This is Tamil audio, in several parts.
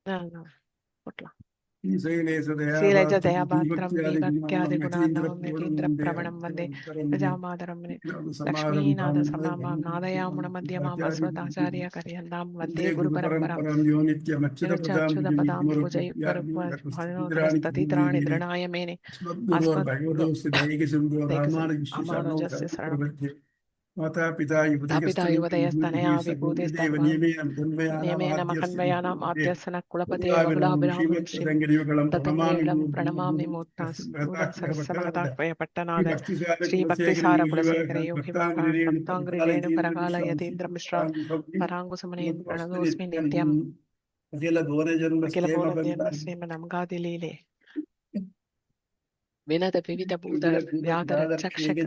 போட்டலாம். சீலஜ शीलेजदया पात्रं विभक्त्यादिगुणार्णवं यतीन्द्रप्रवणं वन्दे प्रजामातरं लक्ष्मीनाथसमारम्भां नादयामुनमध्यमाम् अस्मदाचार्यपर्यन्तां वन्दे गुरुपरम्पराम् निरच्युतपदाम्बुजयुग्मरुग्महनोदरस्ततित्राणि धृणाय मेने अस्मद्गुरो अमानुजस्य शरणं माता पिता तापिता युवतयस्तनया युवतिस्तनया नियमेन महन्वयानाम् आद्यस्य न कुलपते वकुलाभिरामं श्रीं ततङ्गेलं प्रणमामि मूर्तां श्रीभक्तिसारकुलशेखर योगिवाकान् भक्ताङ्ग्रिरेणुपरकाल यतीन्द्रमिश्रान् पराङ्गुसुमनेन् प्रणतोऽस्मि नित्यम् अखिलभुवनजन्म श्रीमन्नमगादिलीले विनद विविध भूत व्याधर चक्षक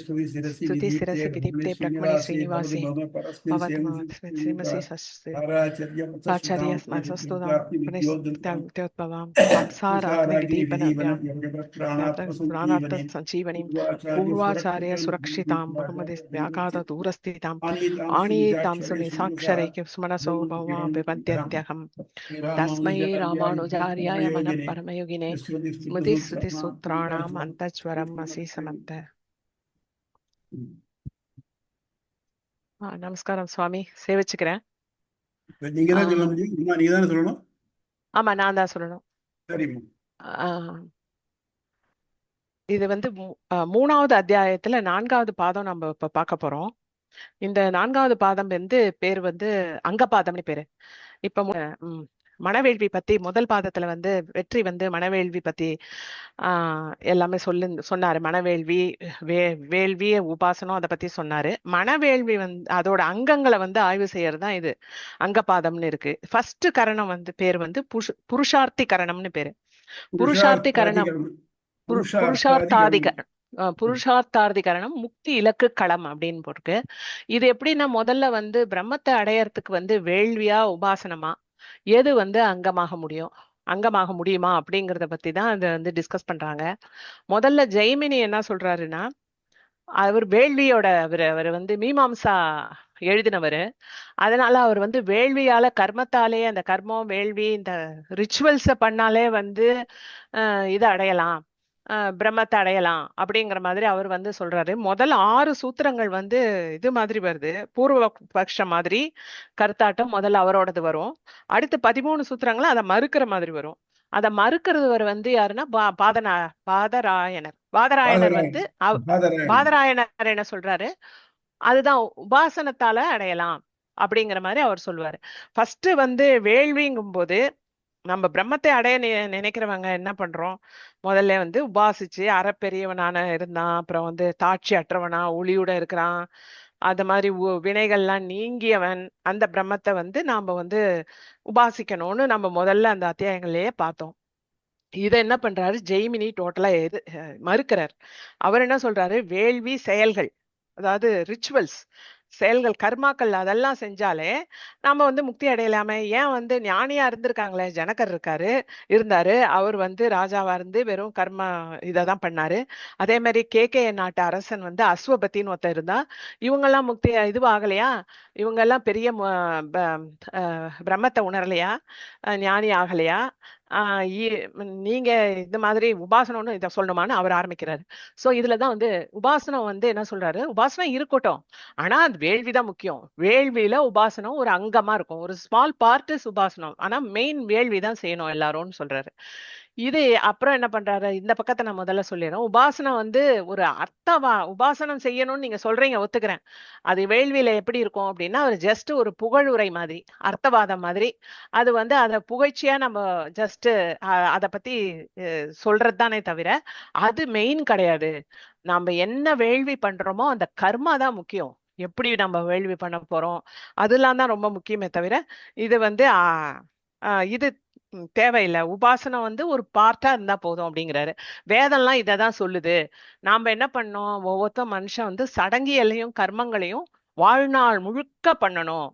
स्तुति शिरसि विदीप्ते ब्रह्मणि श्रीनिवासे भवतमस्मि आचार्य स्मस्तुतां पुनस्तुत्योद्भवां संसाराग्निविदीपनव्यां प्राणार्थ संजीवनीं पूर्वाचार्य सुरक्षितां बहुमति व्याघात दूरस्थितां आनीतां सुनिसाक्षरैक्य सुमनसो भवां विपद्यत्यहम् तस्मै रामानुजार्याय मनः परमयोगिने स्मृतिश्रुतिसूत्राणाम् अन्तःज्वरम् असि समर्थ. நமஸ்காரம் சுவாமி, சேவிச்சுக்கிறேன். ஆமா, நான் தான் சொல்லணும். இது வந்து மூணாவது அத்தியாயத்துல 4வது பாதம் நம்ம இப்ப பார்க்க போறோம். இந்த 4வது பாதம் வந்து பேர் வந்து அங்கபாதம்னு பேரு. இப்ப மனவேள்வி பத்தி முதல் பாதத்துல வந்து வெற்றி வந்து மனவேள்வி பத்தி எல்லாமே சொன்னாரு. மனவேள்வி, வேள்வி, உபாசனம் அதை பத்தி சொன்னாரு. மனவேள்வி வந்து அதோட அங்கங்களை வந்து ஆய்வு செய்யறதுதான் இது அங்கபாதம்னு இருக்கு. ஃபர்ஸ்ட் கரணம் வந்து பேர் வந்து புருஷார்த்தி கரணம்னு பேரு. புருஷார்த்தி கரணம் புருஷார்த்தாதி கரணம் முக்தி இலக்கு களம் அப்படின்னு போருக்கு. இது எப்படின்னா முதல்ல வந்து பிரம்மத்தை அடையறதுக்கு வந்து வேள்வியா உபாசனமா எது வந்து அங்கமாக முடியுமா அப்படிங்கறத பத்தி தான் அதை வந்து டிஸ்கஸ் பண்றாங்க. முதல்ல ஜெய்மினி என்ன சொல்றாருன்னா, அவர் வேள்வியோட அவர் வந்து மீமாம்சா எழுதினவர். அதனால அவர் வந்து வேள்வியால கர்மத்தாலே அந்த கர்மம் வேள்வி இந்த ரிச்சுவல்ஸ பண்ணாலே வந்து இதை அடையலாம், பிரம்மத்தை அடையலாம் அப்படிங்கிற மாதிரி அவர் வந்து சொல்றாரு. முதல் 6 சூத்திரங்கள் வந்து இது மாதிரி வருது, பூர்வ பட்சம் மாதிரி கருத்தாட்டம் முதல்ல அவரோடது வரும். அடுத்து 13 சூத்திரங்கள் அதை மறுக்கிற மாதிரி வரும். அதை மறுக்கிறவர் வந்து யாருன்னா பாதராயணர். பாதராயணர் வந்து பாதராயணர் என்ன சொல்றாரு, அதுதான் உபாசனத்தால அடையலாம் அப்படிங்கிற மாதிரி அவர் சொல்லுவாரு. ஃபர்ஸ்ட் வந்து வேள்விங்கும் போது நம்ம பிரம்மத்தை அடைய நினைக்கிறவங்க என்ன பண்றோம், முதல்ல வந்து உபாசிச்சு அறப்பெரியவனான இருந்தான், அப்புறம் வந்து தாட்சி அற்றவனா ஒளியோட இருக்கிறான், அது மாதிரி வினைகள்லாம் நீங்கியவன், அந்த பிரம்மத்தை வந்து நாம வந்து உபாசிக்கணும்னு நம்ம முதல்ல அந்த அத்தியாயங்கள்லயே பார்த்தோம். இதை என்ன பண்றாரு ஜெய்மினி டோட்டலா மறுக்கிறார். அவர் என்ன சொல்றாரு, வேள்வி செயல்கள், அதாவது ரிச்சுவல்ஸ் செயல்கள் கர்மாக்கள் அதெல்லாம் செஞ்சாலே நாம வந்து முக்தி அடையலாமே. ஏன் வந்து ஞானியா இருந்திருக்காங்களே, ஜனகர் இருந்தாரு, அவர் வந்து ராஜாவா இருந்து வெறும் கர்ம இததான் பண்ணாரு. அதே மாதிரி கேகே நாட்டு அரசன் வந்து அஸ்வபத்தின்னு ஒருத்தர் இருந்தா, இவங்கெல்லாம் முக்தி இதுவாகலையா, இவங்க எல்லாம் பெரிய பிரம்மத்தை உணரலையா, ஞானி ஆகலையா, நீங்க இந்த மாதிரி உபாசனம்னு இதை சொல்லணுமான்னு அவர் ஆரம்பிக்கிறாரு. சோ இதுலதான் வந்து உபாசனம் வந்து என்ன சொல்றாரு, உபாசனம் இருக்கட்டும், ஆனா அது வேள்விதான் முக்கியம். வேள்வியில உபாசனம் ஒரு அங்கமா இருக்கும், ஒரு ஸ்மால் பார்ட் இஸ் உபாசனம், ஆனா மெயின் வேள்விதான் செய்யணும் எல்லாரும்னு சொல்றாரு. இது அப்புறம் என்ன பண்றாரு, இந்த பக்கத்தை நான் முதல்ல சொல்லிடுறேன். உபாசனம் வந்து ஒரு உபாசனம் செய்யணும்னு நீங்க சொல்றீங்க, ஒத்துக்கிறேன். அது வேள்வியில எப்படி இருக்கும் அப்படின்னா, ஒரு ஜஸ்ட் ஒரு புகழுரை மாதிரி, அர்த்தவாதம் மாதிரி. அது வந்து அதை புகழ்ச்சியா நம்ம ஜஸ்ட் அதை பத்தி சொல்றது தானே தவிர அது மெயின் கிடையாது. நாம என்ன வேள்வி பண்றோமோ அந்த கர்மா தான் முக்கியம். எப்படி நம்ம வேள்வி பண்ண போறோம் அதெல்லாம் தான் ரொம்ப முக்கியமே தவிர இது வந்து இது தேவையில்லை. உபாசனம் வந்து ஒரு பார்ட்டா இருந்தா போதும் அப்படிங்கிறாரு. வேதம்லாம் இததான் சொல்லுது. நாம என்ன பண்ணோம், ஒவ்வொருத்த மனுஷன் வந்து சடங்கியலையும் கர்மங்களையும் வாழ்நாள் முழுக்க பண்ணணும்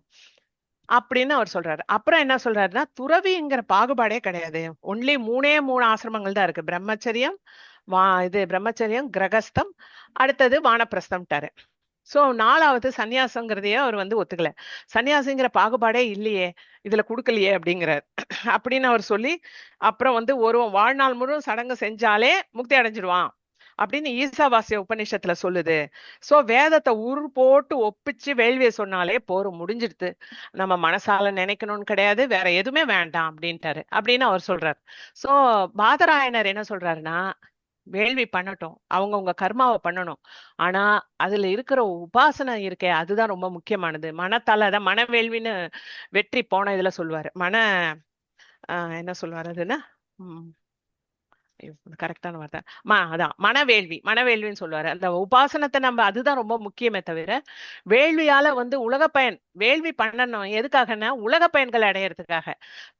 அப்படின்னு அவர் சொல்றாரு. அப்புறம் என்ன சொல்றாருன்னா, துறவிங்கிற பாகுபாடே கிடையாது. ஒன்லி 3 ஆசிரமங்கள் தான் இருக்கு. பிரம்மச்சரியம், பிரம்மச்சரியம், கிரகஸ்தம், அடுத்தது வானப்பிரஸ்தம்ட்டாரு. சோ 4வது சந்நியாசங்கிறதையே அவர் வந்து ஒத்துக்கல. சந்நியாசிங்கிற பாகுபாடே இல்லையே, இதுல குடுக்கலையே அப்படிங்கிறார். அப்படின்னு அவர் சொல்லி அப்புறம் வந்து ஒரு வாழ்நாள் முழுவதும் சடங்கு செஞ்சாலே முக்தி அடைஞ்சிடுவான் அப்படின்னு ஈசாவாசிய உபநிஷத்துல சொல்லுது. சோ வேதத்தை உரு போட்டு ஒப்பிச்சு வேள்வியை சொன்னாலே போரும், முடிஞ்சிடுது. நம்ம மனசால நினைக்கணும்னு கிடையாது, வேற எதுவுமே வேண்டாம் அப்படின்ட்டாரு அப்படின்னு அவர் சொல்றாரு. சோ பாதராயணர் என்ன சொல்றாருன்னா, வேள்வி பண்ணட்டும், அவங்கவுங்க கர்மாவை பண்ணணும். ஆனா அதுல இருக்கிற உபாசனை இருக்கே அதுதான் ரொம்ப முக்கியமானது. மனத்தால அதான் மன வேள்வின்னு வெற்றி போன இதுல சொல்லுவாரு. என்ன சொல்லுவாரு அதுன்னா, கரெக்டான வார்த்தை, அதான் மனவேள்வி, மனவேள்வின்னு சொல்லுவாரு. அந்த உபாசனத்தை நம்ம அதுதான் ரொம்ப முக்கியமே தவிர வேள்வியால வந்து உலக பயன், வேள்வி பண்ணணும் எதுக்காகன்னா உலக பயன்களை அடையறதுக்காக.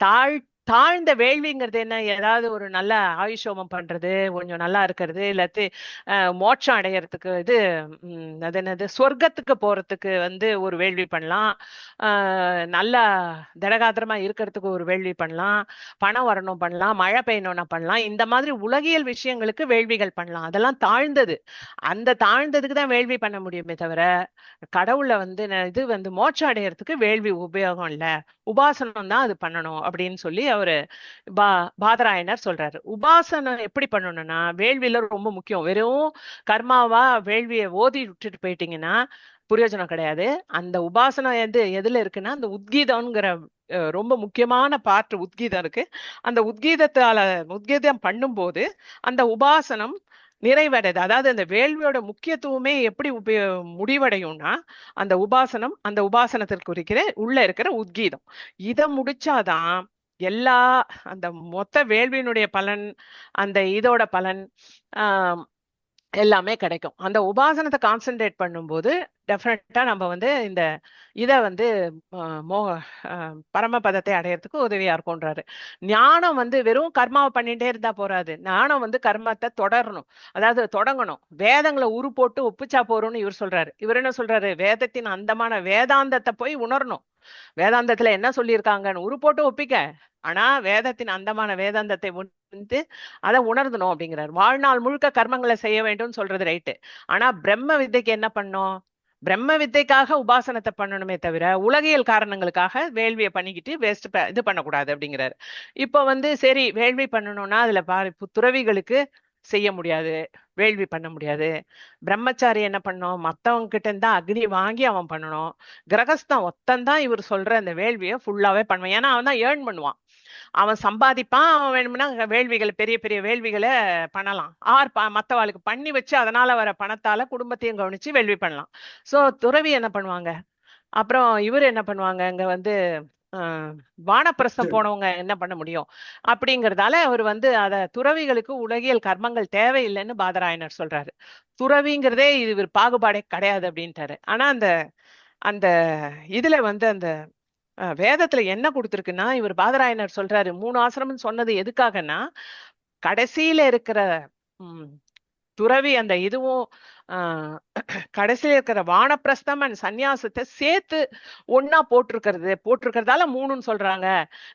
தாழ் தாழ்ந்த வேள்விங்கிறது என்ன, ஏதாவது ஒரு நல்ல ஆயுஷோமம் பண்றது, கொஞ்சம் நல்லா இருக்கிறது, இல்லாட்டி மோட்சம் அடையறதுக்கு அது என்னது சொர்க்கத்துக்கு போறதுக்கு வந்து ஒரு வேள்வி பண்ணலாம். நல்லா திடகாத்திரமா இருக்கிறதுக்கு ஒரு வேள்வி பண்ணலாம், பணம் வரணும் பண்ணலாம், மழை பெய்யணும்னா பண்ணலாம். இந்த மாதிரி உலகியல் விஷயங்களுக்கு வேள்விகள் பண்ணலாம். அதெல்லாம் தாழ்ந்தது. அந்த தாழ்ந்ததுக்கு தான் வேள்வி பண்ண முடியுமே தவிர கடவுளை வந்து இது வந்து மோட்சம் அடையறதுக்கு வேள்வி உபயோகம் இல்ல, உபாசனம் தான் அது பண்ணணும் அப்படின்னு சொல்லி அவரு பாதராயணர் சொல்றாரு. உபாசனம் எப்படி பண்ணணும்னா வேள்வியில ரொம்ப முக்கியம். வெறும் கர்மாவா வேள்வியை ஓதி விட்டுட்டு போயிட்டீங்கன்னா பிரயோஜனம் கிடையாது. அந்த உபாசனம் எதுல இருக்குன்னா அந்த உத்கீதம்ங்கிற ரொம்ப முக்கியமான பார்ட் உத்கீதம் இருக்கு. அந்த உத்கீதம் பண்ணும்போது அந்த உபாசனம் நிறைவடைது. அதாவது அந்த வேள்வியோட முக்கியத்துவமே எப்படி முடிவடையும்னா அந்த உபாசனத்திற்கு இருக்கிற உள்ள இருக்கிற உத்கீதம் இத முடிச்சாதான் எல்லா அந்த மொத்த வேள்வியினுடைய பலன், அந்த இதோட பலன் எல்லாமே கிடைக்கும். அந்த உபாசனத்தை கான்சென்ட்ரேட் பண்ணும்போது டெஃபினட்டா நம்ம வந்து இந்த இத வந்து பரமபதத்தை அடையறதுக்கு உதவியா இருக்கும்ன்றாரு. ஞானம் வந்து வெறும் கர்மாவை பண்ணிட்டே இருந்தா போறாது. ஞானம் வந்து கர்மத்தை தொடரணும், அதாவது தொடங்கணும். வேதங்களை உரு போட்டு ஒப்பிச்சா போறோம்னு இவர் சொல்றாரு. இவர் என்ன சொல்றாரு, வேதத்தின் அந்தமான வேதாந்தத்தை போய் உணரணும். வேதாந்தத்துல என்ன சொல்லியிருக்காங்கன்னு உரு போட்டு ஒப்பிக்க, ஆனா வேதத்தின் அந்தமான வேதாந்தத்தை வந்து அதை உணர்ந்தணும் அப்படிங்கிறார். வாழ்நாள் முழுக்க கர்மங்களை செய்ய வேண்டும் சொல்றது ரைட்டு. ஆனா பிரம்ம வித்தைக்கு என்ன பண்ணும், பிரம்ம வித்தைக்காக உபாசனத்தை பண்ணணுமே தவிர உலகியல் காரணங்களுக்காக வேள்வியை பண்ணிக்கிட்டு வேஸ்ட் இது பண்ணக்கூடாது அப்படிங்கிறாரு. இப்ப வந்து சரி வேள்வி பண்ணணும்னா அதுல துறவிகளுக்கு செய்ய முடியாது, வேள்வி பண்ண முடியாது. பிரம்மச்சாரி என்ன பண்ணணும், மத்தவங்க கிட்ட இருந்தா அக்னி வாங்கி அவன் பண்ணணும். கிரகஸ்தான் ஒத்தந்தான் இவர் சொல்ற அந்த வேள்வியை ஃபுல்லாவே பண்ணுவான். ஏன்னா அவன் தான் ஏர்ன் பண்ணுவான், அவன் சம்பாதிப்பான். அவன் வேணும்னா வேள்விகள், பெரிய பெரிய வேள்விகளை பண்ணலாம். மத்தவாளுக்கு பண்ணி வச்சு அதனால வர பணத்தால குடும்பத்தையும் கவனிச்சு வேள்வி பண்ணலாம். சோ துறவி என்ன பண்ணுவாங்க, அப்புறம் இவர் என்ன பண்ணுவாங்க, இங்க வந்து வானப்பிரஸ்தம் போனவங்க என்ன பண்ண முடியும் அப்படிங்கறதால அவர் வந்து அத துறவிகளுக்கு உலகியல் கர்மங்கள் தேவையில்லைன்னு பாதராயணர் சொல்றாரு. துறவிங்கிறதே இது பாகுபாடே கிடையாது அப்படின்ட்டாரு. ஆனா அந்த அந்த இதுல வந்து அந்த வேதத்துல என்ன கொடுத்திருக்குன்னா, இவர் பாதராயணர் சொல்றாரு 3 ஆசிரமம் சொன்னது எதுக்காகன்னா, கடைசியில இருக்கிற துறவி அந்த இதுவும் கடைசியில இருக்கிற வானப்பிரஸ்தம் அண்ட் சந்நியாசத்தை சேர்த்து ஒன்னா போட்டிருக்கிறதால 3ன்னு சொல்றாங்க.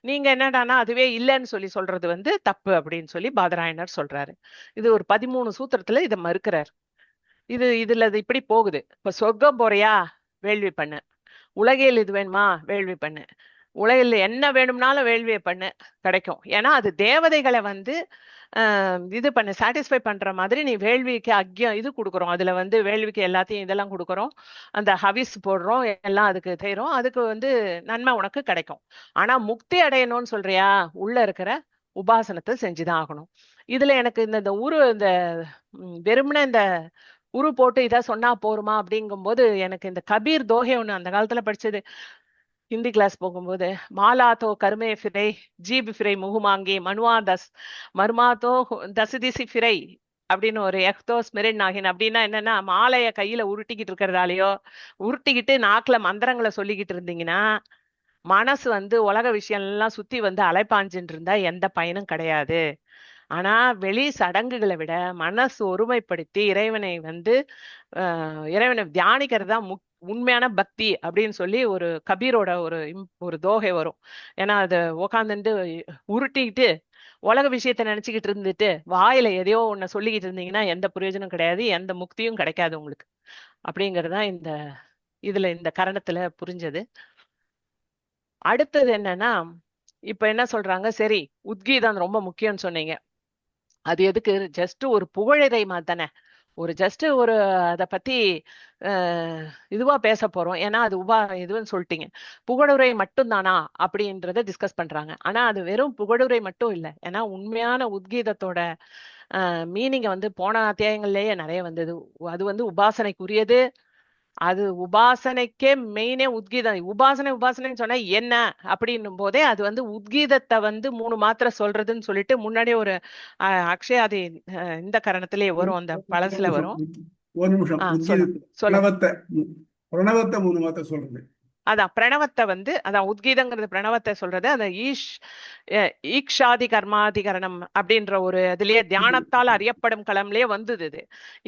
நீங்க என்னடானா அதுவே இல்லைன்னு சொல்றது வந்து தப்பு அப்படின்னு சொல்லி பாதராயணர் சொல்றாரு. இது ஒரு 13 சூத்திரத்துல இதை மறுக்கிறார். இதுல இப்படி போகுது. இப்ப சொர்க்கம் போறியா, வேள்வி பண்ணு. உலகில் இது வேணுமா, வேள்வி பண்ணு. உலகில் என்ன வேணும்னாலும் வேள்வியை பண்ணு, கிடைக்கும். ஏன்னா அது தேவதைகளை வந்து இது பண்ணு, சாட்டிஸ்ஃபை பண்ற மாதிரி நீ வேள்விக்கு இது கொடுக்குறோம். அதுல வந்து வேள்விக்கு எல்லாத்தையும் இதெல்லாம் கொடுக்குறோம், அந்த ஹவிஸ் போடுறோம், எல்லாம் அதுக்கு செய்யறோம், அதுக்கு வந்து நன்மை உனக்கு கிடைக்கும். ஆனா முக்தி அடையணும்னு சொல்றியா, உள்ள இருக்கிற உபாசனத்தை செஞ்சுதான் ஆகணும். இதுல எனக்கு இந்த வெறுமனே இந்த உரு போட்டு இதை சொன்னா போருமா அப்படிங்கும்போது எனக்கு இந்த கபீர் தோகை ஒண்ணு அந்த காலத்துல படிச்சது, ஹிந்தி கிளாஸ் போகும்போது, மாலாத்தோ கருமே ஃபிரை ஜீப் ஃபிரை முகுமாங்கி மனுவா மருமாத்தோ தசுதிசி ஃபிரை அப்படின்னு ஒரு எக்தோ ஸ்மிரின் நாகின். அப்படின்னா என்னன்னா, மாலைய கையில உருட்டிக்கிட்டு இருக்கிறதாலேயோ உருட்டிக்கிட்டு நாக்குல மந்திரங்களை சொல்லிக்கிட்டு இருந்தீங்கன்னா மனசு வந்து உலக விஷயம் எல்லாம் சுத்தி வந்து அலைப்பாஞ்சுட்டு இருந்தா எந்த பயனும் கிடையாது. ஆனா வெளி சடங்குகளை விட மனசு ஒருமைப்படுத்தி இறைவனை வந்து இறைவனை தியானிக்கிறது தான் உண்மையான பக்தி அப்படின்னு சொல்லி ஒரு கபீரோட ஒரு தோகை வரும். ஏன்னா அதை உக்காந்துட்டு உருட்டிக்கிட்டு உலக விஷயத்த நினைச்சுக்கிட்டு இருந்துட்டு வாயில எதையோ ஒன்ன சொல்லிக்கிட்டு இருந்தீங்கன்னா எந்த பிரயோஜனம் கிடையாது, எந்த முக்தியும் கிடைக்காது உங்களுக்கு. அப்படிங்கிறது தான் இந்த கரணத்துல புரிஞ்சது. அடுத்தது என்னன்னா, இப்ப என்ன சொல்றாங்க, சரி உத்கீதம் ரொம்ப முக்கியம்னு சொன்னீங்க. அது எதுக்கு? ஜஸ்ட் ஒரு புகழிறை மாதிரி தானே. ஜஸ்ட் அதை பத்தி இதுவா பேச போறோம். ஏன்னா அது இதுன்னு சொல்லிட்டீங்க. புகழுரை மட்டும் தானா அப்படின்றத டிஸ்கஸ் பண்றாங்க. ஆனா அது வெறும் புகழுரை மட்டும் இல்லை. ஏன்னா உண்மையான உத்கீதத்தோட மீனிங்க போன அத்தியாயங்கள்லயே நிறைய வந்தது. அது உபாசனைக்குரியது. அது உபாசனைக்கே மெயினே உத்கீதம். உபாசனைன்னு சொன்னா என்ன அப்படின்னும் போதே அது உத்கீதத்தை 3 மாத்திரை சொல்றதுன்னு சொல்லிட்டு முன்னாடியே ஒரு அக்ஷயாதி இந்த கரணத்திலேயே வரும், அந்த பழசுல வரும். ஒரு நிமிஷம். சொல்லுங்க. பிரணவத்தை 3 மாத்திரை சொல்றது. அதான் பிரணவத்தை அதான் உத்கீதங்கிறது பிரணவத்தை சொல்றது. அந்த ஈக்ஷாதி கர்மாதிகரணம் அப்படின்ற ஒரு இதுலயே தியானத்தால் அறியப்படும் களம்லயே வந்தது.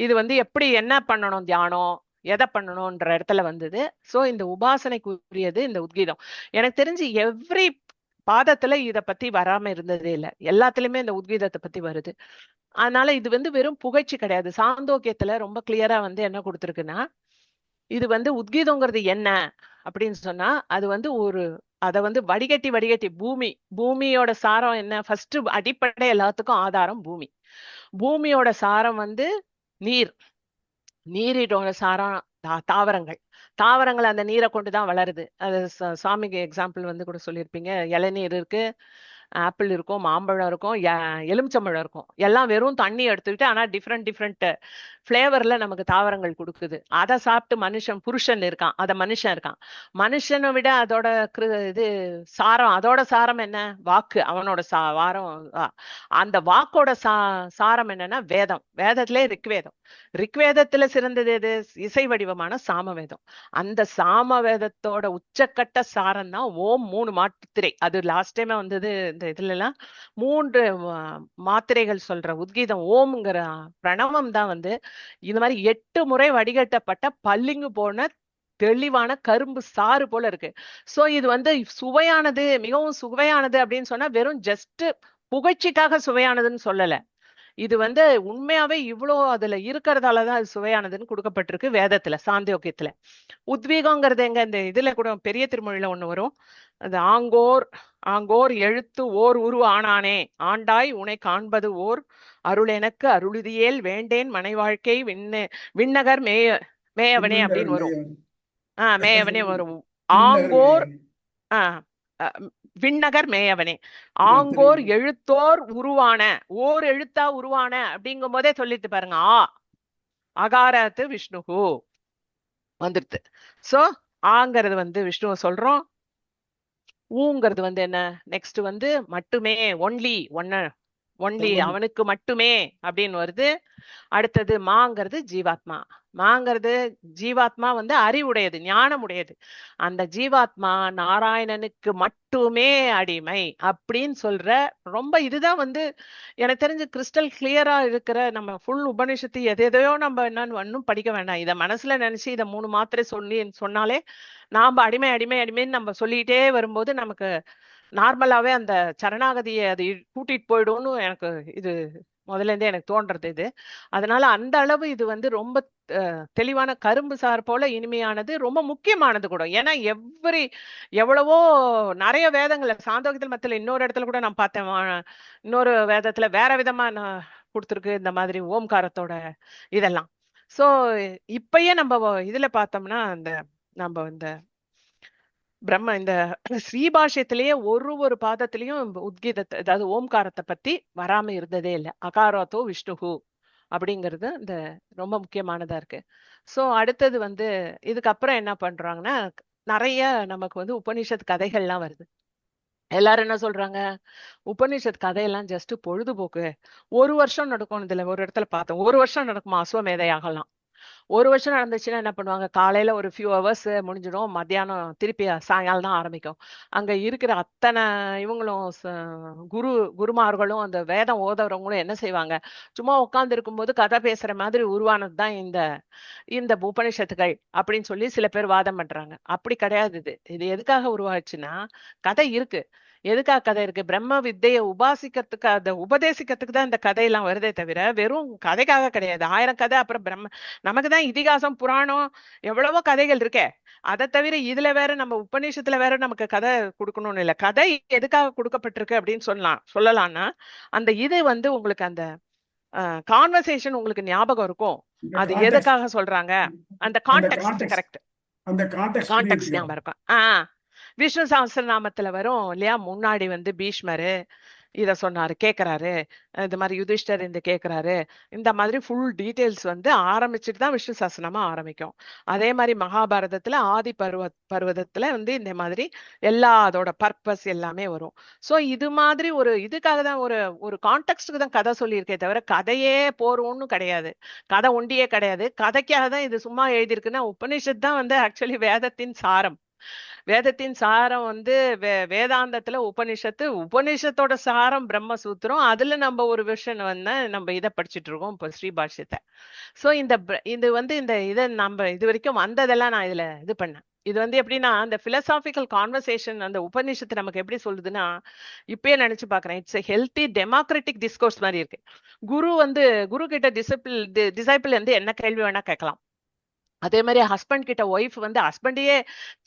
இது எப்படி என்ன பண்ணணும், தியானம் எதை பண்ணணும்ன்ற இடத்துல வந்தது. சோ இந்த உபாசனைக்குரியது இந்த உத்கீதம். எனக்கு தெரிஞ்சு எவ்ரி பாதத்துல இத பத்தி வராம இருந்ததே இல்லை. எல்லாத்துலயுமே இந்த உத்கீதத்தை பத்தி வருது. அதனால இது வெறும் புகழ்ச்சி கிடையாது. சாந்தோக்கியத்துல ரொம்ப கிளியரா என்ன கொடுத்திருக்குன்னா, இது உத்கீதங்கிறது என்ன அப்படின்னு சொன்னா, அது அதை வடிகட்டி பூமியோட சாரம் என்ன? ஃபர்ஸ்ட் அடிப்படை எல்லாத்துக்கும் ஆதாரம் பூமி. பூமியோட சாரம் நீர். நீரோட சாரம் தாவரங்கள் அந்த நீரை கொண்டுதான் வளருது. அது சுவாமிக்கு எக்ஸாம்பிள் கூட சொல்லியிருப்பீங்க. இளநீர் இருக்கு, ஆப்பிள் இருக்கும், மாம்பழம் இருக்கும், எலுமிச்சம்பழம் இருக்கும். எல்லாம் வெறும் தண்ணி எடுத்துக்கிட்டு ஆனா டிஃப்ரெண்ட் ஃபிளேவர்ல நமக்கு தாவரங்கள் கொடுக்குது. அதை சாப்பிட்டு புருஷன் இருக்கான், மனுஷன் இருக்கான். மனுஷனை விட அதோட இது அதோட சாரம் என்ன? வாக்கு. அவனோட வாரம். அந்த வாக்கோட சாரம் என்னன்னா வேதத்திலே ரிக்வேதத்துல சிறந்தது எது? இசை வடிவமான சாமவேதம். அந்த சாமவேதத்தோட உச்சக்கட்ட சாரம் தான் ஓம் 3 மாத்திரை. அது லாஸ்ட் டைம் வந்தது இந்த இதுல எல்லாம். 3 மாத்திரைகள் சொல்ற உத்கீதம் ஓம்ங்கிற பிரணவம் தான் இந்த மாதிரி 8 முறை வடிகட்டப்பட்ட பல்லிங்கு போன தெளிவான கரும்பு சாறு போல இருக்கு. சோ இது சுவையானது, மிகவும் சுவையானது அப்படின்னு சொன்னா வெறும் ஜஸ்ட் புகழ்ச்சிக்காக சுவையானதுன்னு சொல்லல. இது உண்மையாவே இவ்வளோ அதுல இருக்கிறதாலதான் அது சுவையானதுன்னு கொடுக்கப்பட்டிருக்கு வேதத்துல, சாந்தோக்கியத்துல. உத்வீகங்கிறது எங்க? இந்த இதுல கூட பெரிய திருமொழியில ஒண்ணு வரும். அது ஆங்கோர் எழுத்து ஓர் உரு ஆனானே, ஆண்டாய் உனை காண்பது ஓர் அருள் எனக்கு அருளுதியேல் வேண்டேன் மனை வாழ்க்கை விண்ணகர் மேயவனே அப்படின்னு வரும். மேயவனே வரும். ஆங்கோர் விண்ணகர் மேயவனே, ஆங்கோர் எழுத்தோர் உருவான, ஓர் எழுத்தா உருவான அப்படிங்கும் போதே சொல்லிட்டு பாருங்க. அகாரத்து விஷ்ணுகு வந்துருது. சோ ஆங்கிறது விஷ்ணுவை சொல்றோம். ஊங்கிறது என்ன? நெக்ஸ்ட் மட்டுமே, ஒன்லி அவனுக்கு மட்டுமே அப்படின்னு வருது. அடுத்தது மாங்கிறது ஜீவாத்மா. ஜீவாத்மா அறிவுடையது, ஞானம் உடையது. அந்த ஜீவாத்மா நாராயணனுக்கு மட்டுமே அடிமை அப்படின்னு சொல்ற ரொம்ப இதுதான் எனக்கு தெரிஞ்சு கிறிஸ்டல் கிளியரா இருக்கிற. நம்ம ஃபுல் உபனிஷத்து எதையோ நம்ம என்னன்னு படிக்க வேண்டாம். இதை மனசுல நினைச்சு இதை 3 மாத்திரை சொன்னாலே நாம அடிமைன்னு நம்ம சொல்லிட்டே வரும்போது நமக்கு நார்மலாவே அந்த சரணாகதியை அது கூட்டிட்டு போயிடும்னு எனக்கு இது முதல்ல இருந்தே எனக்கு தோன்றது இது. அதனால அந்த அளவு இது ரொம்ப தெளிவான கரும்பு சார் போல இனிமையானது, ரொம்ப முக்கியமானது கூட. ஏன்னா எவ்வளவோ நிறைய வேதங்கள்ல, சாந்தோக்கியத்தில் மத்தியில இன்னொரு இடத்துல கூட நான் பார்த்தேன். இன்னொரு வேதத்துல வேற விதமா நான் கொடுத்துருக்கு இந்த மாதிரி ஓம்காரத்தோட இதெல்லாம். சோ இப்பயே நம்ம இதுல பார்த்தோம்னா நம்ம இந்த இந்த ஸ்ரீபாஷ்யத்திலேயே ஒரு பாதத்திலையும் உத்கீதத்தை, அதாவது ஓம்காரத்தை பத்தி வராம இருந்ததே இல்லை. அகாரத்தோ விஷ்ணுகு அப்படிங்கிறது இந்த ரொம்ப முக்கியமானதா இருக்கு. சோ அடுத்தது இதுக்கப்புறம் என்ன பண்றாங்கன்னா, நிறைய நமக்கு உபனிஷத் கதைகள்லாம் வருது. எல்லாரும் என்ன சொல்றாங்க? உபனிஷத் கதையெல்லாம் ஜஸ்ட் பொழுதுபோக்கு. 1 வருஷம் நடக்கும். இதுல ஒரு இடத்துல பார்த்தோம், 1 வருஷம் நடக்குமா அஸ்வமேதையாகலாம். 1 வருஷம் நடந்துச்சுன்னா என்ன பண்ணுவாங்க? காலையில ஒரு ஃபியூ ஹவர்ஸ் முடிஞ்சிடும், மத்தியானம் திருப்பி சாயங்காலம் தான் ஆரம்பிக்கும். அங்க இருக்கிற அத்தனை இவங்களும் குருமார்களும் அந்த வேதம் ஓதவரவங்களும் என்ன செய்வாங்க? சும்மா உட்கார்ந்து இருக்கும்போது கதை பேசுற மாதிரி உருவானது தான் இந்த உபனிஷத்துகள் அப்படின்னு சொல்லி சில பேர் வாதம் பண்றாங்க. அப்படி கிடையாது. இது எதுக்காக உருவாச்சுன்னா, கதை இருக்கு. எதுக்காக கதை இருக்கு? பிரம்ம வித்தையை உபாசிக்கிறதுக்கு, அதை உபதேசிக்கிறதுக்கு தான் இந்த கதையெல்லாம் வருதே தவிர வெறும் கதைக்காக கிடையாது. 1000 கதை அப்புறம் நமக்கு தான் இதிகாசம் புராணம் எவ்வளவோ கதைகள் இருக்கே. அதை தவிர இதுல வேற நம்ம உபநிஷத்துல வேற நமக்கு கதை கொடுக்கணும்னு இல்லை. கதை எதுக்காக கொடுக்கப்பட்டிருக்கு அப்படின்னு சொல்லலாம்னா அந்த இது வந்து உங்களுக்கு அந்த கான்வர்சேஷன் உங்களுக்கு ஞாபகம் இருக்கும். அது எதுக்காக சொல்றாங்க அந்த கான்டெக்ட். கரெக்ட், அந்த கான்டெக்ட் ஞாபகம் இருக்கும். விஷ்ணு சஹஸ்ரநாமத்துல வரும் இல்லையா, முன்னாடி வந்து பீஷ்மரு இத சொன்னாரு, கேக்குறாரு, இந்த மாதிரி யுதிஷ்டர் இந்த கேக்குறாரு, இந்த மாதிரி ஃபுல் டீடைல்ஸ் வந்து ஆரம்பிச்சுட்டு தான் விஷ்ணு சஹஸ்ரநாமம் ஆரம்பிக்கும். அதே மாதிரி மகாபாரதத்துல ஆதி பர்வதத்துல வந்து இந்த மாதிரி எல்லா அதோட பர்பஸ் எல்லாமே வரும். சோ இது மாதிரி ஒரு இதுக்காக தான் ஒரு கான்டெக்ட்க்கு தான் கதை சொல்லியிருக்கே தவிர கதையே போறோம்னு கிடையாது, கதை ஒண்டியே கிடையாது. கதைக்காக தான் இது சும்மா எழுதியிருக்குன்னா, உபனிஷத் தான் வந்து ஆக்சுவலி வேதத்தின் சாரம். வேதத்தின் சாரம் வந்து வேதாந்தத்துல உபனிஷத்தோட சாரம் பிரம்மசூத்திரம். அதுல நம்ம ஒரு விஷயம் வந்து நம்ம இதை படிச்சுட்டு இருக்கோம் இப்போ ஸ்ரீபாஷ்யத்தை. சோ இது வந்து இதை நம்ம இது வரைக்கும் வந்ததெல்லாம் நான் இதுல இது பண்ணேன். இது வந்து எப்படின்னா அந்த பிலசாபிக்கல் கான்வர்சேஷன் அந்த உபநிஷத்து நமக்கு எப்படி சொல்லுதுன்னா, இப்பயே நினைச்சு பாக்குறேன், இட்ஸ் ஹெல்த்தி டெமோக்ராட்டிக் டிஸ்கோர்ஸ் மாதிரி இருக்கு. குரு கிட்ட டிசைபிள் வந்து என்ன கேள்வி வேணா கேட்கலாம். அதே மாதிரி ஹஸ்பண்ட் கிட்ட ஒய்ஃப் வந்து ஹஸ்பண்டையே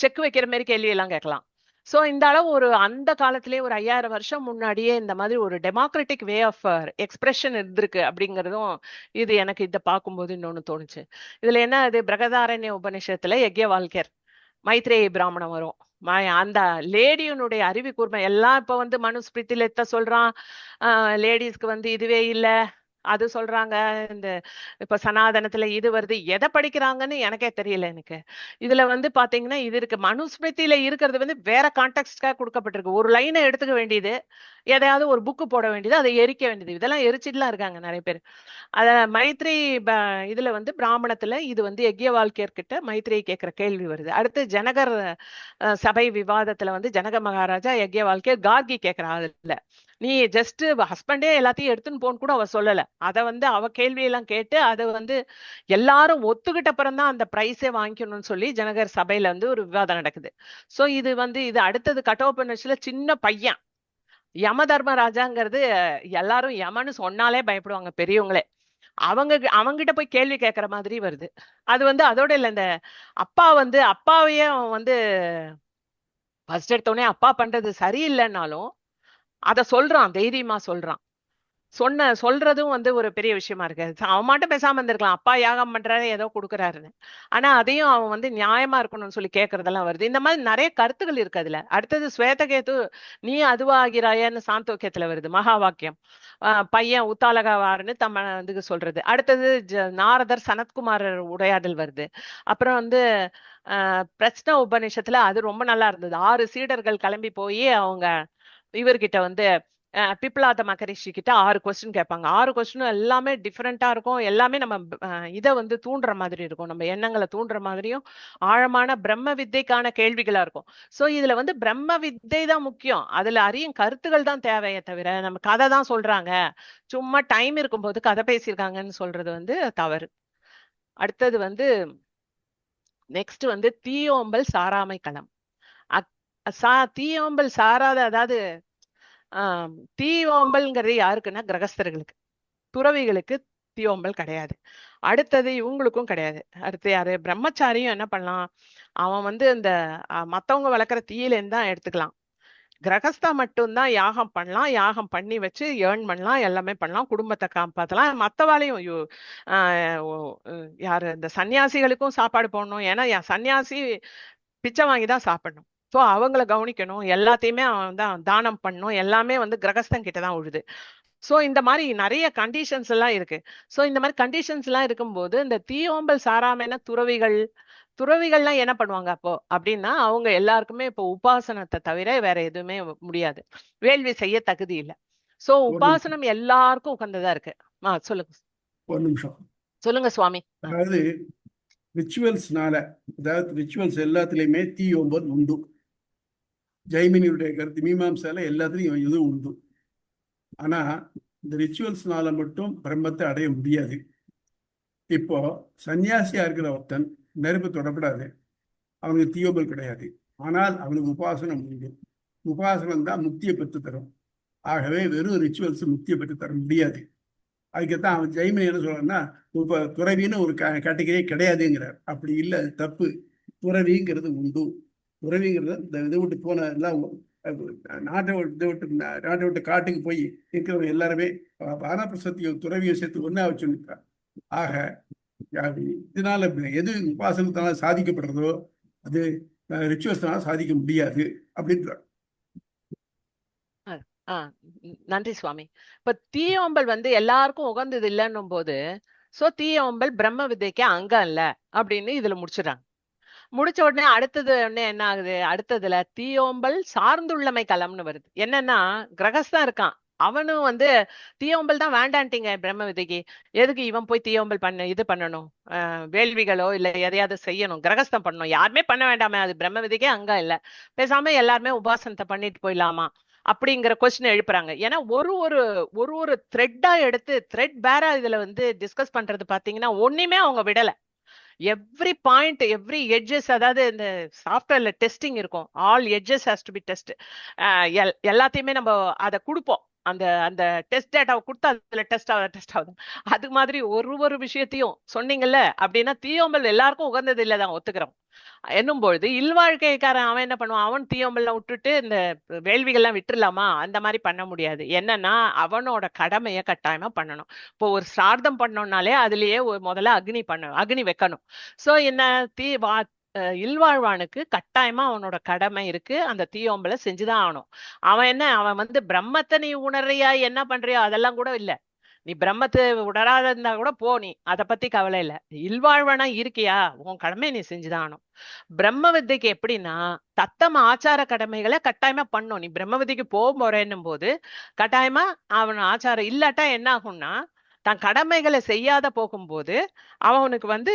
செக் வைக்கிற மாதிரி கேள்வி எல்லாம் கேட்கலாம். சோ இந்த அளவு அந்த காலத்திலேயே ஒரு 5000 வருஷம் முன்னாடியே இந்த மாதிரி ஒரு டெமோக்ராட்டிக் வே ஆஃப் எக்ஸ்பிரஷன் இருந்திருக்கு அப்படிங்கறதும் இது எனக்கு இதை பார்க்கும்போது இன்னொன்னு தோணுச்சு. இதுல என்ன, அது பிரகதாரண்ய உபநிஷத்துல யக்ஞவால்யர் மைத்ரேயி பிராமணம் வரும். அந்த லேடியனுடைய அறிவு கூர்மை எல்லாம் இப்ப வந்து மனுஸ்மிருதியில எத்த சொல்றான், லேடிஸ்க்கு வந்து இதுவே இல்லை அது சொல்றாங்க. இந்த இப்ப சனாதனத்துல இது வருது, எதை படிக்கிறாங்கன்னு எனக்கே தெரியல எனக்கு. இதுல வந்து பாத்தீங்கன்னா இது இருக்கு, மனுஸ்மிருதியில இருக்கிறது வந்து வேற கான்டெக்ஸ்ட்காக கொடுக்கப்பட்டிருக்கு. ஒரு லைனை எடுத்துக்க வேண்டியது, எதையாவது ஒரு புக்கு போட வேண்டியது, அதை எரிக்க வேண்டியது, இதெல்லாம் எரிச்சிட்டுலாம் இருக்காங்க நிறைய பேர். அத மைத்ரி இதுல வந்து பிராமணத்துல இது வந்து யக்ஞவால்யர் கிட்ட மைத்ரேயி கேட்கிற கேள்வி வருது. அடுத்து ஜனகர் சபை விவாதத்துல வந்து ஜனக மகாராஜா யக்ஞவால்யர் கார்கி கேட்கிறா, அதுல நீ ஜஸ்ட் ஹஸ்பண்டே எல்லாத்தையும் எடுத்துன்னு போன்னு கூட அவ சொல்லல. அத வந்து அவ கேள்வியெல்லாம் கேட்டு அதை வந்து எல்லாரும் ஒத்துக்கிட்ட அப்புறம் தான் அந்த பிரைஸே வாங்கிக்கணும்னு சொல்லி ஜனகர் சபையில வந்து ஒரு விவாதம் நடக்குது. சோ இது வந்து இது அடுத்தது கட்டோபனிஷத்துல சின்ன பையன் யம தர்மராஜாங்கிறது, எல்லாரும் யமன்னு சொன்னாலே பயப்படுவாங்க பெரியவங்களே. அவங்கிட்ட போய் கேள்வி கேட்கற மாதிரி வருது. அது வந்து அதோட இல்ல, இந்த அப்பாவையே அவன் வந்து ஃபர்ஸ்ட் எடுத்தோடனே அப்பா பண்றது சரியில்லைன்னாலும் அத சொல்றான், தைரியமா சொல்றான். சொல்றதும் வந்து ஒரு பெரிய விஷயமா இருக்கு. அவன் மட்டும் பேசாம இருந்திருக்கலாம், அப்பா யாகம் பண்றாரு ஏதோ கொடுக்குறாருன்னு. ஆனா அதையும் அவன் வந்து நியாயமா இருக்கணும்னு சொல்லி கேட்கறதெல்லாம் வருது. இந்த மாதிரி நிறைய கருத்துக்கள் இருக்கு அதுல. அடுத்தது ஸ்வேதகேது நீ அதுவாகிறாயன்னு சாந்தோக்கியத்துல வருது மகா வாக்கியம். பையன் உத்தாலகாவாருன்னு வந்து சொல்றது. அடுத்தது நாரதர் சனத்குமாரர் உரையாடல் வருது. அப்புறம் வந்து பிரச்ன உபநிஷத்துல அது ரொம்ப நல்லா இருந்தது. 6 சீடர்கள் கிளம்பி போய் அவங்க இவர்கிட்ட வந்து பிப்லாத மகரிஷி கிட்ட 6 கொஸ்டின் கேட்பாங்க. 6 கொஸ்டினும் எல்லாமே டிஃப்ரெண்டா இருக்கும். எல்லாமே நம்ம இதை வந்து தூண்டுற மாதிரி இருக்கும், நம்ம எண்ணங்களை தூண்டுற மாதிரியும் ஆழமான பிரம்ம வித்தைக்கான கேள்விகளா இருக்கும். சோ இதுல வந்து பிரம்ம வித்தை தான் முக்கியம், அதுல அறியும் கருத்துகள் தான் தேவையே தவிர நம்ம கதை தான் சொல்றாங்க, சும்மா டைம் இருக்கும்போது கதை பேசியிருக்காங்கன்னு சொல்றது வந்து தவறு. அடுத்தது வந்து நெக்ஸ்ட் வந்து தீயோம்பல் சாராமை களம். தீயோம்பல் சாராத, அதாவது தீயோம்பல்ங்கிறது யாருக்குன்னா கிரகஸ்தர்களுக்கு, துறவிகளுக்கு தீயோம்பல் கிடையாது. அடுத்தது இவங்களுக்கும் கிடையாது. அடுத்து யாரு, பிரம்மச்சாரியும் என்ன பண்ணலாம், அவன் வந்து இந்த மத்தவங்க வளர்க்குற தீயிலேருந்து தான் எடுத்துக்கலாம். கிரகஸ்தா மட்டும்தான் யாகம் பண்ணலாம், யாகம் பண்ணி வச்சு ஏர்ன் பண்ணலாம், எல்லாமே பண்ணலாம், குடும்பத்தை காப்பாற்றலாம். மற்றவாளையும் யாரு இந்த சன்னியாசிகளுக்கும் சாப்பாடு போடணும். ஏன்னா சன்னியாசி பிச்சை வாங்கி தான் சாப்பிடணும். ஸோ அவங்கள கவனிக்கணும், எல்லாத்தையுமே அவன் தான் தானம் பண்ணணும், எல்லாமே வந்து கிரகஸ்தன் கிட்ட தான் உழுது. ஸோ இந்த மாதிரி நிறைய கண்டிஷன்ஸ் எல்லாம் இருக்கு. ஸோ இந்த மாதிரி கண்டிஷன்ஸ் எல்லாம் இருக்கும்போது இந்த தீயோம்பல் சாராமைனா துறவிகள்லாம் என்ன பண்ணுவாங்க அப்போ அப்படின்னா, அவங்க எல்லாருக்குமே இப்போ உபாசனத்தை தவிர வேற எதுவுமே முடியாது, வேள்வி செய்ய தகுதி இல்லை. சோ உபாசனம் எல்லாருக்கும் உகந்ததா இருக்கு. சொல்லுங்க. ஒரு நிமிஷம் சொல்லுங்க சுவாமி. அதாவது ரிச்சுவல்ஸ்னால, அதாவது ரிச்சுவல்ஸ் எல்லாத்துலயுமே தீயோம்பல் உண்டு. ஜெய்மினியுடைய கருத்து மீமாம்சால எல்லாத்துலயும் இது உண்டு. ஆனா இந்த ரிச்சுவல்ஸ்னால மட்டும் பிரம்மத்தை அடைய முடியாது. இப்போ சன்னியாசியா இருக்கிற ஒருத்தன் நெருப்பு தொடப்படாது, அவனுக்கு தீயோம்பல் கிடையாது. ஆனால் அவனுக்கு உபாசனம் உண்டு. உபாசனம் தான் முக்தியை பெற்று தரும். ஆகவே வெறும் ரிச்சுவல்ஸ் முக்தியை பெற்று தர முடியாது. அதுக்குத்தான் அவன் ஜெய்மினி என்ன சொல்றான்னா, இப்ப துறவின்னு ஒரு கேட்டகரியே கிடையாதுங்கிறார். அப்படி இல்லை, அது தப்பு. துறவிங்கிறது உண்டு. துறவிங்கிறது இந்த இதை விட்டு போன எல்லாம் நாட்டை விட்டு காட்டுக்கு போய் இருக்கிறவங்க எல்லாருமே வானப்பிரசத்தையும் துறவியும் சேர்த்து ஒன்னா வச்சுருக்காங்க. ஆக இதனால எது உபாசனத்தினால சாதிக்கப்படுறதோ அது ரிச்சுவல்ஸ்னால சாதிக்க முடியாது அப்படின்றார். நன்றி சுவாமி. இப்ப தீயோம்பல் வந்து எல்லாருக்கும் உகந்தது இல்லைன்னும் போது சோ தீயோம்பல் பிரம்ம வித்தைக்கு அங்கம் இல்ல அப்படின்னு இதுல முடிச்சிடறாங்க. முடிச்ச உடனே அடுத்தது என்ன ஆகுது, அடுத்ததுல தீயோம்பல் சார்ந்துள்ளமை களம்னு வருது. என்னன்னா கிரகஸ்தான் இருக்கான், அவனும் வந்து தீயோம்பல் தான் வேண்டான்ட்டீங்க பிரம்ம விதைக்கு, எதுக்கு இவன் போய் தீயோம்பல் இது பண்ணணும், வேள்விகளோ இல்ல எதையாவது செய்யணும், கிரகஸ்தம் பண்ணணும், யாருமே பண்ண வேண்டாமே, அது பிரம்ம விதைக்கே அங்க இல்ல, பேசாம எல்லாருமே உபாசனத்தை பண்ணிட்டு போயிடலாமா அப்படிங்கிற கொஸ்டின் எழுப்புறாங்க. ஏன்னா ஒரு ஒரு ஒரு ஒரு த்ரெட்டா எடுத்து த்ரெட் பேரா இதுல வந்து டிஸ்கஸ் பண்றது பாத்தீங்கன்னா ஒண்ணுமே அவங்க விடல. எவ்ரி பாயிண்ட் எவ்ரி எட்ஜஸ், அதாவது இந்த சாஃப்ட்வேர்ல டெஸ்டிங் இருக்கும், all edges has to be test, எல்லாத்தையுமே நம்ம அதை கொடுப்போம், அந்த அந்த டெஸ்ட் டேட்டாவை கொடுத்தா அதுல டெஸ்ட் ஆகுது. அது மாதிரி ஒரு ஒரு விஷயத்தையும் சொன்னீங்கல்ல அப்படின்னா தீயோம்பல் எல்லாருக்கும் உகந்தது இல்லதான் ஒத்துக்கிறோம். என்னும் பொழுது இல்வாழ்க்கைக்காரன் அவன் என்ன பண்ணுவான், அவன் தீயோம்பல்லாம் விட்டுட்டு இந்த வேள்விகள்லாம் விட்டுறலாமா, அந்த மாதிரி பண்ண முடியாது. என்னன்னா அவனோட கடமையை கட்டாயமா பண்ணணும். இப்போ ஒரு சிரார்த்தம் பண்ணோம்னாலே அதுலயே முதல்ல அக்னி வைக்கணும். சோ என்ன இல்வாழ்வானுக்கு கட்டாயமா அவனோட கடமை இருக்கு, அந்த தீயோம்பலை செஞ்சுதான் ஆகணும். அவன் வந்து பிரம்மத்தை நீ உணர்றியா என்ன பண்றியோ அதெல்லாம் கூட இல்ல, நீ பிரம்மத்தை உணராத இருந்தா கூட போ, நீ அதை பத்தி கவலை இல்ல, இல்வாழ்வனா இருக்கியா உன் கடமை நீ செஞ்சுதான் ஆகணும். பிரம்ம வித்தைக்கு எப்படின்னா தத்தம ஆச்சார கடமைகளை கட்டாயமா பண்ணும். நீ பிரம்ம வித்தைக்கு போறேன்னும் போது கட்டாயமா அவன் ஆச்சாரம் இல்லாட்டா என்ன ஆகும்னா தன் கடமைகளை செய்யாத போகும்போது அவனுக்கு வந்து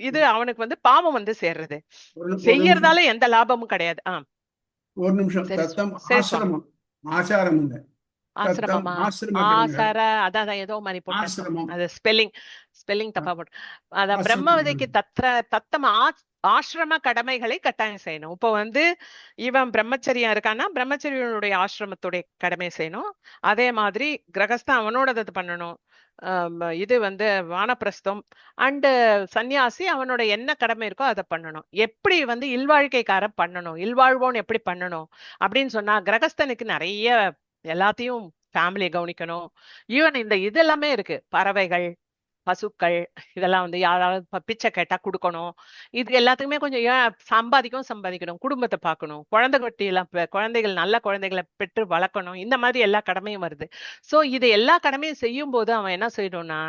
இது அவனுக்கு வந்து பாவம் வந்து சேர்றது, செய்யறதால எந்த லாபமும் கிடையாது. ஒரு நிமிஷம். சரி தத்தம் சரி சுவாமி. ஆசிரமம், ஆச்சாரம் இல்ல, தத்தம் ஆசிரமமா, ஆசிரம ஆசார, அதான் ஏதோ மாதிரி போட்டேன் சுவாமி, ஆசிரமம், அது ஸ்பெல்லிங் தப்பா போட்டு. அதான் பிரம்ம விதைக்கு தத்தம ஆசிரம கடமைகளை கட்டாயம் செய்யணும். இப்போ வந்து இவன் பிரம்மச்சரியா இருக்கான்னா பிரம்மச்சரியனுடைய ஆசிரமத்துடைய கடமை செய்யணும். அதே மாதிரி கிரகஸ்தான் அவனோட பண்ணணும். இது வந்து வானப்பிரஸ்தம் அண்ட் சன்னியாசி அவனோட என்ன கடமை இருக்கோ அதை பண்ணணும். எப்படி வந்து இல்வாழ்க்கைக்காரன் பண்ணணும், இல்வாழ்வோன்னு எப்படி பண்ணணும் அப்படின்னு சொன்னா கிரகஸ்தனுக்கு நிறைய எல்லாத்தையும் ஃபேமிலியை கவனிக்கணும். ஈவன் இந்த இதெல்லாமே இருக்கு, பறவைகள் பசுக்கள் இதெல்லாம் வந்து யாராவது பிச்சை கேட்டா கொடுக்கணும். இது எல்லாத்துக்குமே கொஞ்சம் சம்பாதிக்கணும், குடும்பத்தை பார்க்கணும், குழந்தைகள் நல்ல குழந்தைகளை பெற்று வளர்க்கணும், இந்த மாதிரி எல்லா கடமையும் வருது. சோ இது எல்லா கடமையும் செய்யும் போது அவன் என்ன செய்யணும்னா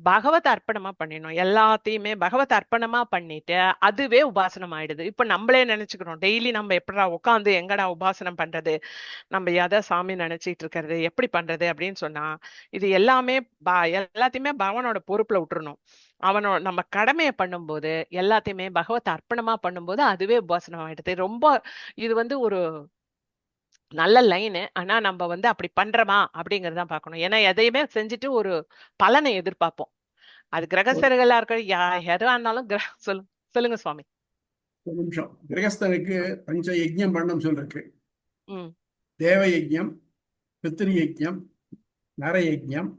பகவத் அர்ப்பணமா பண்ணிடணும். எல்லாத்தையுமே பகவத் அர்ப்பணமா பண்ணிட்டு அதுவே உபாசனம் ஆயிடுது. இப்ப நம்மளே நினைச்சுக்கிறோம் டெய்லி நம்ம எப்படா உட்காந்து எங்கடா உபாசனம் பண்றது, நம்ம எதை சாமி நினைச்சிட்டு இருக்கிறது, எப்படி பண்றது அப்படின்னு சொன்னா இது எல்லாமே எல்லாத்தையுமே பகவானோட பொறுப்புல விட்டுறணும். நம்ம கடமையை பண்ணும்போது எல்லாத்தையுமே பகவத் அர்ப்பணமா பண்ணும்போது அதுவே உபாசனம் ஆயிடுது. ரொம்ப இது வந்து ஒரு நல்ல லைனு. ஆனா நம்ம வந்து அப்படி பண்றோமா அப்படிங்கறதான் பார்க்கணும். ஏன்னா எதையுமே செஞ்சுட்டு ஒரு பலனை எதிர்பார்ப்போம். அது கிரகஸ்தர்களா இருக்க எதுவா இருந்தாலும் சொல்லுங்க சுவாமி. ஒரு நிமிஷம். கிரகஸ்தனுக்கு பஞ்ச யஜ்யம் பண்ணணும் சொல்லிருக்கு. ம் தேவ யஜ்யம், பித்ரு யஜ்யம், நர யஜ்யம்,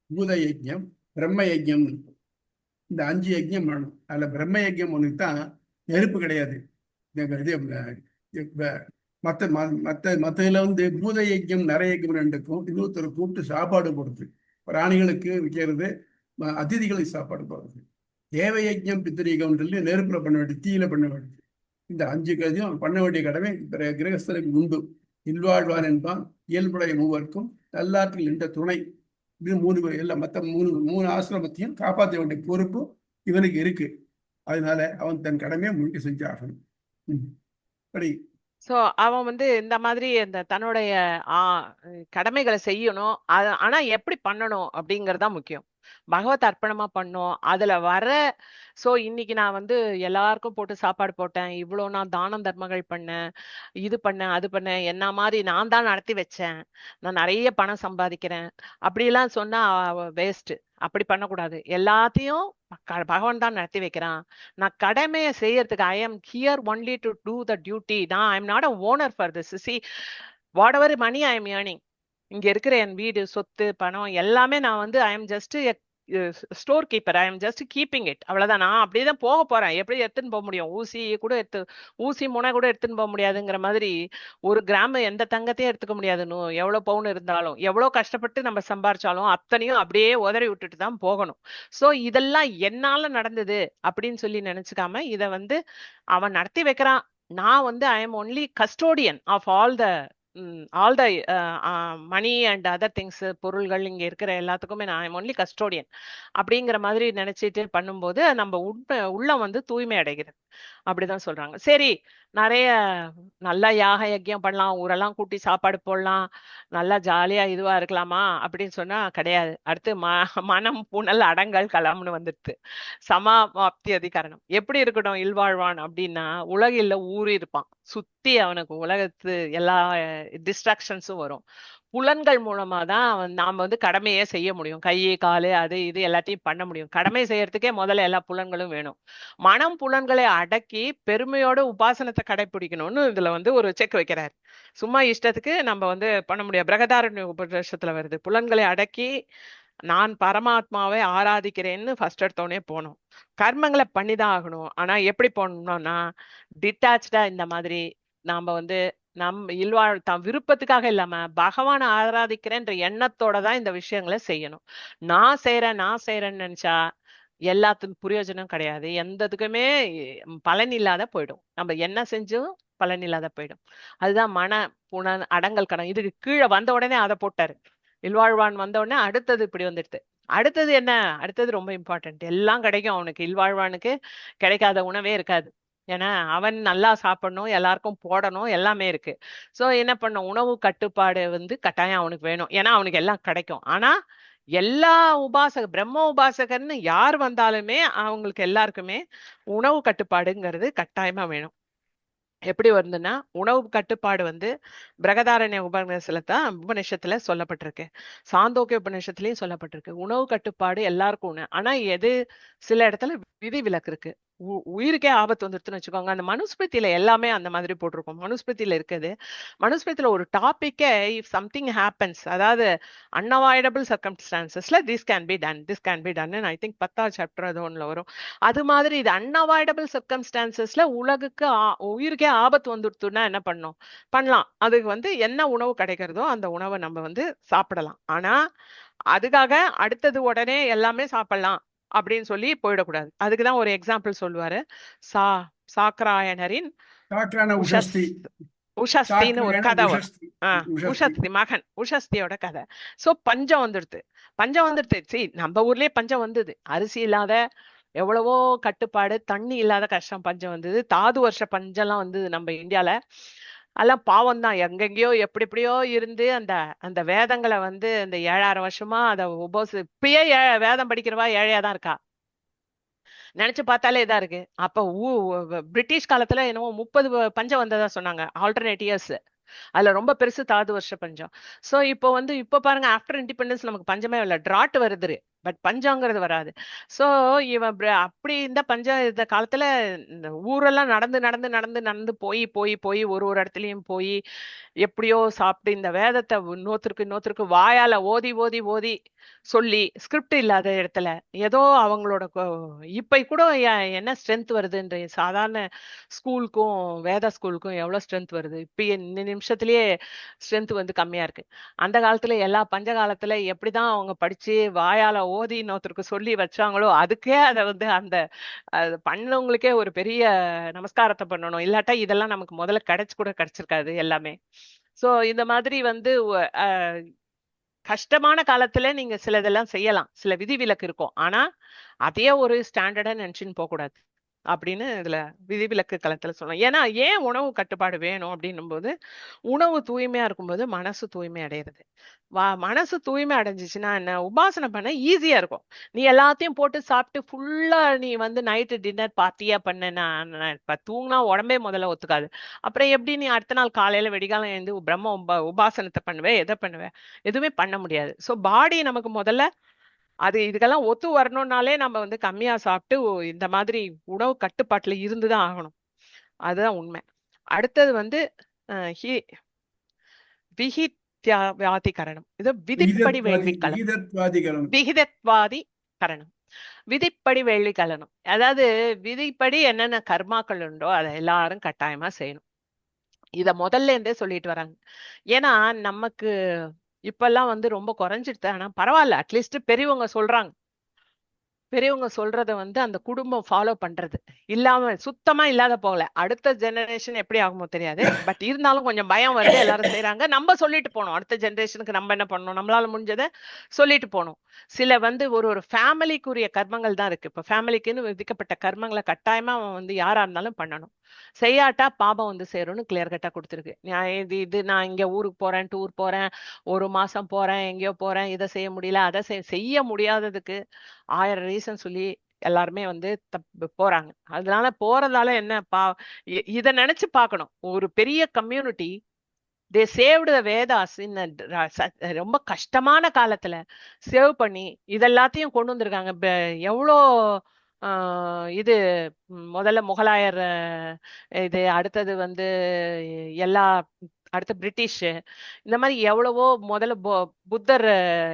பூத யஜ்யம், பிரம்ம யஜ்யம். இந்த 5 யஜ்யம் பண்ணணும். அதுல பிரம்ம யஜ்யம் ஒண்ணுக்கு தான் நெருப்பு கிடையாது. மற்ற மற்றதுல வந்து பூத யஜ்யம் நர யஜ்யம் ரெண்டுக்கும் இன்னொருத்தர் கூப்பிட்டு சாப்பாடு போடுறது, பிராணிகளுக்கு விற்கிறது, அதிதிகளுக்கு சாப்பாடு போடுறது. தேவ யஜ்யம் பித்திரிகம் சொல்லி நெருப்புல பண்ண வேண்டியது, தீயில பண்ண வேண்டியது. இந்த 5 கதையும் பண்ண வேண்டிய கடமை கிரகஸ்தனுக்கு உண்டு. இல்வாழ்வான் என்பான் இயல்புடைய மூவர்க்கும் நல்லாற்றில் நின்ற துணை. இது 3 எல்லாம் மற்ற மூணு ஆசிரமத்தையும் காப்பாற்ற வேண்டிய பொறுப்பு இவனுக்கு இருக்கு. அதனால அவன் தன் கடமையை முழுக்க செஞ்சாகணும். படி. சோ அவன் வந்து இந்த மாதிரி இந்த தன்னுடைய கடமைகளை செய்யணும். ஆனா எப்படி பண்ணணும் அப்படிங்கறதா முக்கியம். பகவத் அர்ப்பணமா பண்ணோம் அதுல வர. சோ இன்னைக்கு நான் வந்து எல்லாருக்கும் போட்டு சாப்பாடு போட்டேன், இவ்வளவு நான் தானம் தர்மங்கள் பண்ணேன், இது பண்ணேன் அது பண்ணேன், என்ன மாதிரி நான் தான் நடத்தி வச்சேன், நான் நிறைய பணம் சம்பாதிக்கிறேன் அப்படிலாம் சொன்னா வேஸ்ட். அப்படி பண்ணக்கூடாது. எல்லாத்தையும் பகவான் தான் நடத்தி வைக்கிறான். நான் கடமையை செய்யறதுக்கு I am here only to do the duty. நான் I am not a owner for this. See whatever money I am earning, இங்க இருக்கிற என் வீடு, சொத்து, பணம் எல்லாமே நான் வந்து I am just store keeper, I am just keeping it, அவ்வளவுதான். நான் அப்படியேதான் போக போறேன், எப்படி எடுத்துன்னு போக முடியும்? ஊசி முனை கூட எடுத்துன்னு போக முடியாதுங்கிற மாதிரி, ஒரு கிராம் எந்த தங்கத்தையும் எடுத்துக்க முடியாதுன்னு, எவ்வளவு பவுன் இருந்தாலும், எவ்வளவு கஷ்டப்பட்டு நம்ம சம்பாரிச்சாலும் அத்தனையும் அப்படியே உதறி விட்டுட்டு தான் போகணும். சோ இதெல்லாம் என்னால நடந்தது அப்படின்னு சொல்லி நினைச்சுக்காம, இத வந்து அவன் நடத்தி வைக்கிறான். நான் வந்து I am only custodian of all the money and other things, பொருள்கள் இங்க இருக்கிற எல்லாத்துக்குமே நான் ஐம் ஒன்லி கஸ்டோடியன் அப்படிங்கிற மாதிரி நினைச்சிட்டு பண்ணும்போது நம்ம உள்ளம் வந்து தூய்மை அடைகிறது. அப்படிதான் சொல்றாங்க. சரி, நிறைய நல்லா யாக யஜ்யம் பண்ணலாம், ஊரெல்லாம் கூட்டி சாப்பாடு போடலாம், நல்லா ஜாலியா இதுவா இருக்கலாமா அப்படின்னு சொன்னா கிடையாது. அடுத்து மனம் புனல் அடங்கல் களம்னு வந்துடுது. சமாப்தி அதிகரணம். எப்படி இருக்கட்டும் இல்வாழ்வான் அப்படின்னா, உலகில் ஊறி இருப்பான், சுத்தி அவனுக்கு உலகத்து எல்லா டிஸ்ட்ராக்ஷன்ஸும் வரும். புலன்கள் மூலமா தான் நாம வந்து கடமையே செய்ய முடியும். கை காலு அது இது எல்லாத்தையும் பண்ண முடியும். கடமை செய்யறதுக்கே முதல்ல எல்லா புலன்களும் வேணும். மனம் புலன்களை அடக்கி பெருமையோட உபாசனத்தை கடைபிடிக்கணும்னு இதுல வந்து ஒரு செக் வைக்கிறார். சும்மா இஷ்டத்துக்கு நம்ம வந்து பண்ண முடியாது. பிரகதாரண்ய உபநிஷத்துல வருது, புலன்களை அடக்கி நான் பரமாத்மாவை ஆராதிக்கிறேன்னு ஃபர்ஸ்ட் எடுத்தோடனே போனோம். கர்மங்களை பண்ணிதான் ஆகணும். ஆனா எப்படி போனோம்னா, டிட்டாச்சா இந்த மாதிரி நாம வந்து தான் விருப்பத்துக்காக இல்லாம பகவானை ஆராதிக்கிறேன்ற எண்ணத்தோட தான் இந்த விஷயங்களை செய்யணும். நான் செய்யறேன்னு நினைச்சா எல்லாத்துக்கும் பிரயோஜனம் கிடையாது, எந்ததுக்குமே பலன் இல்லாத போயிடும். நம்ம என்ன செஞ்சும் பலன் இல்லாத போயிடும். அதுதான் மன அடங்கல் கடன். இதுக்கு கீழே வந்த உடனே அதை போட்டாரு. இல்வாழ்வான் வந்த உடனே அடுத்தது இப்படி வந்துடுது. அடுத்தது என்ன? அடுத்தது ரொம்ப இம்பார்ட்டன்ட். எல்லாம் கிடைக்கும் அவனுக்கு. இல்வாழ்வானுக்கு கிடைக்காத உணவே இருக்காது. ஏன்னா அவன் நல்லா சாப்பிடணும், எல்லாருக்கும் போடணும், எல்லாமே இருக்கு. சோ என்ன பண்ணும், உணவு கட்டுப்பாடு வந்து கட்டாயம் அவனுக்கு வேணும். ஏன்னா அவனுக்கு எல்லாம் கிடைக்கும். ஆனா எல்லா பிரம்ம உபாசகர்னு யார் வந்தாலுமே அவங்களுக்கு எல்லாருக்குமே உணவு கட்டுப்பாடுங்கிறது கட்டாயமா வேணும். எப்படி வருதுன்னா, உணவு கட்டுப்பாடு வந்து பிரகதாரண்ய உபநிஷத்துல சொல்லப்பட்டிருக்கு, சாந்தோக்கிய உபநிஷத்துலயும் சொல்லப்பட்டிருக்கு. உணவு கட்டுப்பாடு எல்லாருக்கும் ஒண்ணு. ஆனா எது சில இடத்துல விதி விலக்கு இருக்கு. உயிருக்கே ஆபத்து வந்துருச்சுன்னு வச்சுக்கோங்க. அந்த மனுஸ்மிருதியில எல்லாமே அந்த மாதிரி போட்டிருக்கும். மனுஸ்மிருதியில இருக்குது. மனுஸ்மிருதியில ஒரு டாபிக்கே இஃப் சம்திங் ஹேப்பன்ஸ், அதாவது அன்அவாய்டபிள் சர்க்கம்ஸ்டான்சஸ்ல this can be done, this can be done, I think 10வது சாப்டர் அது ஒண்ணுல வரும். அது மாதிரி இது அன்அவாய்டபிள் சர்க்கம்ஸ்டான்சஸ்ல உலகுக்கு உயிருக்கே ஆபத்து வந்துடுத்துன்னா என்ன பண்ணும்? பண்ணலாம். அதுக்கு வந்து என்ன உணவு கிடைக்கிறதோ அந்த உணவை நம்ம வந்து சாப்பிடலாம். ஆனா அதுக்காக அடுத்தது உடனே எல்லாமே சாப்பிடலாம் அப்படின்னு சொல்லி போயிடக்கூடாது. அதுக்குதான் ஒரு எக்ஸாம்பிள் சொல்லுவாரு. சா சாக்கராயணரின் உஷஸ்தின்னு ஒரு கதை வரும். உஷஸ்தி மகன், உஷஸ்தியோட கதை. சோ பஞ்சம் வந்துடுது. சரி, நம்ம ஊர்லயே பஞ்சம் வந்தது. அரிசி இல்லாத எவ்வளவோ கட்டுப்பாடு, தண்ணி இல்லாத கஷ்டம், பஞ்சம் வந்தது. தாது வருஷ பஞ்சம்லாம் வந்தது நம்ம இந்தியால. எல்லாம் பாவம் தான். எங்கெங்கயோ எப்படி எப்படியோ இருந்து அந்த அந்த வேதங்களை வந்து இந்த 7000 வருஷமா அதை இப்பயே வேதம் படிக்கிறவா ஏழையா தான் இருக்கா. நினைச்சு பார்த்தாலே இதா இருக்கு. அப்ப பிரிட்டிஷ் காலத்துல என்னவோ 30 பஞ்சம் வந்ததா சொன்னாங்க, ஆல்டர்னேட் இயர்ஸ். அதுல ரொம்ப பெருசு தாது வருஷ பஞ்சம். சோ இப்போ வந்து இப்ப பாருங்க, ஆஃப்டர் இண்டிபெண்டன்ஸ் நமக்கு பஞ்சமே இல்ல, டிராட் வருது, பட் பஞ்சங்கிறது வராது. சோ இவன் அப்படி இந்த பஞ்சம் இந்த காலத்துல இந்த ஊரெல்லாம் நடந்து நடந்து நடந்து நடந்து போய் போய் போய் ஒரு இடத்துலயும் போய் எப்படியோ சாப்பிட்டு இந்த வேதத்தை இன்னொருத்தருக்கு வாயால ஓதி ஓதி ஓதி சொல்லி, ஸ்கிரிப்ட் இல்லாத இடத்துல ஏதோ அவங்களோட இப்ப கூட என்ன ஸ்ட்ரென்த் வருதுன்ற சாதாரண ஸ்கூலுக்கும் வேத ஸ்கூலுக்கும் எவ்வளவு ஸ்ட்ரென்த் வருது. இப்ப இந்த நிமிஷத்திலேயே ஸ்ட்ரென்த் வந்து கம்மியா இருக்கு. அந்த காலத்துல எல்லா பஞ்ச காலத்துல எப்படிதான் அவங்க படிச்சு வாயால ஓதி இன்னொருத்தருக்கு சொல்லி வச்சாங்களோ, அதுக்கே அதை வந்து அந்த பண்ணவங்களுக்கே ஒரு பெரிய நமஸ்காரத்தை பண்ணணும். இல்லாட்டா இதெல்லாம் நமக்கு முதல்ல கிடைச்சிருக்காது எல்லாமே. சோ இந்த மாதிரி வந்து கஷ்டமான காலத்துல நீங்க சிலதெல்லாம் செய்யலாம், சில விதிவிலக்கு இருக்கும். ஆனா அதையே ஒரு ஸ்டாண்டர்டா நினைச்சுன்னு போக கூடாது அப்படின்னு இதுல விதிவிலக்கு களத்துல சொல்லலாம். ஏன்னா ஏன் உணவு கட்டுப்பாடு வேணும் அப்படின்னும் போது, உணவு தூய்மையா இருக்கும்போது மனசு தூய்மை அடைகிறது. மனசு தூய்மை அடைஞ்சிச்சுன்னா என்ன, உபாசனை பண்ண ஈஸியா இருக்கும். நீ எல்லாத்தையும் போட்டு சாப்பிட்டு ஃபுல்லா நீ வந்து நைட்டு டின்னர் பார்ட்டியா பண்ணனா, இப்ப தூங்கினா உடம்பே முதல்ல ஒத்துக்காது. அப்புறம் எப்படி நீ அடுத்த நாள் காலையில வெடிகாலம் எழுந்து பிரம்ம உபாசனத்தை பண்ணுவேன், எதை பண்ணுவேன்? எதுவுமே பண்ண முடியாது. சோ பாடி நமக்கு முதல்ல அது இதுக்கெல்லாம் ஒத்து வரணும்னாலே நம்ம வந்து கம்மியா சாப்பிட்டு இந்த மாதிரி உணவு கட்டுப்பாட்டுல இருந்துதான் ஆகணும். அதுதான் உண்மை. அடுத்தது வந்து விகிதத்வாதி கரணம். இது விதிப்படி வேள்வி களம். விகிதத்வாதிகரணம். விகிதத்வாதி கரணம், விதிப்படி வேள்வி கலனம். அதாவது விதிப்படி என்னென்ன கர்மாக்கள் உண்டோ அதை எல்லாரும் கட்டாயமா செய்யணும். இத முதல்ல இருந்தே சொல்லிட்டு வராங்க. ஏன்னா நமக்கு இப்பெல்லாம் வந்து ரொம்ப குறைஞ்சிடுது. ஆனா பரவாயில்ல, அட்லீஸ்ட் பெரியவங்க சொல்றாங்க. பெரியவங்க சொல்றத வந்து அந்த குடும்பம் ஃபாலோ பண்றது இல்லாம சுத்தமா இல்லாத போகல. அடுத்த ஜெனரேஷன் எப்படி ஆகுமோ தெரியாது. பட் இருந்தாலும் கொஞ்சம் பயம் வருது. எல்லாரும் செய்யறாங்க. நம்ம சொல்லிட்டு போனோம். அடுத்த ஜெனரேஷனுக்கு நம்ம என்ன பண்ணணும், நம்மளால முடிஞ்சதை சொல்லிட்டு போனோம். சில வந்து ஒரு ஃபேமிலிக்குரிய கர்மங்கள் தான் இருக்கு. இப்ப ஃபேமிலிக்குன்னு விதிக்கப்பட்ட கர்மங்களை கட்டாயமா அவன் வந்து யாரா இருந்தாலும் பண்ணணும். செய்யாட்டா பாபம் வந்து சேரும்னு கிளியர் கட்டா கொடுத்துருக்கு. இது நான் இங்க ஊருக்கு போறேன், டூர் போறேன், ஒரு மாசம் போறேன், எங்கேயோ போறேன், இதை செய்ய முடியல, அதை செய்ய முடியாததுக்கு 1000 ரீசன் சொல்லி எல்லாருமே வந்து போறாங்க. அதனால போறதால என்ன இத நினைச்சு பார்க்கணும். ஒரு பெரிய கம்யூனிட்டி தே சேவ்டு த வேதாஸ் இன் ரொம்ப கஷ்டமான காலத்துல சேவ் பண்ணி இதெல்லாத்தையும் கொண்டு வந்திருக்காங்க. எவ்வளோ இது முதல்ல முகலாயர், இது அடுத்தது வந்து எல்லா அடுத்து பிரிட்டிஷ், இந்த மாதிரி எவ்வளவோ முதல்ல புத்தர்,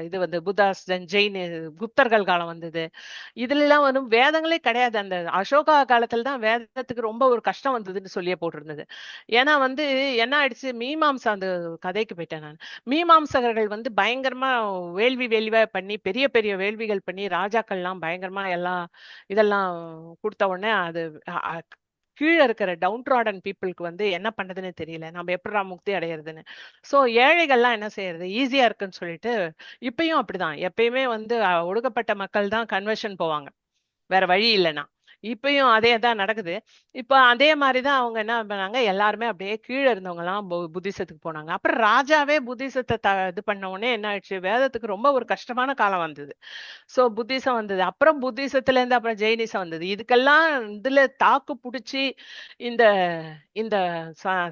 இது வந்து புத்தாஸ், ஜெயின், குப்தர்கள் காலம் வந்தது. இதுல எல்லாம் வந்து வேதங்களே கிடையாது. அந்த அசோகா காலத்துல தான் வேதத்துக்கு ரொம்ப ஒரு கஷ்டம் வந்ததுன்னு சொல்லியே போட்டிருந்தது. ஏன்னா வந்து என்ன ஆயிடுச்சு, மீமாம்சா அந்த கதைக்கு போயிட்டேன் நான். மீமாம்சகர்கள் வந்து பயங்கரமா வேள்வியா பண்ணி பெரிய பெரிய வேள்விகள் பண்ணி ராஜாக்கள்லாம் பயங்கரமா எல்லாம் இதெல்லாம் கொடுத்த உடனே அது கீழே இருக்கிற டவுன் ட்ராடன் பீப்புளுக்கு வந்து என்ன பண்றதுன்னு தெரியல. நம்ம எப்படா முக்தி அடையிறதுன்னு. சோ ஏழைகள்லாம் என்ன செய்யறது, ஈஸியா இருக்குன்னு சொல்லிட்டு இப்பயும் அப்படிதான். எப்பயுமே வந்து ஒடுக்கப்பட்ட மக்கள் தான் கன்வர்ஷன் போவாங்க, வேற வழி இல்லைன்னா. இப்பயும் அதே தான் நடக்குது. இப்ப அதே மாதிரிதான் அவங்க என்ன பண்ணாங்க, எல்லாருமே அப்படியே கீழே இருந்தவங்க எல்லாம் புத்திசத்துக்கு போனாங்க. அப்புறம் ராஜாவே புத்திசத்தை இது பண்ண உடனே என்ன ஆயிடுச்சு, வேதத்துக்கு ரொம்ப ஒரு கஷ்டமான காலம் வந்தது. சோ புத்திசம் வந்தது. அப்புறம் புத்திசத்துல இருந்து அப்புறம் ஜெயினிசம் வந்தது. இதுக்கெல்லாம் இதுல தாக்கு புடிச்சு இந்த இந்த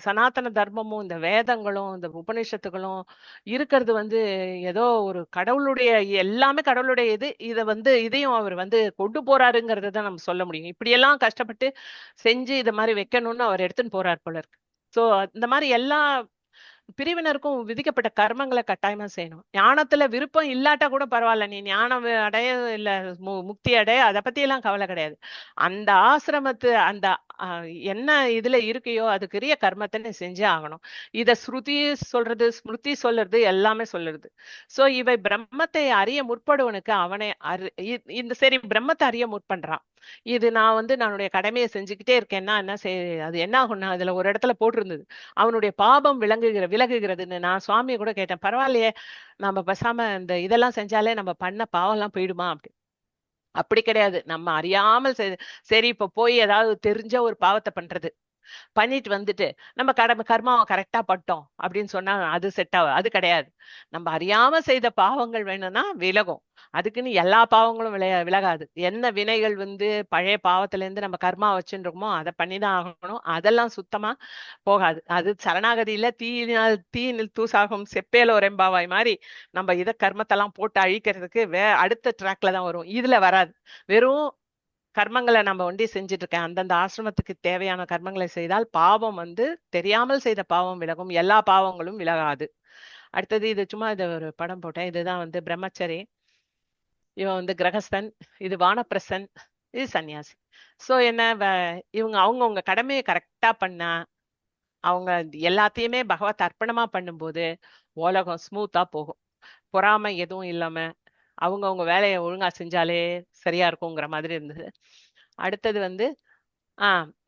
சனாதன தர்மமும் இந்த வேதங்களும் இந்த உபநிஷத்துகளும் இருக்கிறது வந்து ஏதோ ஒரு கடவுளுடைய, எல்லாமே கடவுளுடைய இதை வந்து இதையும் அவர் வந்து கொண்டு போறாருங்கிறத தான் நம்ம சொல்ல முடியும். இப்படியெல்லாம் கஷ்டப்பட்டு செஞ்சு இதை மாதிரி வைக்கணும்னு அவர் எடுத்துன்னு போறார் போல இருக்கு. சோ இந்த மாதிரி எல்லா பிரிவினருக்கும் விதிக்கப்பட்ட கர்மங்களை கட்டாயமா செய்யணும். ஞானத்துல விருப்பம் இல்லாட்டா கூட பரவாயில்ல, நீ ஞானம் அடைய இல்ல முக்தி அடைய, அதை பத்தி எல்லாம் கவலை கிடையாது. அந்த ஆசிரமத்து அந்த என்ன இதுல இருக்கையோ அதுக்குரிய கர்மத்தை நீ செஞ்சே ஆகணும். இத ஸ்ருதி சொல்றது, ஸ்மிருதி சொல்றது, எல்லாமே சொல்லுறது. சோ இவை பிரம்மத்தை அறிய முற்படுவனுக்கு அவனை இந்த சரி பிரம்மத்தை அறிய முற்பண்றான். இது நான் வந்து நானுடைய கடமையை செஞ்சுக்கிட்டே இருக்கேன்னா என்ன அது என்ன ஆகும்னா, அதுல ஒரு இடத்துல போட்டிருந்தது அவனுடைய பாபம் விலகுகிறதுன்னு. நான் சுவாமியை கூட கேட்டேன், பரவாயில்லையே நம்ம பேசாம இந்த இதெல்லாம் செஞ்சாலே நம்ம பண்ண பாவம் எல்லாம் போயிடுமா அப்படி. அப்படி கிடையாது. நம்ம அறியாமல் சரி இப்ப போய் ஏதாவது தெரிஞ்ச ஒரு பாவத்தை பண்றது பண்ணிட்டு வந்துட்டு நம்ம கர்மாவை கரெக்டா பட்டோம் அப்படின்னு சொன்னா அது செட் ஆகும். அது கிடையாது. நம்ம அறியாம செய்த பாவங்கள் வேணும்னா விலகும். அதுக்குன்னு எல்லா பாவங்களும் விலகாது. என்ன வினைகள் வந்து பழைய பாவத்துல இருந்து நம்ம கர்மா வச்சுருக்கோமோ அதை பண்ணிதான் ஆகணும். அதெல்லாம் சுத்தமா போகாது. அது சரணாகதியில தீயினில் தூசாகும் செப்பேல ஒரெம்பாவாய் மாதிரி நம்ம இத கர்மத்தெல்லாம் போட்டு அழிக்கிறதுக்கு அடுத்த ட்ராக்ல தான் வரும். இதுல வராது. வெறும் கர்மங்களை நம்ம ஒண்டி செஞ்சுட்டு இருக்கேன். அந்தந்த ஆசிரமத்துக்கு தேவையான கர்மங்களை செய்தால் பாவம் வந்து தெரியாமல் செய்த பாவம் விலகும், எல்லா பாவங்களும் விலகாது. அடுத்தது இது சும்மா இது ஒரு படம் போட்டேன். இதுதான் வந்து பிரம்மச்சரி, இவன் வந்து கிரகஸ்தன், இது வானப்பிரசன், இது சன்னியாசி. சோ என்ன இவங்க அவங்கவுங்க கடமையை கரெக்டா பண்ணா, அவங்க எல்லாத்தையுமே பகவத் அர்ப்பணமா பண்ணும்போது உலகம் ஸ்மூத்தா போகும். பொறாமை எதுவும் இல்லாம அவங்கவுங்க வேலையை ஒழுங்கா செஞ்சாலே சரியா இருக்குங்கிற மாதிரி இருந்தது. அடுத்தது வந்து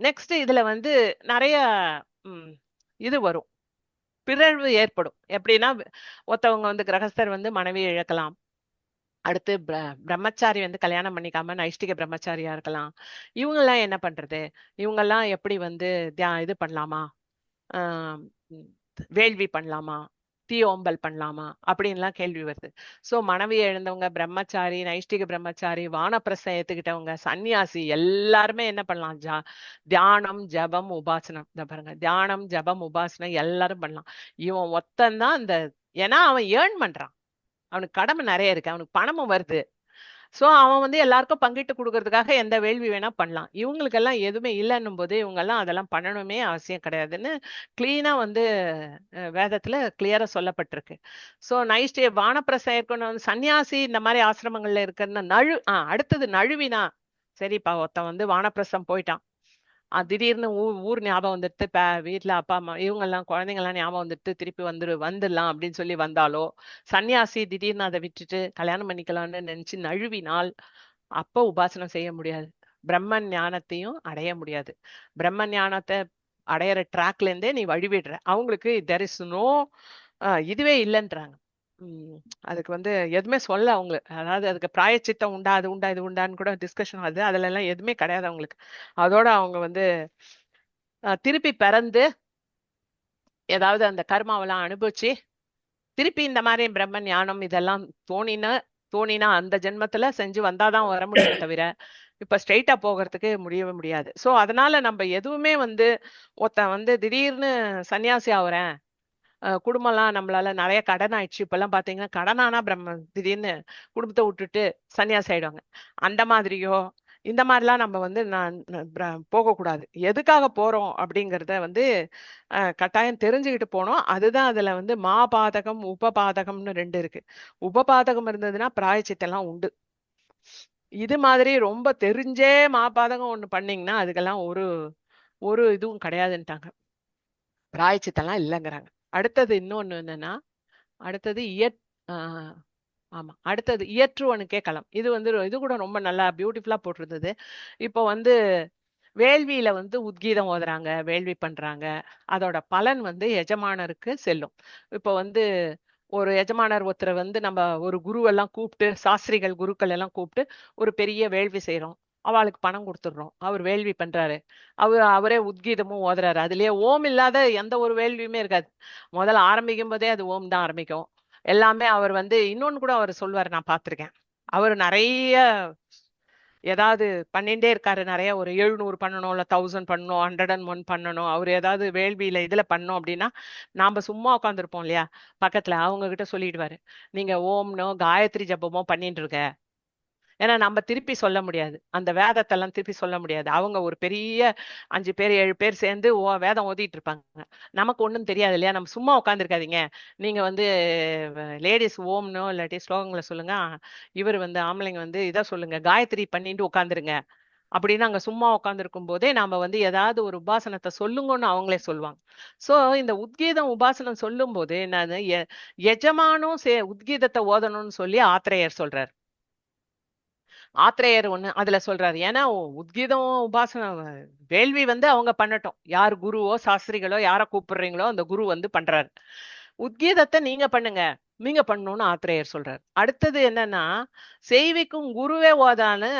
நெக்ஸ்ட் இதுல வந்து நிறைய இது வரும், பிறழ்வு ஏற்படும். எப்படின்னா ஒருத்தவங்க வந்து கிரகஸ்தர் வந்து மனைவியை இழக்கலாம். அடுத்து பிரம்மச்சாரி வந்து கல்யாணம் பண்ணிக்காம நைஷ்டிக பிரம்மச்சாரியா இருக்கலாம். இவங்கெல்லாம் என்ன பண்றது, இவங்கெல்லாம் எப்படி வந்து இது பண்ணலாமா, வேள்வி பண்ணலாமா, தீயோம்பல் பண்ணலாமா அப்படின்லாம் கேள்வி வருது. சோ மனைவியை இழந்தவங்க, பிரம்மச்சாரி, நைஷ்டிக பிரம்மச்சாரி, வானப்பிரஸ்தம் ஏத்துக்கிட்டவங்க, சன்னியாசி எல்லாருமே என்ன பண்ணலாம், தியானம் ஜபம் உபாசனம். இந்த பாருங்க, தியானம் ஜபம் உபாசனம் எல்லாரும் பண்ணலாம். இவன் ஒத்தந்தான் அந்த, ஏன்னா அவன் ஏர்ன் பண்றான், அவனுக்கு கடமை நிறைய இருக்கு, அவனுக்கு பணமும் வருது. சோ அவன் வந்து எல்லாருக்கும் பங்கிட்டு கொடுக்கறதுக்காக எந்த வேள்வி வேணா பண்ணலாம். இவங்களுக்கெல்லாம் எதுவுமே இல்லைன்னும் போது இவங்க எல்லாம் அதெல்லாம் பண்ணணுமே அவசியம் கிடையாதுன்னு கிளீனா வந்து வேதத்துல கிளியரா சொல்லப்பட்டிருக்கு. சோ நைஷ்டே வானப்பிரஸ்தம் இருக்கணும், சன்னியாசி இந்த மாதிரி ஆசிரமங்கள்ல இருக்கிற அடுத்தது நழுவினா சரிப்பா, ஒருத்தன் வந்து வானப்பிரஸ்தம் போயிட்டான், திடீர்னு ஊர் ஞாபகம் வந்துட்டு வீட்டுல அப்பா அம்மா இவங்க எல்லாம் குழந்தைங்க எல்லாம் ஞாபகம் வந்துட்டு திருப்பி வந்துடலாம் அப்படின்னு சொல்லி வந்தாலோ, சன்னியாசி திடீர்னு அதை விட்டுட்டு கல்யாணம் பண்ணிக்கலாம்னு நினைச்சு நழுவினால் அப்ப உபாசனம் செய்ய முடியாது, பிரம்ம ஞானத்தையும் அடைய முடியாது. பிரம்ம ஞானத்தை அடையிற ட்ராக்ல இருந்தே நீ வழிவிடுற. அவங்களுக்கு தெர் இஸ் நோ இதுவே இல்லைன்றாங்க. அதுக்கு வந்து எதுவுமே சொல்ல அவங்களுக்கு, அதாவது அதுக்கு பிராயச்சித்தம் உண்டா, அது உண்டா, இது உண்டான்னு கூட டிஸ்கஷன் ஆகுது, அதுல எல்லாம் எதுவுமே கிடையாது அவங்களுக்கு. அதோட அவங்க வந்து திருப்பி பிறந்து ஏதாவது அந்த கர்மாவெல்லாம் அனுபவிச்சு திருப்பி இந்த மாதிரி பிரம்ம ஞானம் இதெல்லாம் தோணினா அந்த ஜென்மத்துல செஞ்சு வந்தாதான் வர முடியுமே தவிர இப்ப ஸ்ட்ரெயிட்டா போகிறதுக்கு முடியவே முடியாது. சோ அதனால நம்ம எதுவுமே வந்து ஒருத்தன் வந்து திடீர்னு சன்னியாசி ஆகுறேன், குடும்பம்லாம் நம்மளால நிறைய கடன் ஆயிடுச்சு, இப்பெல்லாம் பாத்தீங்கன்னா கடனானா திடீர்னு குடும்பத்தை விட்டுட்டு சன்னியாசி ஆயிடுவாங்க. அந்த மாதிரியோ இந்த மாதிரிலாம் நம்ம வந்து போகக்கூடாது. எதுக்காக போறோம் அப்படிங்கிறத வந்து கட்டாயம் தெரிஞ்சுக்கிட்டு போனோம். அதுதான் அதுல வந்து மாபாதகம் உபபாதகம்னு ரெண்டு இருக்கு. உபபாதகம் இருந்ததுன்னா பிராயச்சித்தெல்லாம் உண்டு. இது மாதிரி ரொம்ப தெரிஞ்சே மாபாதகம் ஒண்ணு பண்ணீங்கன்னா அதுக்கெல்லாம் ஒரு ஒரு இதுவும் கிடையாதுன்ட்டாங்க, பிராயச்சித்தெல்லாம் இல்லைங்கிறாங்க. அடுத்தது இன்னொன்னு என்னன்னா, அடுத்தது ஆமா, அடுத்தது இயற்றுவனுக்கே களம். இது வந்து இது கூட ரொம்ப நல்லா பியூட்டிஃபுல்லா போட்டிருந்தது. இப்போ வந்து வேள்வியில வந்து உத்கீதம் ஓதுறாங்க, வேள்வி பண்றாங்க, அதோட பலன் வந்து எஜமானருக்கு செல்லும். இப்போ வந்து ஒரு எஜமானர் ஒருத்தரை வந்து நம்ம ஒரு குருவெல்லாம் கூப்பிட்டு, சாஸ்திரிகள் குருக்கள் எல்லாம் கூப்பிட்டு ஒரு பெரிய வேள்வி செய்யறோம், அவளுக்கு பணம் கொடுத்துடுறோம், அவர் வேள்வி பண்றாரு, அவரே உத்கீதமும் ஓதுறாரு, அதுலயே ஓம் இல்லாத எந்த ஒரு வேள்வியுமே இருக்காது. முதல்ல ஆரம்பிக்கும் போதே அது ஓம் தான் ஆரம்பிக்கும். எல்லாமே அவர் வந்து இன்னொன்னு கூட அவர் சொல்வார், நான் பார்த்திருக்கேன். அவர் நிறைய ஏதாவது பண்ணிட்டே இருக்காரு, நிறைய ஒரு 700 பண்ணணும், இல்ல 1000 பண்ணணும், 101 பண்ணணும். அவர் ஏதாவது வேள்வியில இதுல பண்ணோம் அப்படின்னா நாம சும்மா உட்காந்துருப்போம் இல்லையா, பக்கத்துல அவங்க கிட்ட சொல்லிடுவாரு, நீங்க ஓம்னோ காயத்ரி ஜபமோ பண்ணிட்டு இருக்க. ஏன்னா நம்ம திருப்பி சொல்ல முடியாது, அந்த வேதத்தெல்லாம் திருப்பி சொல்ல முடியாது. அவங்க ஒரு பெரிய 5 பேர் 7 பேர் சேர்ந்து வேதம் ஓதிட்டு இருப்பாங்க, நமக்கு ஒண்ணும் தெரியாது இல்லையா. நம்ம சும்மா உட்காந்துருக்காதீங்க, நீங்க வந்து லேடிஸ் ஓம்னோ இல்லாட்டி ஸ்லோகங்களை சொல்லுங்க, இவர் வந்து ஆம்பளைங்க வந்து இதை சொல்லுங்க, காயத்ரி பண்ணிட்டு உட்காந்துருங்க அப்படின்னு அங்க சும்மா உட்காந்துருக்கும் போதே நாம வந்து ஏதாவது ஒரு உபாசனத்தை சொல்லுங்கன்னு அவங்களே சொல்லுவாங்க. சோ இந்த உத்கீதம் உபாசனம் சொல்லும் போது என்னது, எஜமானும் உத்கீதத்தை ஓதணும்னு சொல்லி ஆத்திரேயர் சொல்றாரு. ஆத்திரேயர் ஒண்ணு அதுல சொல்றாரு, ஏன்னா உத்கீதம் உபாசனம் வேள்வி வந்து அவங்க பண்ணட்டும், யார் குருவோ சாஸ்திரிகளோ யார கூப்பிடுறீங்களோ அந்த குரு வந்து பண்றாரு, உத்கீதத்தை நீங்க பண்ணுங்க, நீங்க பண்ணணும்னு ஆத்திரேயர் சொல்றாரு. அடுத்தது என்னன்னா, செய்விக்கும் குருவே ஓதான்னு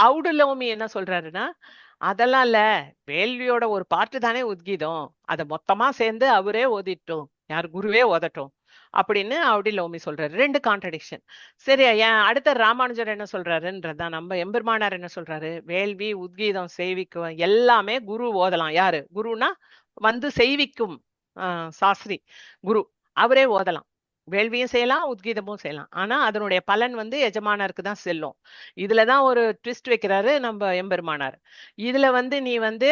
அவுடுலோமி என்ன சொல்றாருன்னா, அதெல்லாம் இல்ல, வேள்வியோட ஒரு பார்ட்டு தானே உத்கீதம், அதை மொத்தமா சேர்ந்து அவரே ஓதிட்டோம், யார் குருவே ஓதட்டும் அப்படின்னு அவுடிலோமி சொல்றாரு. ரெண்டு கான்ட்ரடிக்ஷன். சரி, ஏன் அடுத்த ராமானுஜர் என்ன சொல்றாருன்றதான், நம்ம எம்பெருமானார் என்ன சொல்றாரு, வேள்வி உத்கீதம் செய்விக்கும் எல்லாமே குரு ஓதலாம். யாரு குருனா வந்து செய்விக்கும் சாஸ்திரி குரு, அவரே ஓதலாம், வேள்வியும் செய்யலாம் உத்கீதமும் செய்யலாம். ஆனா அதனுடைய பலன் வந்து எஜமானருக்கு தான் செல்லும். இதுலதான் ஒரு ட்விஸ்ட் வைக்கிறாரு நம்ம எம்பெருமானார். இதுல வந்து நீ வந்து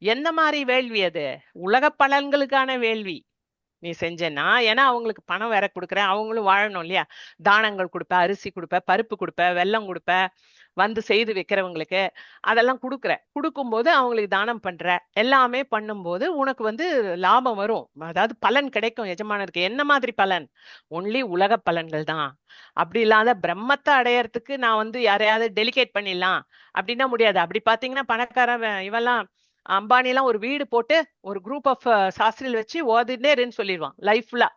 எந்த மாதிரி வேள்வி, அது உலக பலன்களுக்கான வேள்வி நீ செஞ்சேன்னா, ஏன்னா அவங்களுக்கு பணம் வேற கொடுக்குற, அவங்களும் வாழணும் இல்லையா, தானங்கள் கொடுப்ப, அரிசி கொடுப்ப, பருப்பு கொடுப்ப, வெல்லம் கொடுப்ப, வந்து செய்து வைக்கிறவங்களுக்கு அதெல்லாம் கொடுக்கும்போது அவங்களுக்கு தானம் பண்ற, எல்லாமே பண்ணும்போது உனக்கு வந்து லாபம் வரும், அதாவது பலன் கிடைக்கும் எஜமானருக்கு. என்ன மாதிரி பலன்? ஒன்லி உலக பலன்கள் தான். அப்படி இல்லாத பிரம்மத்தை அடையறதுக்கு நான் வந்து யாரையாவது டெலிகேட் பண்ணிடலாம் அப்படின்னா முடியாது. அப்படி பாத்தீங்கன்னா பணக்காரன் இவெல்லாம் அம்பானி எல்லாம் ஒரு வீடு போட்டு ஒரு குரூப் ஆஃப் சாஸ்திரிகள் வச்சு ஓதிட்டே இருன்னு சொல்லிடுவான் லைஃப் ஃபுல்லா,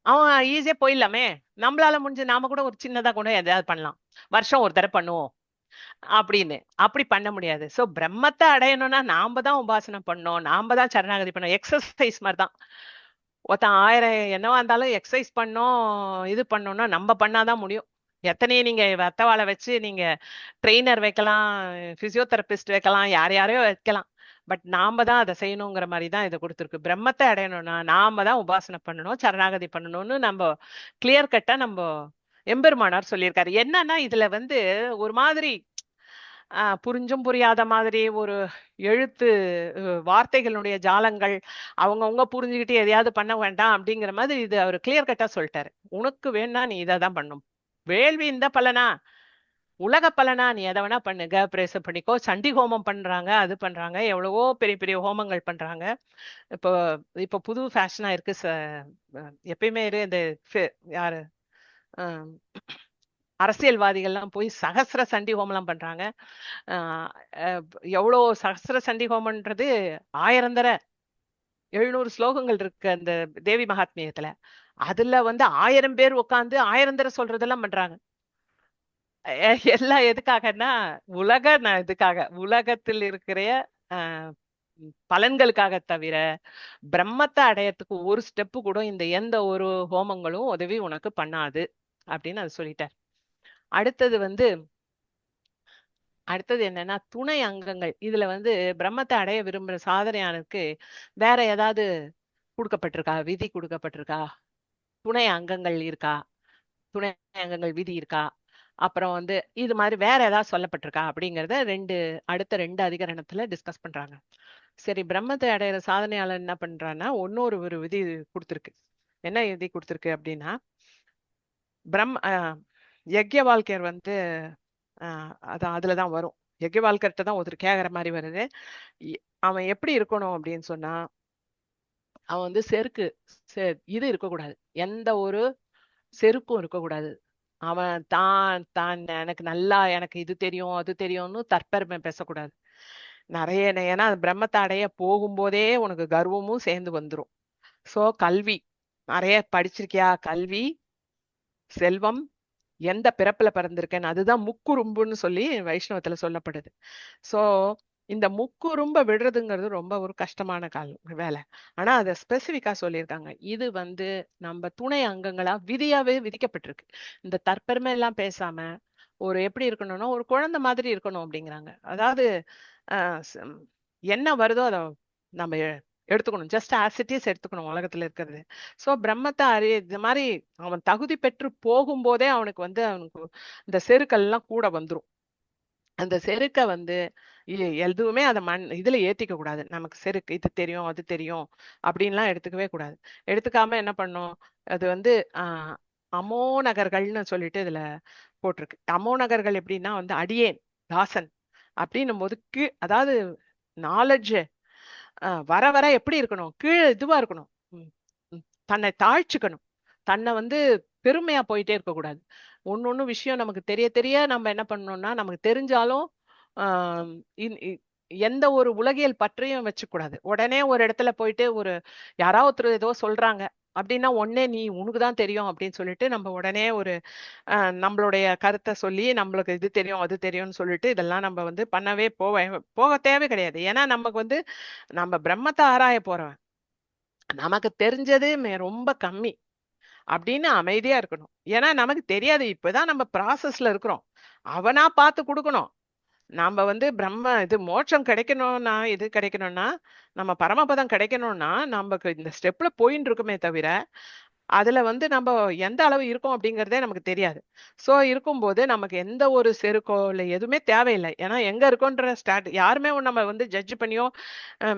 அவன் ஈஸியா போயிடலாமே. நம்மளால முடிஞ்சு நாம கூட ஒரு சின்னதா கூட எதாவது பண்ணலாம், வருஷம் ஒரு தடவை பண்ணுவோம் அப்படின்னு. அப்படி பண்ண முடியாது. சோ பிரம்மத்தை அடையணும்னா நாம தான் உபாசனை பண்ணோம், நாம தான் சரணாகதி பண்ணோம், எக்ஸசைஸ் மாதிரி தான். ஒருத்தன் 1000 என்னவா இருந்தாலும் எக்ஸசைஸ் பண்ணோம் இது பண்ணோம்னா நம்ம பண்ணாதான் முடியும். எத்தனையே நீங்க வத்தவாளை வச்சு நீங்க ட்ரெயினர் வைக்கலாம், பிசியோதெரபிஸ்ட் வைக்கலாம், யாரையோ வைக்கலாம், பட் நாம தான் அதை செய்யணுங்கிற மாதிரி தான் இதை கொடுத்துருக்கு. பிரம்மத்தை அடையணும்னா நாம தான் உபாசனை பண்ணணும், சரணாகதி பண்ணணும்னு நம்ம கிளியர் கட்டா நம்ம எம்பெருமானார் சொல்லியிருக்காரு. என்னன்னா இதுல வந்து ஒரு மாதிரி புரிஞ்சும் புரியாத மாதிரி ஒரு எழுத்து வார்த்தைகளுடைய ஜாலங்கள் அவங்கவுங்க புரிஞ்சுக்கிட்டு எதையாவது பண்ண வேண்டாம் அப்படிங்கிற மாதிரி இது அவர் கிளியர் கட்டா சொல்லிட்டாரு. உனக்கு வேணா நீ இதை தான் பண்ணும். வேள்வி இந்த பலனா, உலக பலனா, நீ எதை வேணா பண்ணுங்க, பிரேச பண்ணிக்கோ. சண்டி ஹோமம் பண்றாங்க, அது பண்றாங்க, எவ்வளவோ பெரிய பெரிய ஹோமங்கள் பண்றாங்க. இப்போ இப்போ புது ஃபேஷனா இருக்கு. எப்பயுமே இந்த யாரு அரசியல்வாதிகள்லாம் போய் சகசிர சண்டி ஹோமம்லாம் பண்றாங்க. எவ்வளோ சகசிர சண்டி ஹோமன்றது 1000 தடவை 700 ஸ்லோகங்கள் இருக்கு அந்த தேவி மகாத்மியத்துல. அதுல வந்து 1000 பேர் உட்காந்து 1000 தடவை சொல்றதெல்லாம் பண்றாங்க. எல்லாம் எதுக்காகன்னா இதுக்காக உலகத்தில் இருக்கிற பலன்களுக்காக தவிர பிரம்மத்தை அடையறதுக்கு ஒரு ஸ்டெப்பு கூட இந்த எந்த ஒரு ஹோமங்களும் உதவி உனக்கு பண்ணாது அப்படின்னு அது சொல்லிட்டார். அடுத்தது என்னன்னா துணை அங்கங்கள். இதுல வந்து பிரம்மத்தை அடைய விரும்புற சாதனையானருக்கு வேற ஏதாவது கொடுக்கப்பட்டிருக்கா, விதி கொடுக்கப்பட்டிருக்கா, துணை அங்கங்கள் இருக்கா, துணை அங்கங்கள் விதி இருக்கா, அப்புறம் வந்து இது மாதிரி வேற ஏதாவது சொல்லப்பட்டிருக்கா அப்படிங்கறத அடுத்த 2 அதிகரணத்துல டிஸ்கஸ் பண்றாங்க. சரி, பிரம்மத்தை அடையிற சாதனையாளர் என்ன பண்றான்னா ஒரு விதி கொடுத்திருக்கு. என்ன விதி கொடுத்திருக்கு அப்படின்னா, யக்ஞ வாழ்க்கையர் வந்து அதான் அதுலதான் வரும். யக்ஞ வாழ்க்கர்கிட்ட தான் ஒருத்தர் கேக்குற மாதிரி வருது. அவன் எப்படி இருக்கணும் அப்படின்னு சொன்னா, அவன் வந்து இது இருக்கக்கூடாது, எந்த ஒரு செருக்கும் இருக்கக்கூடாது. அவன் தான் தான் எனக்கு இது தெரியும் அது தெரியும்னு தற்பெருமை பேசக்கூடாது. ஏன்னா பிரம்மத்தை அடைய போகும்போதே உனக்கு கர்வமும் சேர்ந்து வந்துரும். சோ கல்வி நிறைய படிச்சிருக்கியா, கல்வி, செல்வம், எந்த பிறப்புல பிறந்திருக்கேன்னு, அதுதான் முக்குறும்புன்னு சொல்லி வைஷ்ணவத்துல சொல்லப்படுது. சோ இந்த முக்குறும்ப விடுறதுங்கிறது ரொம்ப ஒரு கஷ்டமான வேலை. ஆனா அதை ஸ்பெசிபிக்கா சொல்லியிருக்காங்க. இது வந்து நம்ம துணை அங்கங்களா விதியாவே விதிக்கப்பட்டிருக்கு. இந்த தற்பெருமை எல்லாம் பேசாம எப்படி இருக்கணும்னா ஒரு குழந்தை மாதிரி இருக்கணும் அப்படிங்கிறாங்க. அதாவது என்ன வருதோ அதை நம்ம எடுத்துக்கணும், ஜஸ்ட் ஆஸ் இட் இஸ் எடுத்துக்கணும் உலகத்துல இருக்கிறது. சோ பிரம்மத்தை இது மாதிரி அவன் தகுதி பெற்று போகும்போதே அவனுக்கு இந்த செருக்கள் எல்லாம் கூட வந்துரும். அந்த செருக்க வந்து எதுவுமே அதை இதுல ஏத்திக்க கூடாது. நமக்கு செருக்கு இது தெரியும் அது தெரியும் அப்படின்லாம் எடுத்துக்கவே கூடாது. எடுத்துக்காம என்ன பண்ணும், அது வந்து அமோநகர்கள்னு சொல்லிட்டு இதுல போட்டிருக்கு. அமோநகர்கள் எப்படின்னா அடியேன் தாசன் அப்படின்னும் போது அதாவது நாலேஜ் வர வர எப்படி இருக்கணும், கீழே இதுவா இருக்கணும், தன்னை தாழ்ச்சிக்கணும், தன்னை பெருமையா போயிட்டே இருக்கக்கூடாது. ஒன்னொன்னு விஷயம் நமக்கு தெரிய தெரிய நம்ம என்ன பண்ணணும்னா, நமக்கு தெரிஞ்சாலும் எந்த ஒரு உலகியல் பற்றியும் வச்சுக்கூடாது. உடனே ஒரு இடத்துல போயிட்டு யாராவது ஒருத்தர் ஏதோ சொல்றாங்க அப்படின்னா உடனே உனக்குதான் தெரியும் அப்படின்னு சொல்லிட்டு நம்ம உடனே நம்மளுடைய கருத்தை சொல்லி நம்மளுக்கு இது தெரியும் அது தெரியும்னு சொல்லிட்டு இதெல்லாம் நம்ம பண்ணவே போக தேவை கிடையாது. ஏன்னா நமக்கு நம்ம பிரம்மத்தை ஆராய போறவன், நமக்கு தெரிஞ்சது ரொம்ப கம்மி அப்படின்னு அமைதியா இருக்கணும். ஏன்னா நமக்கு தெரியாது, இப்பதான் நம்ம ப்ராசஸ்ல இருக்கிறோம். அவனா பார்த்து கொடுக்கணும். நாம இது மோட்சம் கிடைக்கணும்னா, இது கிடைக்கணும்னா, நம்ம பரமபதம் கிடைக்கணும்னா நமக்கு இந்த ஸ்டெப்ல போயின்னு இருக்குமே தவிர அதுல நம்ம எந்த அளவு இருக்கோம் அப்படிங்கறதே நமக்கு தெரியாது. சோ இருக்கும்போது நமக்கு எந்த ஒரு செருக்கோ இல்ல எதுவுமே தேவையில்லை. ஏன்னா எங்க இருக்கோன்ற யாருமே நம்ம ஜட்ஜ் பண்ணியோ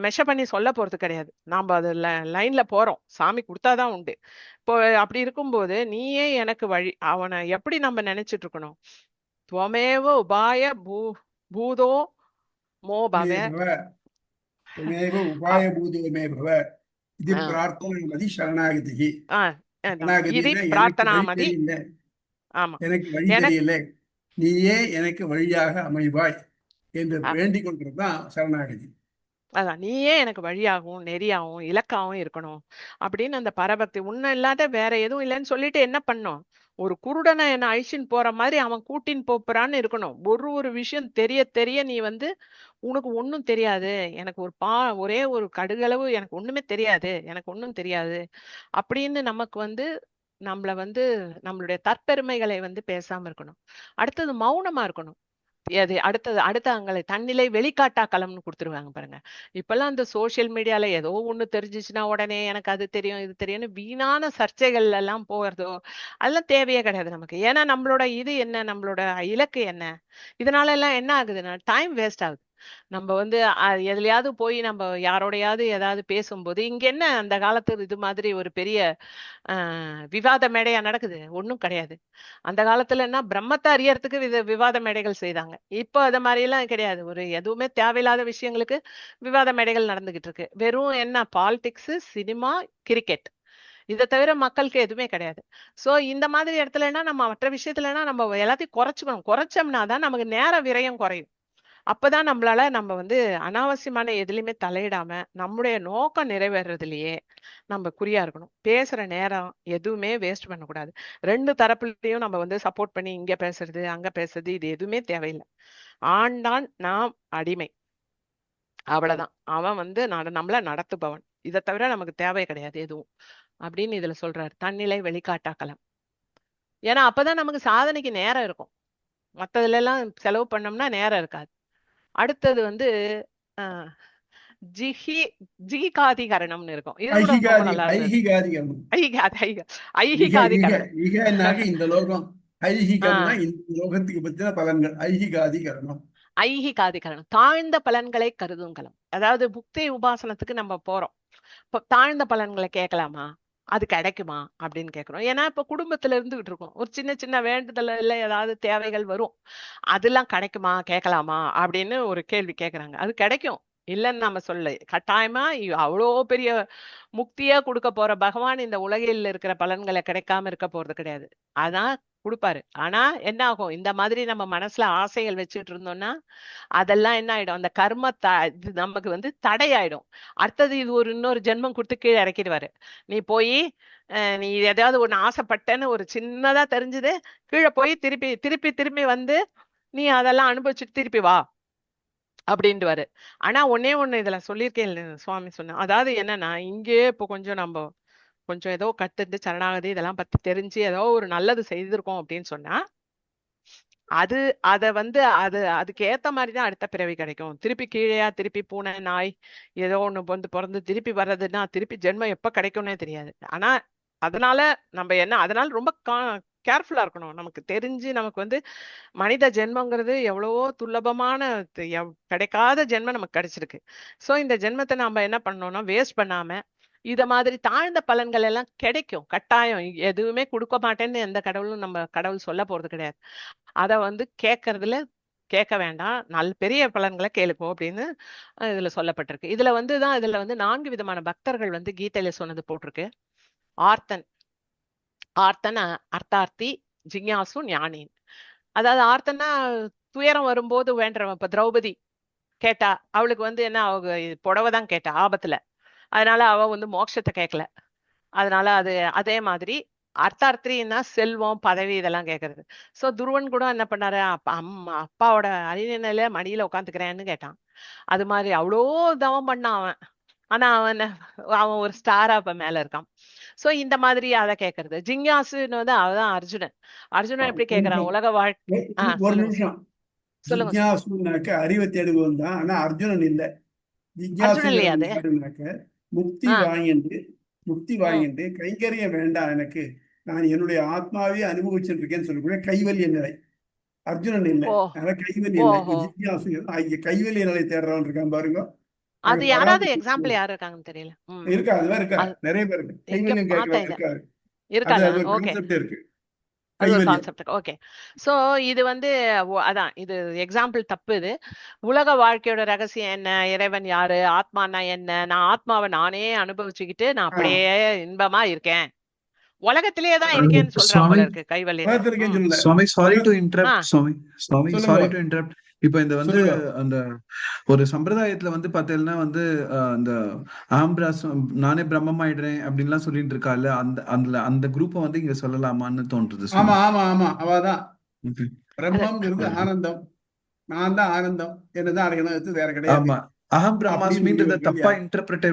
மெஷர் பண்ணி சொல்ல போறது கிடையாது. நாம அது லைன்ல போறோம், சாமி கொடுத்தாதான் உண்டு. இப்போ அப்படி இருக்கும்போது நீயே எனக்கு வழி, அவனை எப்படி நம்ம நினைச்சிட்டு இருக்கணும், துவமேவ உபாய பூதோ மோ பவ त्वमेव उपायभूतो मे भव இது பிரார்த்தனாமதி சரணாகதி. இது சரணாகதினா எனக்கு வழி பிரார்த்தனாமதி. தெரியல, ஆமா, எனக்கு வழி தெரியல, நீயே எனக்கு வழியாக அமைவாய் என்று வேண்டிக் கொள்றதுதான் சரணாகதி. அதான், நீயே எனக்கு வழியாகவும் நெறியாகவும் இலக்காகவும் இருக்கணும் அப்படின்னு அந்த பரபக்தி. உன்ன இல்லாத வேற எதுவும் இல்லைன்னு சொல்லிட்டு என்ன பண்ணும், ஒரு குருடனை என்ன அழிச்சின்னு போற மாதிரி அவன் கூட்டின்னு போறான்னு இருக்கணும். ஒரு விஷயம் தெரிய தெரிய நீ உனக்கு ஒன்னும் தெரியாது, எனக்கு ஒரே ஒரு கடுகளவு எனக்கு ஒண்ணுமே தெரியாது, எனக்கு ஒன்னும் தெரியாது அப்படின்னு நமக்கு நம்மள நம்மளுடைய தற்பெருமைகளை பேசாம இருக்கணும். அடுத்தது மௌனமா இருக்கணும். அது அடுத்தது அடுத்த அங்களை தன்னிலை வெளிக்காட்டா களம்னு கொடுத்துருவாங்க பாருங்க. இப்பெல்லாம் இந்த சோசியல் மீடியால ஏதோ ஒண்ணு தெரிஞ்சிச்சுன்னா உடனே எனக்கு அது தெரியும் இது தெரியும்னு வீணான சர்ச்சைகள் எல்லாம் போறதோ அதெல்லாம் தேவையே கிடையாது நமக்கு. ஏன்னா நம்மளோட இது என்ன, நம்மளோட இலக்கு என்ன, இதனால எல்லாம் என்ன ஆகுதுன்னா டைம் வேஸ்ட் ஆகுது. நம்ம வந்து எதுலயாவது போய் நம்ம யாரோடையாவது ஏதாவது பேசும்போது இங்க என்ன அந்த காலத்து இது மாதிரி ஒரு பெரிய விவாத மேடையா நடக்குது? ஒண்ணும் கிடையாது. அந்த காலத்துல என்ன பிரம்மத்தை அறியறதுக்கு விவாத மேடைகள் செய்தாங்க. இப்போ அது மாதிரி எல்லாம் கிடையாது. ஒரு எதுவுமே தேவையில்லாத விஷயங்களுக்கு விவாத மேடைகள் நடந்துகிட்டு இருக்கு. வெறும் என்ன பாலிடிக்ஸ், சினிமா, கிரிக்கெட், இதை தவிர மக்களுக்கு எதுவுமே கிடையாது. சோ இந்த மாதிரி இடத்துலன்னா நம்ம மற்ற விஷயத்துலன்னா நம்ம எல்லாத்தையும் குறைச்சுக்கணும். குறைச்சோம்னா தான் நமக்கு நேர விரயம் குறையும். அப்பதான் நம்மளால நம்ம வந்து அனாவசியமான எதுலையுமே தலையிடாம நம்முடைய நோக்கம் நிறைவேறதுலயே நம்ம குறியா இருக்கணும். பேசுற நேரம் எதுவுமே வேஸ்ட் பண்ணக்கூடாது. ரெண்டு தரப்புலையும் நம்ம வந்து சப்போர்ட் பண்ணி இங்க பேசுறது அங்க பேசுறது இது எதுவுமே தேவையில்லை. ஆண்டான் நாம் அடிமை, அவ்வளவுதான். அவன் வந்து நம்மள நடத்துபவன். இதை தவிர நமக்கு தேவை கிடையாது எதுவும் அப்படின்னு இதுல சொல்றாரு. தன்னிலை வெளிக்காட்டாக்கலாம். ஏன்னா அப்பதான் நமக்கு சாதனைக்கு நேரம் இருக்கும். மத்ததுல எல்லாம் செலவு பண்ணோம்னா நேரம் இருக்காது. அடுத்தது வந்து அஹ் ஜிஹி ஜீகாதிகரணம்னு இருக்கும். இது கூட ரொம்ப நல்லா இருந்தது. ஐகிகாதிகரணம். இக இக ஐகிகாதிகரணம். இகனாக இந்த லோகம், ஐகிகம்னா ஆஹ் இந்த லோகத்துக்கு பத்தின பலன்கள். ஐகிகாதிகரணம். ஐகிகாதிகரணம் தாழ்ந்த பலன்களை கருதும் களம். அதாவது புக்தி உபாசனத்துக்கு நம்ம போறோம். இப்போ தாழ்ந்த பலன்களை கேட்கலாமா, அது கிடைக்குமா அப்படின்னு கேட்கிறோம். ஏன்னா இப்ப குடும்பத்துல இருந்துகிட்டு இருக்கோம், ஒரு சின்ன சின்ன வேண்டுதல் இல்ல ஏதாவது தேவைகள் வரும். அதெல்லாம் கிடைக்குமா கேட்கலாமா அப்படின்னு ஒரு கேள்வி கேட்கறாங்க. அது கிடைக்கும், இல்லைன்னு நம்ம சொல்ல. கட்டாயமா அவ்வளோ பெரிய முக்தியா கொடுக்க போற பகவான் இந்த உலகில் இருக்கிற பலன்களை கிடைக்காம இருக்க போறது கிடையாது. அதான் கொடுப்பாரு. ஆனா என்ன ஆகும், இந்த மாதிரி நம்ம மனசுல ஆசைகள் வச்சுட்டு இருந்தோம்னா அதெல்லாம் என்ன ஆயிடும், அந்த கர்ம இது நமக்கு வந்து தடையாயிடும். அடுத்தது இது ஒரு இன்னொரு ஜென்மம் கொடுத்து கீழே இறக்கிடுவாரு. நீ போய் நீ எதாவது ஒண்ணு ஆசைப்பட்டேன்னு ஒரு சின்னதா தெரிஞ்சது, கீழே போய் திருப்பி திருப்பி திரும்பி வந்து நீ அதெல்லாம் அனுபவிச்சுட்டு திருப்பி வா அப்படின்ட்டுவாரு. ஆனா ஒன்னே ஒண்ணு இதுல சொல்லியிருக்கேன் சுவாமி சொன்ன, அதாவது என்னன்னா இங்கே இப்போ கொஞ்சம் நம்ம கொஞ்சம் ஏதோ கத்துட்டு சரணாகதி இதெல்லாம் பத்தி தெரிஞ்சு ஏதோ ஒரு நல்லது செய்திருக்கோம் அப்படின்னு சொன்னா அது அத வந்து அதுக்கு ஏத்த மாதிரிதான் அடுத்த பிறவி கிடைக்கும். திருப்பி கீழேயா திருப்பி பூனை நாய் ஏதோ ஒண்ணு வந்து பிறந்து திருப்பி வர்றதுன்னா திருப்பி ஜென்மம் எப்ப கிடைக்கும்னே தெரியாது. ஆனா அதனால நம்ம என்ன, அதனால ரொம்ப கேர்ஃபுல்லா இருக்கணும். நமக்கு தெரிஞ்சு நமக்கு வந்து மனித ஜென்மங்கிறது எவ்வளவோ துர்லபமான கிடைக்காத ஜென்மம் நமக்கு கிடைச்சிருக்கு. சோ இந்த ஜென்மத்தை நம்ம என்ன பண்ணோம்னா வேஸ்ட் பண்ணாம இத மாதிரி தாழ்ந்த பலன்கள் எல்லாம் கிடைக்கும். கட்டாயம் எதுவுமே கொடுக்க மாட்டேன்னு எந்த கடவுளும் நம்ம கடவுள் சொல்ல போறது கிடையாது. அத வந்து கேட்கறதுல கேட்க வேண்டாம், பெரிய பலன்களை கேளுக்கும் அப்படின்னு இதுல சொல்லப்பட்டிருக்கு. இதுல வந்துதான் இதுல வந்து 4 விதமான பக்தர்கள் வந்து கீதையில சொன்னது போட்டிருக்கு. ஆர்த்தன் ஆர்த்தன் அர்த்தார்த்தி, ஜிக்ஞாசு, ஞானின். அதாவது ஆர்த்தனா துயரம் வரும்போது வேண்டவன். இப்ப திரௌபதி கேட்டா, அவளுக்கு வந்து என்ன, அவங்க புடவைதான் கேட்டா ஆபத்துல, அதனால அவ வந்து மோட்சத்தை கேட்கல. அதனால அது அதே மாதிரி அர்த்தார்த்தின்னா செல்வம் பதவி இதெல்லாம் கேட்கறது. சோ துருவன் கூட என்ன பண்ணாரு, அப்பாவோட அரியணையில மடியில உட்காந்துக்கிறேன்னு கேட்டான். அது மாதிரி அவ்வளோ தவம் பண்ணான் அவன். ஆனா அவன் ஒரு ஸ்டாரா இப்ப மேல இருக்கான். சோ இந்த மாதிரி அதை கேட்கறது. ஜிஞ்ஞாசுன்னு வந்து அவதான் அர்ஜுனன். அர்ஜுனன் எப்படி ஒரு கேட்கறான், நிமிஷம், உலக வாழ்க்கை. ஒரு சொல்லுங்க நிமிஷம். சொல்லுங்க சார். ஜிக்ஞாசுனாக்க அறிவை தேடுவன் தான், ஆனா அர்ஜுனன் இல்ல. அர்ஜுனன் இல்லையா ஜிக்ஞாசுங்கிறது அது? யாருனாக்க முக்தி ஆஹ் வாங்கிட்டு, முக்தி உம் வாங்கிட்டு கைங்கரியம் வேண்டாம் எனக்கு, நான் என்னுடைய ஆத்மாவே அனுபவிச்சுட்டு இருக்கேன்னு சொல்லக்கூடிய கைவல்ய நிலை. அர்ஜுனன் இல்லை. ஓ அதனால கைவல்ய நிலை. ஓஹோ. ஜிக்ஞாசு இங்க கைவல்ய நிலை தேடுறவன் இருக்கான் பாருங்க. நாங்க அது யாராவது பராபதி எக்ஸாம்பிள் யாரு இருக்காங்கன்னு தெரியல. இருக்கா, அது மாதிரி இருக்கா, அது நிறைய பேர் இருக்கு எங்க கைவல்யம் பார்த்தேன் கேட்கிறவன் இத. இருக்காரு. அது இருக்காங்க. அது ஒரு ஓகே, கான்செப்ட் இருக்கு, அது ஒரு கைவல்யம். கான்செப்ட். ஓகே. சோ இது வந்து அதான் இது எக்ஸாம்பிள் தப்பு. இது உலக வாழ்க்கையோட ரகசியம் என்ன, இறைவன் யாரு, ஆத்மானா என்ன, நான் ஆத்மாவை நானே அனுபவிச்சுக்கிட்டு நான் ஆ, அப்படியே இன்பமா இருக்கேன், உலகத்திலேயே தான் இருக்கேன்னு சொல்றான் சுவாமி போல இருக்கு கைவல்யத்துல. உலகத்திற்கேன்னு சொல்லல. சுவாமி சாரி டு ஆ இன்டரப்ட் சுவாமி. சுவாமி சொல்லுங்க சாரி டு இன்டரப்ட். இப்ப இந்த வந்து சொல்லுங்க. அந்த ஒரு சம்பிரதாயத்துல வந்து பாத்தீங்கன்னா வந்து அந்த ஆம்பிராஸ் நானே பிரம்மம் ஆயிடுறேன் அப்படின்லாம் சொல்லிட்டு இருக்கால, அந்த அந்த அந்த குரூப்பை வந்து இங்க சொல்லலாமான்னு தோன்றுது ஆமா சுவாமி. ஆமா ஆமா, அவதான் Okay. அது பிரம்மங்கிறது அது- ஆனந்தம். நான் தான் ஆனந்தம், என்னதான் அடையணும், வேற கிடையாது. ஆமா அகம் அப்படின்னு பிரம்மாஸ்மின்றத இருக்கு தப்பா இல்லையா? இன்டர்பிரேட்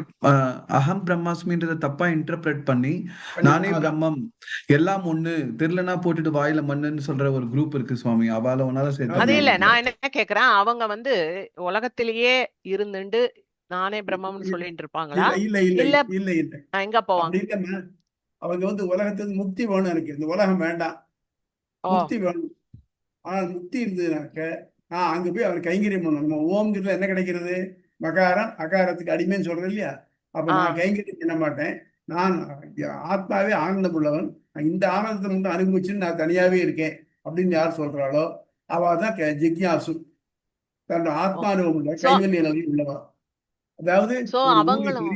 அகம் பிரம்மாஸ்மின்றத தப்பா இன்டர்பிரேட் பண்ணி நானே அதான் பிரம்மம் எல்லாம் ஒண்ணு தெரியலனா போட்டுட்டு வாயில மண்ணுன்னு சொல்ற ஒரு குரூப் இருக்கு சுவாமி. அவால ஒன்னால அது சேர்த்துக்கலாம் இல்ல, நம்மள. நான் என்ன கேக்குறேன், அவங்க வந்து உலகத்திலேயே இருந்துட்டு நானே பிரம்மம்னு சொல்லிட்டு இருப்பாங்களா? இல்ல இல்ல இல்ல இல்ல இல்ல இல்ல எங்க போவாங்க? அப்படி இல்லைன்னா அவங்க வந்து உலகத்துக்கு முக்தி வேணும், எனக்கு இந்த உலகம் வேண்டாம், ஓ, முக்தி வேணும். ஆனால் முக்தி இருந்ததுனாக்க அங்க போய் அவர் கைங்கரியம் பண்ணணும். நம்ம ஓம்ங்கிறதுல என்ன கிடைக்கிறது? மகாரம் அகாரத்துக்கு அடிமைன்னு சொல்றேன் இல்லையா? அப்ப ஆ, நான் கைங்கரியம் பண்ண மாட்டேன். நான் ஆத்மாவே ஆனந்தம் உள்ளவன், நான் இந்த ஆனந்தத்தை மட்டும் அனுபவிச்சுன்னு நான் தனியாவே இருக்கேன் அப்படின்னு யார் சொல்றாளோ அவ தான் ஜிக்யாசு, தன்னோட ஓ. ஆத்மானுபவம் உள்ள சோ கைவல்ய நிலையில் உள்ளவா. அதாவது சோ ஒரு ஊர்ல அவங்களும்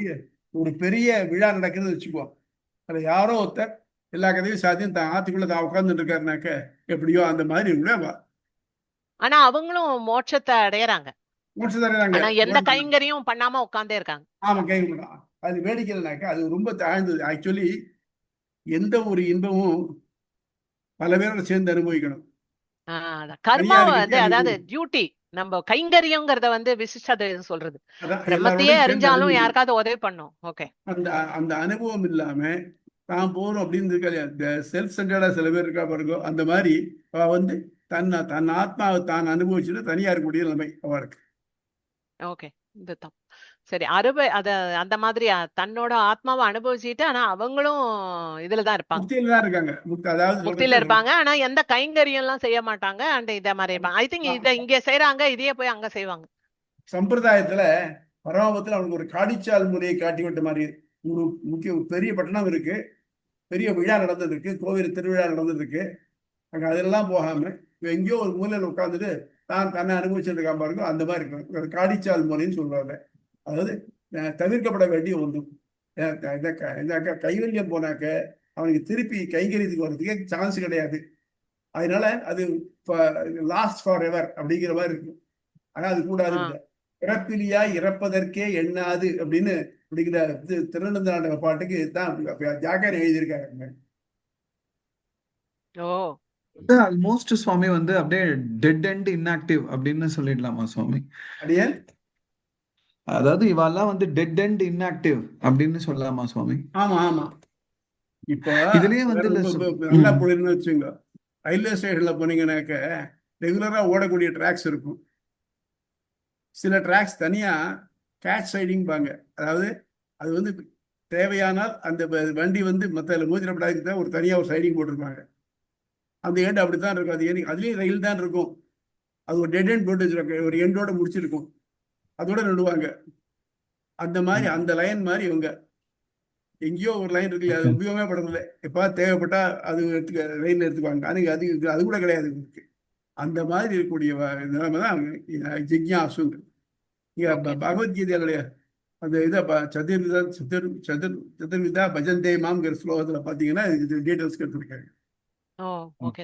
ஒரு பெரிய விழா நடக்குதுன்னு வச்சுக்குவோம். அதுல யாரோ ஒருத்தர் எல்லா கதையும் சாத்தியம் தான் ஆத்துக்குள்ள தான் உட்கார்ந்துட்டு இருக்காருனாக்க எப்படியோ அந்த மாதிரி உள்ள ஆனா அவங்களும் மோட்சத்தை அடையறாங்க. மோட்சம் தர்றாங்க. ஆனா எந்த கைங்கரியும் பண்ணாம உட்கார்ந்தே இருக்காங்க. ஆமா, கைவிடலாம். அது வேடிக்கைனாக்க அது ரொம்ப தாழ்ந்தது. ஆக்சுவலி எந்த ஒரு இன்பமும் பல பேரோட சேர்ந்து அனுபவிக்கணும். தனியா கர்மாவை வந்து, இருக்கிறது அதாவது அனுபவிக்கணும். டியூட்டி, நம்ம கைங்கரியங்கிறத வந்து விசிஷ்டதை சொல்றது. அதான் பிரம்மத்தையே எல்லாரோடையும் சேர்ந்து அறிஞ்சாலும் அனுபவிக்கணும். யாருக்காவது உதவி பண்ணும். ஓகே. அந்த அந்த அனுபவம் இல்லாம தான் போறோம் அப்படின்னு இருக்கா, செல்ஃப் சென்டர்டா சில பேர் இருக்கா பாருங்க. அந்த மாதிரி அவ வந்து தன் ஆத்மாவை தான் அனுபவிச்சுட்டு தனியா இருக்கக்கூடிய நிலைமை அவளுக்கு. ஓகே. இதுதான் சரி. அத அந்த மாதிரி தன்னோட ஆத்மாவை அனுபவிச்சுட்டு, ஆனா அவங்களும் இதுலதான் இருப்பாங்க, முக்தியில தான் இருக்காங்க. அதாவது முக்தியில சொல்றது இருப்பாங்க. ஆனா எந்த கைங்கரியம் எல்லாம் செய்ய மாட்டாங்க. அண்ட் இத மாதிரி இருப்பாங்க. ஐ திங்க் இத இங்க செய்யறாங்க, இதையே போய் அங்க செய்வாங்க. சம்பிரதாயத்துல பரமபத்தில் அவனுக்கு ஒரு காடிச்சால் முறையை காட்டி விட்ட மாதிரி ஒரு முக்கிய ஒரு பெரிய பட்டணம் இருக்கு, பெரிய விழா நடந்ததுருக்கு, கோவில் திருவிழா நடந்ததுருக்கு. அங்க அதெல்லாம் போகாம எங்கேயோ ஒரு மூலையில உட்காந்துட்டு தன்னை அனுபவிச்சுட்டு இருக்கான் பாருங்க. அந்த மாதிரி இருக்கும் ஒரு காடிச்சால் முறைன்னு சொல்றாங்க. அதாவது தவிர்க்கப்பட வேண்டிய ஒன்று. இந்த கைவல்யம் போனாக்க அவனுக்கு திருப்பி கைகரியத்துக்கு வர்றதுக்கே சான்ஸ் கிடையாது. அதனால அது லாஸ்ட் ஃபார் எவர் அப்படிங்கிற மாதிரி இருக்கும். ஆனா அது கூடாது. பிறப்பிலியா இறப்பதற்கே எண்ணாது அப்படின்னு அப்படிங்கிற திருநந்தாண்ட பாட்டுக்கு தான் ஜாக்கர் எழுதியிருக்காங்க. ஓ, ஆல்மோஸ்ட் சுவாமி வந்து அப்படியே டெட் அண்ட் இன்ஆக்டிவ் அப்படின்னு சொல்லிடலாமா சுவாமி? அப்படியே அதாவது இவெல்லாம் வந்து டெட் அண்ட் இன்ஆக்டிவ் அப்படின்னு சொல்லலாமா சுவாமி? ஆமா ஆமா. இப்ப இதுலயே வந்து இல்ல நல்லா போயிருன்னு வச்சுங்க, ரயில்வே ஸ்டேஷன்ல போனீங்கன்னாக்க ரெகுலரா ஓடக்கூடிய டிராக்ஸ் இருக்கும். சில டிராக்ஸ் தனியா கேட்ச் சைடிங் பாங்க. அதாவது அது வந்து தேவையானால் அந்த வண்டி வந்து மற்ற மோதிரப்படாதுக்கு தான் ஒரு தனியா ஒரு சைடிங் போட்டிருப்பாங்க. அந்த எண்ட் அப்படித்தான் இருக்கும். அது அதுலயும் ரயில் தான் இருக்கும். அது ஒரு டெட் எண்ட் போட்டு வச்சிருக்காங்க, ஒரு எண்டோட முடிச்சிருக்கும், அதோட நடுவாங்க. அந்த மாதிரி அந்த லைன் மாதிரி இவங்க எங்கேயோ ஒரு லைன் இருக்கு, அது உபயோகமே படுறதில்லை. எப்ப தேவைப்பட்டா அது ரயில் எடுத்துக்குவாங்க. அது அது கூட கிடையாது இருக்கு. அந்த மாதிரி இருக்கக்கூடிய நிலைமை தான் ஜிக்யாசுங்க. பகவத்கீதையுடைய அந்த இதை சதுர்விதா பஜந்தே மாம்ங்கிற ஸ்லோகத்துல பாத்தீங்கன்னா இது டீட்டெயில்ஸ் எடுத்துருக்காங்க. ஓ, ஓகே.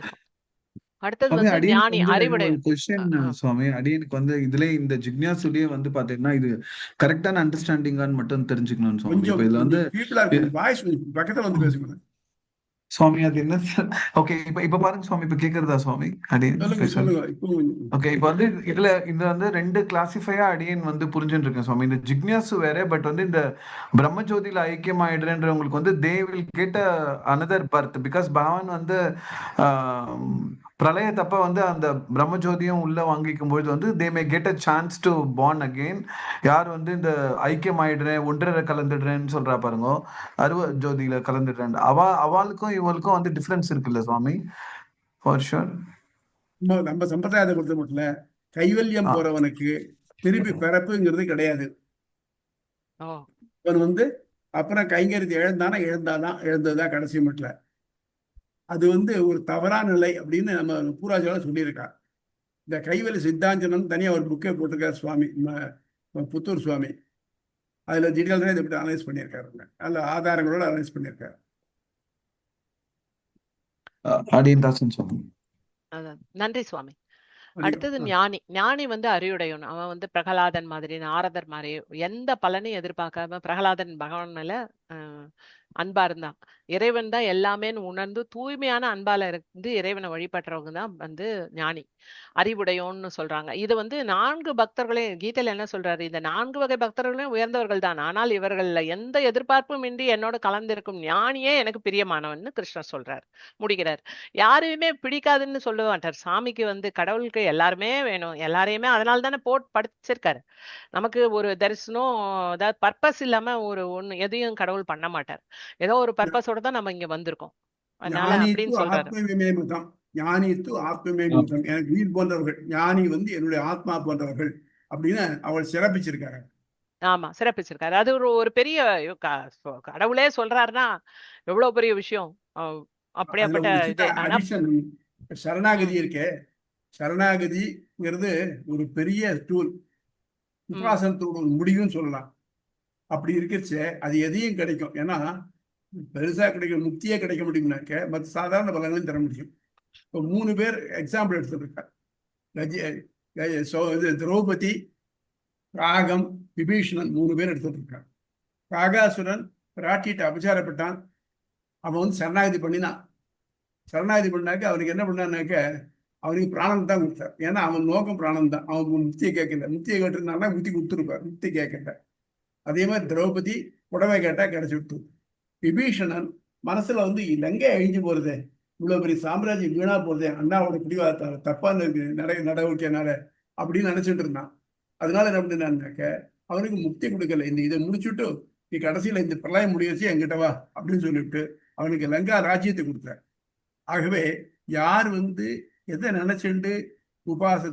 அடுத்தது சுவாமி வந்து அடியனுக்கு ஞானி, வந்து அறிவுடை. ஒரு கொஸ்டின் சுவாமி. அடியனுக்கு வந்து இதுல இந்த ஜிக்ஞாசுலயே வந்து பாத்தீங்கன்னா இது கரெக்டான அண்டர்ஸ்டாண்டிங்கான்னு மட்டும் தெரிஞ்சுக்கணும் சுவாமி. கொஞ்சம் இப்ப இதுல வந்து பீப்புளா இருக்கும், வாய்ஸ் பக்கத்துல வந்து பேசுங்க சுவாமி. அது என்ன ஓகே. இப்ப பாருங்க சுவாமி, இப்ப கேக்குறதா சுவாமி அடியன் சொல்லுங்க பேசுறது? சொல்லுங்க. இப்போ ஓகே. இப்ப வந்து இது வந்து ரெண்டு கிளாசிஃபையா அடியன் வந்து புரிஞ்சுட்டு இருக்கேன் சுவாமி. இந்த ஜிக்ஞாசு வேற, பட் வந்து இந்த பிரம்மஜோதியில ஐக்கியம் ஆயிடுறேன்றவங்களுக்கு வந்து they will get another birth. Because பகவான் வந்து பிரளயத்தப்ப வந்து அந்த பிரம்மஜோதியும் உள்ள வாங்கிக்கும் பொழுது வந்து they may get a chance to born again. யார் வந்து இந்த ஐக்கியம் ஆயிடுறேன் ஒன்றரை கலந்துடுறேன்னு சொல்றா பாருங்க, அருவ ஜோதியில கலந்துடுறேன், அவளுக்கும் இவளுக்கும் வந்து டிஃபரன்ஸ் இருக்குல்ல சுவாமி? For sure. நம்ம சம்பிரதாயத்தை பொறுத்த மட்டும் கைவல்யம் போறவனுக்கு திருப்பி பிறப்புங்கிறது கிடையாது. அவன் வந்து அப்புறம் கைங்கரியத்தை இழந்ததுதான் கடைசி மட்டும். அது வந்து ஒரு தவறான நிலை அப்படின்னு நம்ம பூராஜால சொல்லியிருக்கா. இந்த கைவல்ய சித்தாந்தனம் தனியா ஒரு புக்கே போட்டிருக்காரு சுவாமி, புத்தூர் சுவாமி. அதுல டீட்டெயில்ஸா இதை பற்றி அனலைஸ் பண்ணியிருக்காருங்க, அதுல ஆதாரங்களோட அனலைஸ் பண்ணியிருக்காரு. நன்றி சுவாமி. அடுத்தது ஞானி. ஞானி வந்து அறிவுடையவன். அவன் வந்து பிரகலாதன் மாதிரி, நாரதர் மாதிரி எந்த பலனையும் எதிர்பார்க்காம பிரகலாதன் பகவான் மேல அன்பா இருந்தான். இறைவன் தான் எல்லாமேன்னு உணர்ந்து தூய்மையான அன்பால இருந்து இறைவனை வழிபடுறவங்க தான் வந்து ஞானி, அறிவுடையோன்னு சொல்றாங்க. இது வந்து 4 பக்தர்களையும் கீதையில என்ன சொல்றாரு? இந்த 4 வகை பக்தர்களையும் உயர்ந்தவர்கள் தான். ஆனால் இவர்கள்ல எந்த எதிர்பார்ப்பும் இன்றி என்னோட கலந்திருக்கும் ஞானியே எனக்கு பிரியமானவன்னு கிருஷ்ணர் சொல்றார், முடிக்கிறார். யாரையுமே பிடிக்காதுன்னு சொல்ல மாட்டார். சாமிக்கு வந்து கடவுளுக்கு எல்லாருமே வேணும், எல்லாரையுமே அதனால தானே படிச்சிருக்காரு. நமக்கு ஒரு தரிசனம், அதாவது பர்பஸ் இல்லாம ஒண்ணு எதையும் கடவுள் பண்ண மாட்டார். ஏதோ ஒரு பர்பஸோட தான் நம்ம இங்க வந்திருக்கோம். அதனால ஞானித்து அப்படின்னு சொல்றாரு. ஆத்மவிமேமுதம், ஞானித்து ஆத்மவிமேமுதம், எனக்கு உயிர் போன்றவர்கள், ஞானி வந்து என்னுடைய ஆத்மா போன்றவர்கள் அப்படின்னு அவள் சிறப்பிச்சிருக்காரு. ஆமா, சிறப்பிச்சிருக்காரு. அது ஒரு பெரிய கடவுளே சொல்றாருன்னா எவ்வளவு பெரிய விஷயம். அதுல அப்படியாப்பட்ட ஒரு இது. சின்ன ஆனா அடிஷன், சரணாகதி ம், இருக்கே, சரணாகதிங்கிறது ஒரு பெரிய டூல், ம், உபாசனத்தோட ஒரு முடிவுன்னு சொல்லலாம். அப்படி இருக்கச்சு அது எதையும் கிடைக்கும். ஏன்னா பெருசா கிடைக்க முக்தியே கிடைக்க முடியும்னாக்க மற்ற சாதாரண பலன்களையும் தர முடியும். இப்போ 3 பேர் எக்ஸாம்பிள் எடுத்துருக்காங்க. இது திரௌபதி, ராகம், விபீஷணன் 3 பேர் எடுத்துருக்காங்க. காகாசுரன் பிராட்டிட்ட அபச்சாரப்பட்டான், அவன் வந்து சரணாகதி பண்ணினான். சரணாகதி பண்ணாக்க அவனுக்கு என்ன பண்ணான்னாக்க அவனுக்கு பிராணம் தான் கொடுத்தார். ஏன்னா அவன் நோக்கம் பிராணம் தான், அவன் முக்தியை கேட்கல. முக்தியை கேட்டிருந்தான்னா முக்தி கொடுத்துருப்பார், முக்தி கேட்கல. அதே மாதிரி திரௌபதி புடவை கேட்டா கிடைச்சி விட்டு. விபீஷணன் மனசுல வந்து லங்கை அழிஞ்சு போறதே, இவ்வளவு பெரிய சாம்ராஜ்யம் வீணா போறதே, அண்ணாவோட பிடிவாதத்தால தப்பான நடவடிக்கைனால அப்படின்னு நினைச்சிட்டு இருந்தான். அதனால என்ன பண்ணாக்க அவனுக்கு முக்தி கொடுக்கல. இதை முடிச்சுட்டு நீ கடைசியில இந்த பிரளயம் முடியச்சு என்கிட்ட வா அப்படின்னு சொல்லிவிட்டு அவனுக்கு லங்கா ராஜ்யத்தை கொடுத்தார். ஆகவே யார் வந்து எதை நினைச்சுட்டு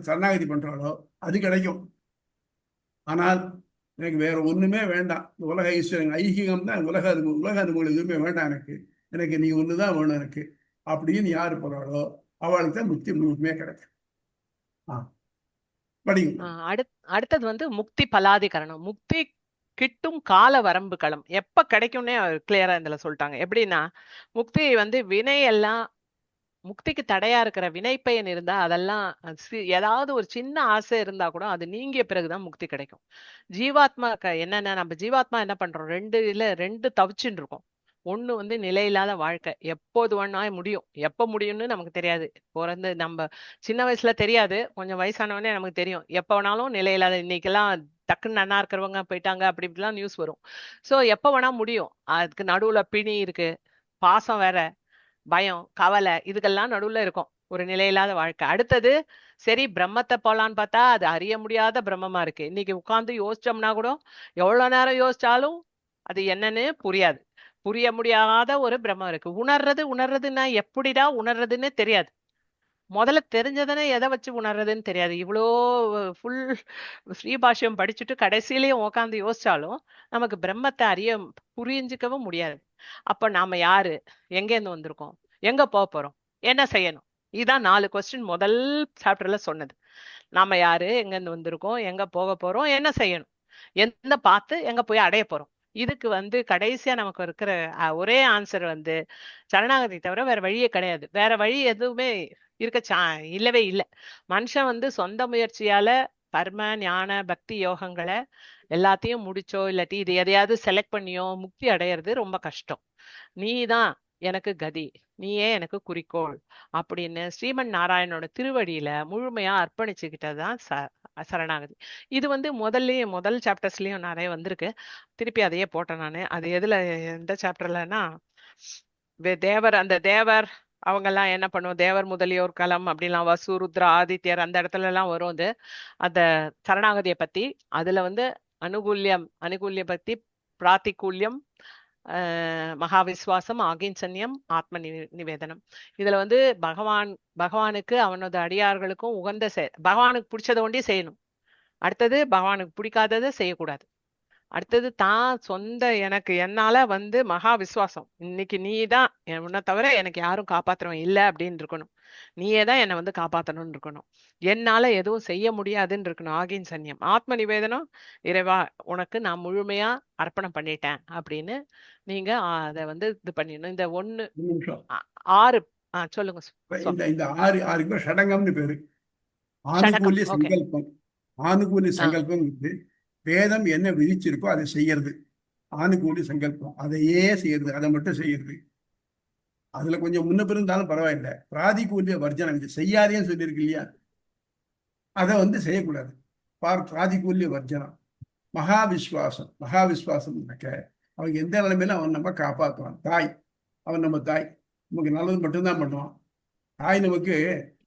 சரணாகதி பண்றாளோ அது கிடைக்கும். ஆனால் எனக்கு வேற ஒண்ணுமே வேண்டாம், உலக ஐஸ்வர்யம் ஐகிகம் தான், உலக அனுபவம் எதுவுமே வேண்டாம் எனக்கு, எனக்கு நீ ஒண்ணுதான் வேணும் எனக்கு அப்படின்னு யாரு போறாளோ அவளுக்கு தான் முக்தி முழுமையா கிடைக்கும். படிங்க. அடுத்தது வந்து முக்தி பலாதிகரணம். முக்தி கிட்டும் கால வரம்பு களம் எப்ப கிடைக்கும்னே கிளியரா இதுல சொல்லிட்டாங்க. எப்படின்னா, முக்தி வந்து வினை எல்லாம், முக்திக்கு தடையா இருக்கிற வினைப்பயன் இருந்தா அதெல்லாம் ஏதாவது ஒரு சின்ன ஆசை இருந்தா கூட அது நீங்கிய பிறகுதான் முக்தி கிடைக்கும். ஜீவாத்மா என்னன்னா, நம்ம ஜீவாத்மா என்ன பண்றோம், ரெண்டு தவிச்சுட்டு இருக்கோம். ஒண்ணு வந்து நிலையில்லாத வாழ்க்கை, எப்போது வேணா முடியும், எப்ப முடியும்னு நமக்கு தெரியாது. பிறந்து நம்ம சின்ன வயசுல தெரியாது, கொஞ்சம் வயசானவனே நமக்கு தெரியும் எப்ப வேணாலும் நிலையில்லாத. இன்னைக்கெல்லாம் டக்குன்னு நன்னா இருக்கிறவங்க போயிட்டாங்க அப்படி இப்படிலாம் நியூஸ் வரும். சோ எப்ப வேணா முடியும். அதுக்கு நடுவுல பிணி இருக்கு, பாசம் வேற, பயம், கவலை, இதுக்கெல்லாம் நடுவுல இருக்கும் ஒரு நிலையில்லாத வாழ்க்கை. அடுத்தது சரி பிரம்மத்தை போலான்னு பார்த்தா அது அறிய முடியாத பிரம்மமா இருக்கு. இன்னைக்கு உட்கார்ந்து யோசிச்சோம்னா கூட எவ்வளவு நேரம் யோசிச்சாலும் அது என்னன்னு புரியாது. புரிய முடியாத ஒரு பிரம்மம் இருக்கு. உணர்றதுன்னா எப்படிடா உணர்றதுன்னு தெரியாது. முதல்ல தெரிஞ்சதுன்னு எதை வச்சு உணர்றதுன்னு தெரியாது. இவ்வளோ ஃபுல் ஸ்ரீபாஷ்யம் படிச்சுட்டு கடைசியிலயும் உட்காந்து யோசிச்சாலும் நமக்கு பிரம்மத்தை புரிஞ்சுக்கவும் முடியாது. அப்ப நாம யாரு, எங்க இருந்து வந்திருக்கோம், எங்க போறோம், என்ன செய்யணும், இதான் 4 கொஸ்டின் முதல் சாப்டர்ல சொன்னது. நாம யாரு, எங்க இருந்து வந்திருக்கோம், எங்க போக போறோம், என்ன செய்யணும், எந்த பார்த்து எங்க போய் அடைய போறோம். இதுக்கு வந்து கடைசியா நமக்கு இருக்கிற ஒரே ஆன்சர் வந்து சரணாகதி தவிர வேற வழியே கிடையாது. வேற வழி எதுவுமே இல்லவே இல்லை. மனுஷன் வந்து சொந்த முயற்சியால கர்ம ஞான பக்தி யோகங்களை எல்லாத்தையும் முடிச்சோ இல்லாட்டி இது எதையாவது செலக்ட் பண்ணியோ முக்தி அடையிறது ரொம்ப கஷ்டம். நீதான் எனக்கு கதி, நீயே எனக்கு குறிக்கோள் அப்படின்னு ஸ்ரீமன் நாராயணனோட திருவடியில முழுமையா அர்ப்பணிச்சுக்கிட்டதுதான் சரணாகதி. இது வந்து முதல் சாப்டர்ஸ்லயும் நிறைய வந்திருக்கு. திருப்பி அதையே போட்டேன் நானு. அது எந்த சாப்டர்லன்னா, தேவர் அவங்க எல்லாம் என்ன பண்ணுவோம், தேவர் முதலியோர் களம் அப்படிலாம், வசு ருத்ரா ஆதித்யர் அந்த இடத்துல எல்லாம் வரும். அது அந்த சரணாகதியை பத்தி. அதுல வந்து அனுகூல்ய பத்தி, பிராத்திகூல்யம், மகாவிஸ்வாசம், ஆகிஞ்சன்யம், ஆத்ம நிவேதனம். இதுல வந்து பகவானுக்கு அவனோட அடியார்களுக்கும் உகந்த பகவானுக்கு பிடிச்சதை ஒண்டி செய்யணும். அடுத்தது பகவானுக்கு பிடிக்காததை செய்யக்கூடாது. அடுத்தது தான் சொந்த என்னால வந்து மகா விசுவாசம், இன்னைக்கு நீ தான் உன்னை தவிர எனக்கு யாரும் காப்பாத்துறவன் இல்லை அப்படின்னு இருக்கணும். நீயே தான் என்னை வந்து காப்பாத்தணும்னு இருக்கணும். என்னால எதுவும் செய்ய முடியாதுன்னு இருக்கணும். ஆகின் சன்னியம். ஆத்ம நிவேதனம், இறைவா உனக்கு நான் முழுமையா அர்ப்பணம் பண்ணிட்டேன் அப்படின்னு நீங்க அதை வந்து இது பண்ணிடணும். இந்த 1 6 சொல்லுங்க. இந்த 6 ஷடங்கம்னு பேரு. ஆனுகூல்ய சங்கல்பம். ஆனுகூல்ய சங்கல்பம் வேதம் என்ன விதிச்சிருக்கோ அதை செய்யறது. ஆணுகூலி சங்கல்பம் அதையே செய்யறது, அதை மட்டும் செய்யறது. அதுல கொஞ்சம் முன்ன பிறந்தாலும் பரவாயில்லை. பிராதிகூல்ய வர்ஜனம், இது செய்யாதேன்னு சொல்லியிருக்கு இல்லையா, அதை செய்யக்கூடாது. பிராதிகூல்ய வர்ஜனம். மகா விஸ்வாசம். மகா விஸ்வாசம் அவங்க எந்த நிலைமையில அவன் நம்ம காப்பாற்றுவான். தாய், அவன் நம்ம தாய், நமக்கு நல்லது மட்டும்தான் பண்ணுவான். தாய் நமக்கு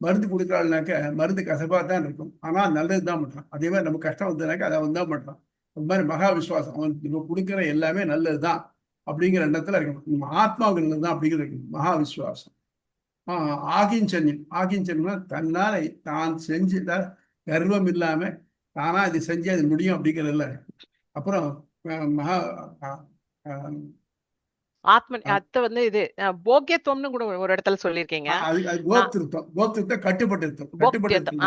மருந்து கொடுக்குறாள்னாக்க மருந்து கசப்பாக தான் இருக்கும், ஆனால் நல்லது தான் பண்ணுறான். அதே மாதிரி நமக்கு கஷ்டம் வந்ததுனாக்கா அதை அவன் தான் பண்ணுறான். அது மாதிரி மகா விஸ்வாசம், அவன் நம்ம கொடுக்குற எல்லாமே நல்லது தான் அப்படிங்கிற எண்ணத்துல இருக்கணும். நம்ம ஆத்மாவுக்கு நல்லது தான் அப்படிங்கிறது இருக்கணும். மகா விஸ்வாசம். ஆகிஞ்சன்யம். ஆகிஞ்சன்யம்னா தன்னால தான் செஞ்சுட்டா கர்வம் இல்லாம தானா இது செஞ்சு அது முடியும் அப்படிங்கிறதுல. அப்புறம் மகா ஆத்ம அத்த இது போக்கியத்துவம்னு கூட ஒரு இடத்துல சொல்லியிருக்கீங்க. அது கோப்திருத்தம். கோப்திருத்தம் கட்டுப்பட்டிருத்தம். கட்டுப்பட்டிருத்தம்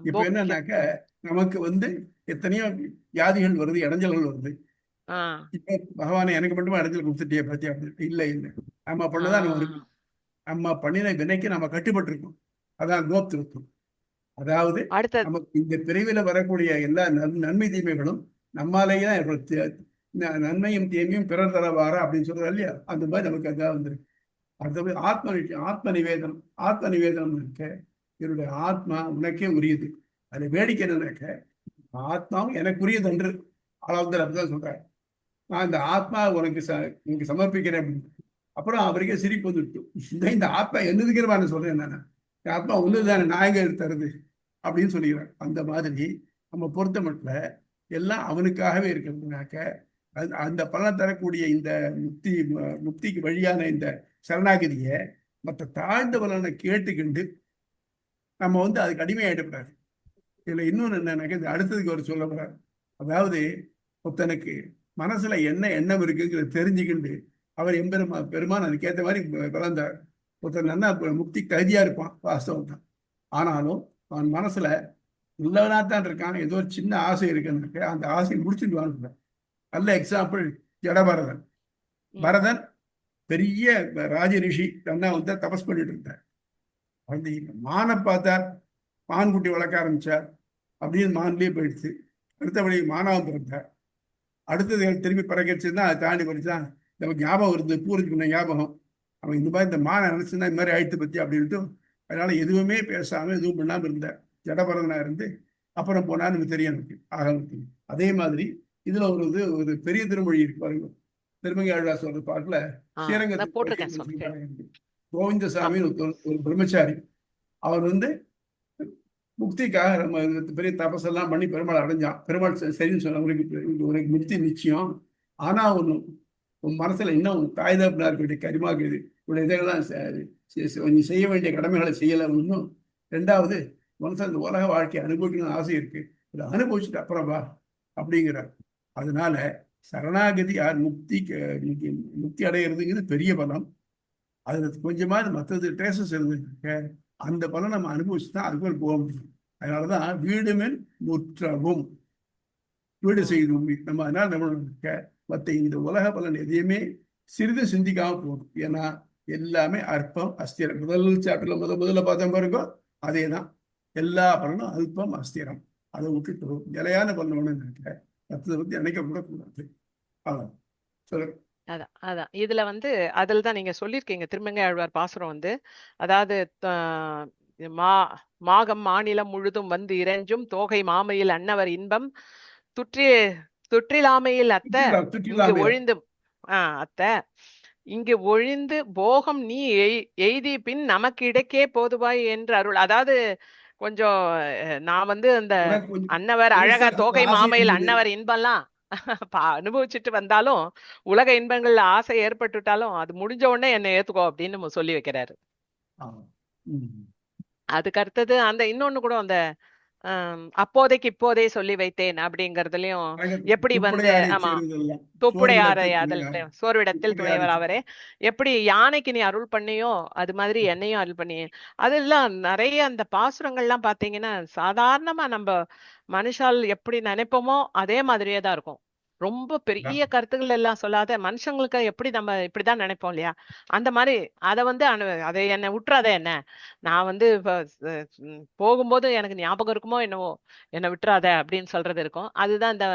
இப்ப என்னன்னாக்க நமக்கு எத்தனையோ வியாதிகள் வருது, இடைஞ்சல்கள் வருது. இப்ப பகவானை எனக்கு மட்டுமா இடைஞ்சல் கொடுத்துட்டே பத்தி அப்படி இல்லை. இல்லை, நம்ம பண்ணதான் நம்ம பண்ணின வினைக்கு நம்ம கட்டுப்பட்டிருக்கோம். அதான் கோப்திருத்தம். அதாவது நமக்கு இந்த பிரிவில் வரக்கூடிய எல்லா நன்மை தீமைகளும் நம்மாலேயே நன்மையும் தீமையும் பிறர் தரவாரா அப்படின்னு சொல்றது இல்லையா, அந்த மாதிரி நமக்கு அதான் வந்துருக்கு. அடுத்தது ஆத்ம நிவேதனம். ஆத்ம நிவேதனம் என்னுடைய ஆத்மா உனக்கே உரியது. அது வேடிக்கை என்னன்னாக்க, ஆத்மாவும் எனக்கு உரியது என்று ஆளாவதர் அப்படிதான் சொல்றாரு. நான் இந்த ஆத்மா உனக்கு சமர்ப்பிக்கிறேன். அப்புறம் அவருக்கே சிரிப்பு வந்துட்டு, இந்த ஆத்மா என்னதுக்கிறவா சொல்றேன் நான், ஆத்மா ஒண்ணுதானே, நாயகர் தருது அப்படின்னு சொல்லிடுறார். அந்த மாதிரி நம்ம பொறுத்த மட்டும் எல்லாம் அவனுக்காகவே இருக்கிறதுனாக்க அந்த பலன் தரக்கூடிய இந்த முக்திக்கு வழியான இந்த சரணாகதியை மற்ற தாழ்ந்த பலனை கேட்டுக்கிண்டு நம்ம அதுக்கு அடிமையாயிடக்கூடாது. இதுல இன்னொன்று என்னன்னாக்க, இந்த அடுத்ததுக்கு ஒரு சொல்ல போறாரு. அதாவது ஒருத்தனுக்கு மனசுல என்ன எண்ணம் இருக்குங்கிறத தெரிஞ்சுக்கிண்டு அவர் பெருமான் அதுக்கேற்ற மாதிரி பிறந்தார். ஒருத்தர் நல்லா முக்தி தகுதியா இருப்பான், வாஸ்தவம் தான். ஆனாலும் அவன் மனசுல உள்ளவனாத்தான் இருக்கான், ஏதோ ஒரு சின்ன ஆசை இருக்குன்னு அந்த ஆசையை முடிச்சுட்டு வாழ்ந்தார். நல்ல எக்ஸாம்பிள் ஜடபரதன். பரதன் பெரிய ராஜ ரிஷி, தன்னா தபஸ் பண்ணிட்டு இருந்தார். மானை பார்த்தார், மான்குட்டி வளர்க்க ஆரம்பிச்சார். அப்படின்னு மான்லயே போயிடுச்சு. அடுத்தபடி மானாவும் பிறந்தார். அடுத்தது திரும்பி பிறகுச்சுன்னா அதை தாண்டி படிச்சான். நமக்கு ஞாபகம் வருது, பூரிக்கு ஞாபகம். அவன் இந்த மாதிரி இந்த மானை நினைச்சுன்னா இந்த மாதிரி ஆயிடுத்து பத்தி அப்படின்ட்டு அதனால எதுவுமே பேசாம எதுவும் பண்ணாம இருந்தார். ஜடபரதனா இருந்து அப்புறம் போனா நமக்கு தெரியும், நமக்கு ஆக. அதே மாதிரி இதுல ஒரு பெரிய திருமொழி இருக்கு பாருங்க. திருமங்கை ஆழ்வார் சொல்ற பாட்டுல ஸ்ரீரங்கத்தில் கோவிந்தசாமி ஒரு பிரம்மச்சாரி. அவர் முக்திக்காக நம்ம பெரிய தபசெல்லாம் பண்ணி பெருமாள் அடைஞ்சான். பெருமாள் சரின்னு சொன்ன, உனக்கு முக்தி நிச்சயம். ஆனா உன் மனசுல இன்னும் தாய் தகப்பனா இருக்கக்கூடிய கரிமாக்குது, உடைய இதெல்லாம் நீ செய்ய வேண்டிய கடமைகளை செய்யலை இன்னும். ரெண்டாவது, மனசுல இந்த உலக வாழ்க்கையை அனுபவிக்கணும்னு ஆசை இருக்கு, இதை அனுபவிச்சுட்டு அப்புறம் வா அப்படிங்கிறார். அதனால சரணாகதி முக்தி அடைகிறதுங்கிறது பெரிய பலம். அது கொஞ்சமாவது மற்றது ட்ரேசஸ் இருக்கு, அந்த பலம் நம்ம அனுபவிச்சு தான் அதுக்கு போக முடியும். அதனாலதான் வீடு மேல் முற்றவும், வீடு செய்யணும் நம்ம. அதனால நம்ம மற்ற இந்த உலக பலன் எதையுமே சிறிது சிந்திக்காம போகணும். ஏன்னா எல்லாமே அற்பம் அஸ்திரம். முதல் சாப்டர்ல முதல்ல பார்த்தோம் பாருங்க, அதே தான். எல்லா பலனும் அல்பம் அஸ்திரம். அதை விட்டுட்டு நிலையான பலன் ஒண்ணு இருக்க, மற்றதை பத்தி நினைக்க கூட கூடாது. அதான் சொல்லுங்க. அதான் இதுல அதுலதான் நீங்க சொல்லியிருக்கீங்க, திருமங்கை ஆழ்வார் பாசுரம் அதாவது மாகம் மாநிலம் முழுதும் இறைஞ்சும் தோகை மாமையில் அன்னவர் இன்பம் துற்றிலாமையில் அத்த இங்கு ஒழிந்து அத்த இங்கு ஒழிந்து போகம் நீ எய்தி பின் நமக்கு இடைக்கே போதுவாய் என்று அருள். அதாவது கொஞ்சம் நான் அந்த அன்னவர் அழகா தோகை மாமையில் அன்னவர் இன்பம்லாம் அனுபவிச்சுட்டு வந்தாலும், உலக இன்பங்கள்ல ஆசை ஏற்பட்டுட்டாலும் அது முடிஞ்ச உடனே என்னை ஏத்துக்கோ அப்படின்னு சொல்லி வைக்கிறாரு. அதுக்கு அடுத்தது இன்னொன்னு கூட அப்போதைக்கு இப்போதே சொல்லி வைத்தேன் அப்படிங்கறதுலயும் எப்படி ஆமா தொப்புடையாரையாதல் சோர்விடத்தில் துணைவர் அவரே, எப்படி யானைக்கு நீ அருள் பண்ணியோ அது மாதிரி என்னையும் அருள் பண்ணி. அதெல்லாம் நிறைய அந்த பாசுரங்கள்லாம் பாத்தீங்கன்னா சாதாரணமா நம்ம மனுஷால் எப்படி நினைப்போமோ அதே மாதிரியே தான் இருக்கும். ரொம்ப பெரிய கருத்துக்கள் எல்லாம் சொல்லாத, மனுஷங்களுக்கு எப்படி நம்ம இப்படிதான் நினைப்போம் இல்லையா, அந்த மாதிரி அதை என்னை விட்டுறாத, என்ன நான் போகும்போது எனக்கு ஞாபகம் இருக்குமோ என்னவோ, என்னை விட்டுறாத அப்படின்னு சொல்றது இருக்கும். அதுதான் இந்த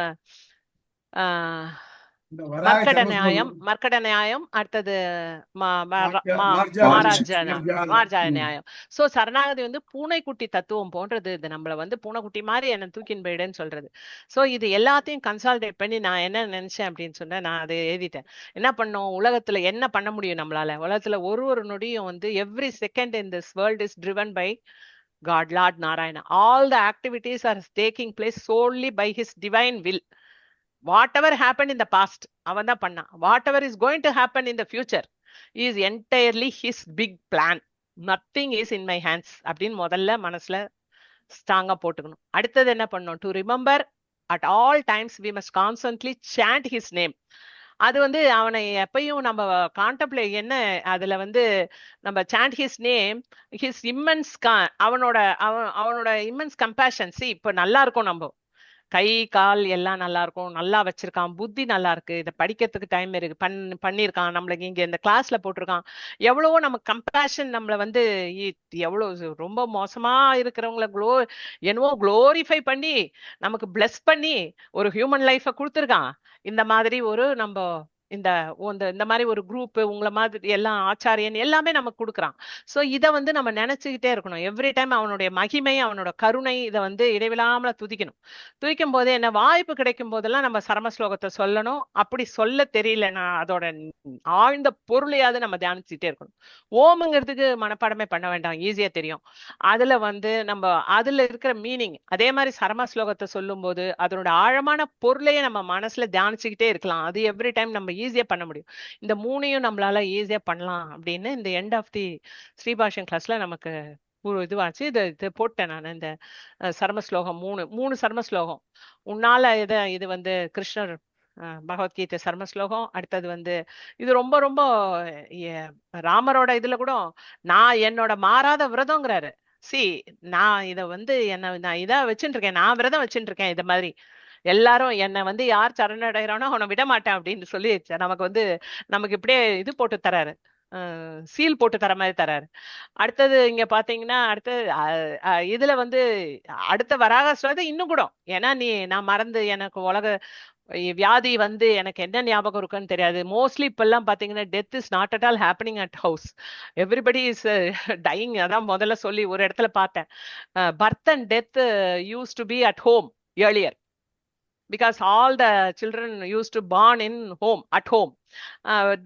இந்த வராக மர்க்கட நியாயம், சர்வஸ்லோகம் மர்க்கட நியாயம், அடுத்தது மார்ஜால மாராஜ மார்ஜால மார்ஜாய நியாயம். சோ சரணாகதி வந்து பூனைக்குட்டி தத்துவம் போன்றது. இது நம்மள வந்து பூனைக்குட்டி மாதிரி என்ன தூக்கின்னு போயிடுன்னு சொல்றது. சோ இது எல்லாத்தையும் கன்சால்டேட் பண்ணி நான் என்ன நினைச்சேன் அப்படின்னு சொன்னா, நான் அதை எழுதிட்டேன். என்ன பண்ணோம், உலகத்துல என்ன பண்ண முடியும் நம்மளால? உலகத்துல ஒரு நொடியும் வந்து every second in this world is driven by God, Lord Narayana. All the activities are taking place solely by His divine will. Whatever happened in the past, அவன் தான் பண்ணான். Whatever is going to happen in the future is entirely His big plan. Nothing is in my hands. அப்படின்னு முதல்ல மனசுல ஸ்ட்ராங்கா போட்டுக்கணும். அடுத்தது என்ன பண்ணணும்? To remember at all times we must constantly chant his name. அது வந்து அவனை எப்பயும் நம்ம கான்டெம்ப்ளே என்ன அதுல வந்து நம்ம chant his name, his hymns அவனோட இம்மன்ஸ் கம்பேஷன்ஸ். இப்ப நல்லா இருக்கும், நம்ம கை கால் எல்லாம் நல்லா இருக்கும், நல்லா வச்சிருக்கான், புத்தி நல்லா இருக்கு, இதை படிக்கிறதுக்கு டைம் இருக்கு, பண்ணிருக்கான், நம்மளுக்கு இங்க இந்த கிளாஸ்ல போட்டிருக்கான். எவ்வளவோ நம்ம கம்பேஷன் நம்மள வந்து எவ்வளவு ரொம்ப மோசமா இருக்கிறவங்கள என்னவோ குளோரிஃபை பண்ணி நமக்கு பிளஸ் பண்ணி ஒரு ஹியூமன் லைஃப கொடுத்துருக்கான். இந்த மாதிரி ஒரு நம்ம இந்த மாதிரி ஒரு குரூப் உங்களை மாதிரி எல்லாம் ஆச்சாரியன் எல்லாமே நமக்கு கொடுக்குறான். சோ இதை வந்து நம்ம நினைச்சுக்கிட்டே இருக்கணும். எவ்ரி டைம் அவனுடைய மகிமை, அவனோட கருணை, இதை வந்து இடைவிடாமல துதிக்கணும். துதிக்கும் போது என்ன வாய்ப்பு கிடைக்கும் போதெல்லாம் நம்ம சரம ஸ்லோகத்தை சொல்லணும். அப்படி சொல்ல தெரியலன்னா அதோட ஆழ்ந்த பொருளையாவது நம்ம தியானிச்சுட்டே இருக்கணும். ஓமுங்கிறதுக்கு மனப்பாடமே பண்ண வேண்டாம், ஈஸியா தெரியும். அதுல வந்து நம்ம அதுல இருக்கிற மீனிங், அதே மாதிரி சரம ஸ்லோகத்தை சொல்லும் போது அதனோட ஆழமான பொருளையே நம்ம மனசுல தியானிச்சுக்கிட்டே இருக்கலாம். அது எவ்ரி டைம் நம்ம ஈஸியா பண்ண முடியும். இந்த மூணையும் நம்மளால ஈஸியா பண்ணலாம் அப்படின்னு இந்த எண்ட் ஆஃப் தி ஸ்ரீபாஷன் கிளாஸ்ல நமக்கு ஒரு இதுவாச்சு. இது போட்டேன் நான். இந்த சர்ம ஸ்லோகம் மூணு சர்ம ஸ்லோகம். உன்னால இது வந்து கிருஷ்ணர் பகவத்கீதை சர்ம ஸ்லோகம். அடுத்தது வந்து இது ரொம்ப ரொம்ப ராமரோட இதுல கூட நான் என்னோட மாறாத விரதங்கிறாரு. நான் இதை வந்து நான் இதா வச்சுட்டு இருக்கேன், நான் விரதம் வச்சுட்டு இருக்கேன். இது மாதிரி எல்லாரும் என்னை வந்து யார் சரணடைறானோ அவனை விட மாட்டேன் அப்படின்னு சொல்லி நமக்கு இப்படியே இது போட்டு தராரு, சீல் போட்டு தர மாதிரி தராரு. அடுத்தது இங்க பாத்தீங்கன்னா இதுல வந்து அடுத்த வராக இன்னும் கூட, ஏன்னா நான் மறந்து எனக்கு உலக வியாதி வந்து எனக்கு என்ன ஞாபகம் இருக்குன்னு தெரியாது. மோஸ்ட்லி இப்ப எல்லாம் பாத்தீங்கன்னா death is not at all happening at house, everybody is dying. அதான் முதல்ல சொல்லி ஒரு இடத்துல பார்த்தேன், birth and death used to be at home earlier because all the children used to born in at home.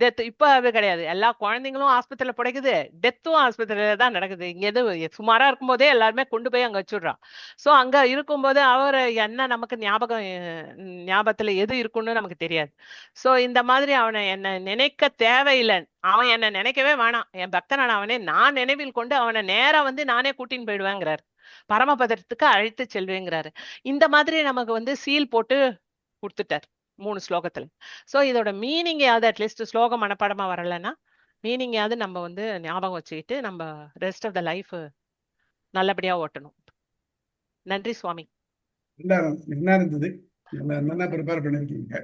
Death இப்ப அது கிடையாது. எல்லா குழந்தைங்களும் ஆஸ்பத்திரியில பிடிக்குது, டெத்தும் ஆஸ்பத்திரியில தான் நடக்குது. இங்க சுமாரா இருக்கும் போதே எல்லாருமே கொண்டு போய் அங்க வச்சுடுறான். சோ அங்க இருக்கும்போது அவர் என்ன நமக்கு ஞாபகத்துல எது இருக்குன்னு நமக்கு தெரியாது. சோ இந்த மாதிரி அவனை என்ன நினைக்க தேவையில்லை, அவன் என்ன நினைக்கவே வேணாம், என் பக்தனான அவனே நான் நினைவில் கொண்டு அவனை நேரா வந்து நானே கூட்டின்னு போயிடுவேங்கிறார், பரமபதத்துக்கு அழைத்து செல்வேங்கிறாரு. இந்த மாதிரி நமக்கு வந்து சீல் போட்டு கொடுத்துட்டார் 3 ஸ்லோகத்துல. சோ இதோட மீனிங்காவது அட்லீஸ்ட் ஸ்லோகம் மனப்பாடமா வரலன்னா மீனிங்காவது நம்ம வந்து ஞாபகம் வச்சுக்கிட்டு நம்ம ரெஸ்ட் ஆஃப் த லைஃப் நல்லபடியா ஓட்டணும். நன்றி சுவாமி. என்ன இருந்தது, நல்லா ப்ரிப்பேர் பண்ணிருக்கீங்க.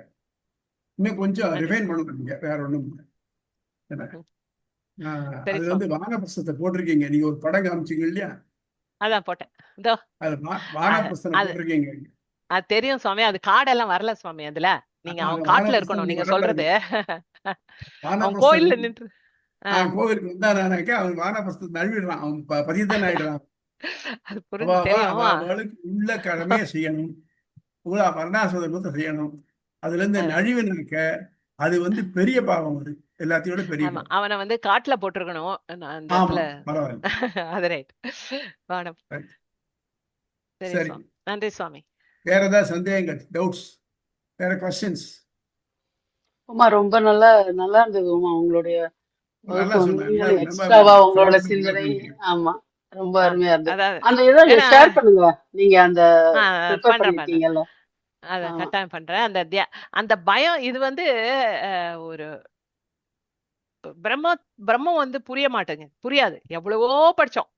இன்னும் கொஞ்சம் ரிஃபைன் பண்ணுங்க, வேற ஒண்ணும் இல்லை. அது வந்து வானப்பிரஸ்தத்தை போட்டிருக்கீங்க, நீங்க ஒரு படம் காமிச்சீங்க இல்லையா? அதான் போட்டேன். இதோ வானப்பிரஸ்தம் போட்டிருக்கீங்க. அது தெரியும் சுவாமி, அது காடெல்லாம் வரல சுவாமி. அதுல நீங்க அவன் காட்டுல இருக்கணும், நீங்க சொல்றது அவன் கோயில்ல நின்று கோவிலுக்கு வந்தானாக்க அவன் வானப்பிரஸ்தத்தை நழுவிடுறான், அவன் பதிதான் ஆயிடுறான். அது புரியும். அவளுக்கு உள்ள கடமையை செய்யணும், வர்ணாசிரமத்தை செய்யணும். அதுல இருந்து நழிவு இருக்க அது வந்து பெரிய பாவம், அது எல்லாத்தையோட பெரிய. அவனை வந்து காட்டுல போட்டிருக்கணும் அந்த இடத்துல. அது ரைட். சரி, நன்றி சுவாமி. வேற ஏதாவது சந்தேகங்கள், டவுட்ஸ், வேற क्वेश्चंस? உமா ரொம்ப நல்லா இருந்தது உமா, உங்களுடைய எக்ஸ்ட்ராவா உங்களோட சிந்தனை. ஆமா, ரொம்ப அருமையா இருந்தது. அந்த இதை ஷேர் பண்ணுங்க, நீங்க அந்த ப்ரிப்பேர் பண்ணிருக்கீங்கல்ல. அத கட்டாயம் பண்றேன். அந்த பயம் இது வந்து ஒரு பிரம்மம் வந்து புரியாது. எவ்வளவோ படிச்சோம்,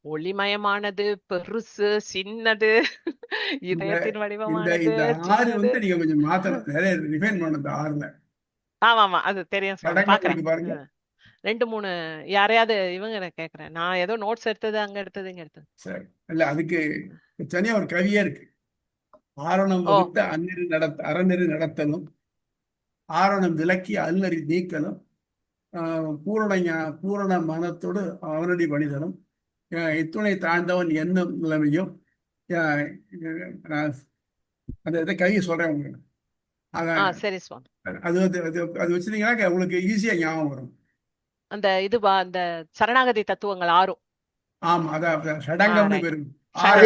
ஒளிமயமானது, பெருசு, சின்னது, இதயத்தின் வடிவமானது. நீங்க கொஞ்சம் மாத்தணும், நிறைய ரிஃபைன் பண்ணது ஆறுல. ஆமா அது தெரியும் பாக்குறேன். 2-3 யாரையாவது இவங்க கேக்குறேன், நான் ஏதோ நோட்ஸ் எடுத்தது அங்க எடுத்தது இங்க எடுத்தது. சரி, இல்ல அதுக்கு தனியா ஒரு கவியே இருக்கு. ஆரணம் வகுத்த அறநெறி நடத்தலும் ஆரணம் விலக்கி அல்லறி நீக்கலும் பூரண மனத்தோடு அவனடி பணிதலும் இத்துணை தாழ்ந்தவன் என்னும் நிலைமையும் அந்த இதை கவியை சொல்றேன் உங்களுக்கு. அது அது வச்சிருந்தீங்கன்னா உங்களுக்கு ஈஸியா ஞாபகம் வரும். அந்த அந்த சரணாகதி தத்துவங்கள் 6. ஆமா, அதான் ஷடங்கம்னு பேரு. அது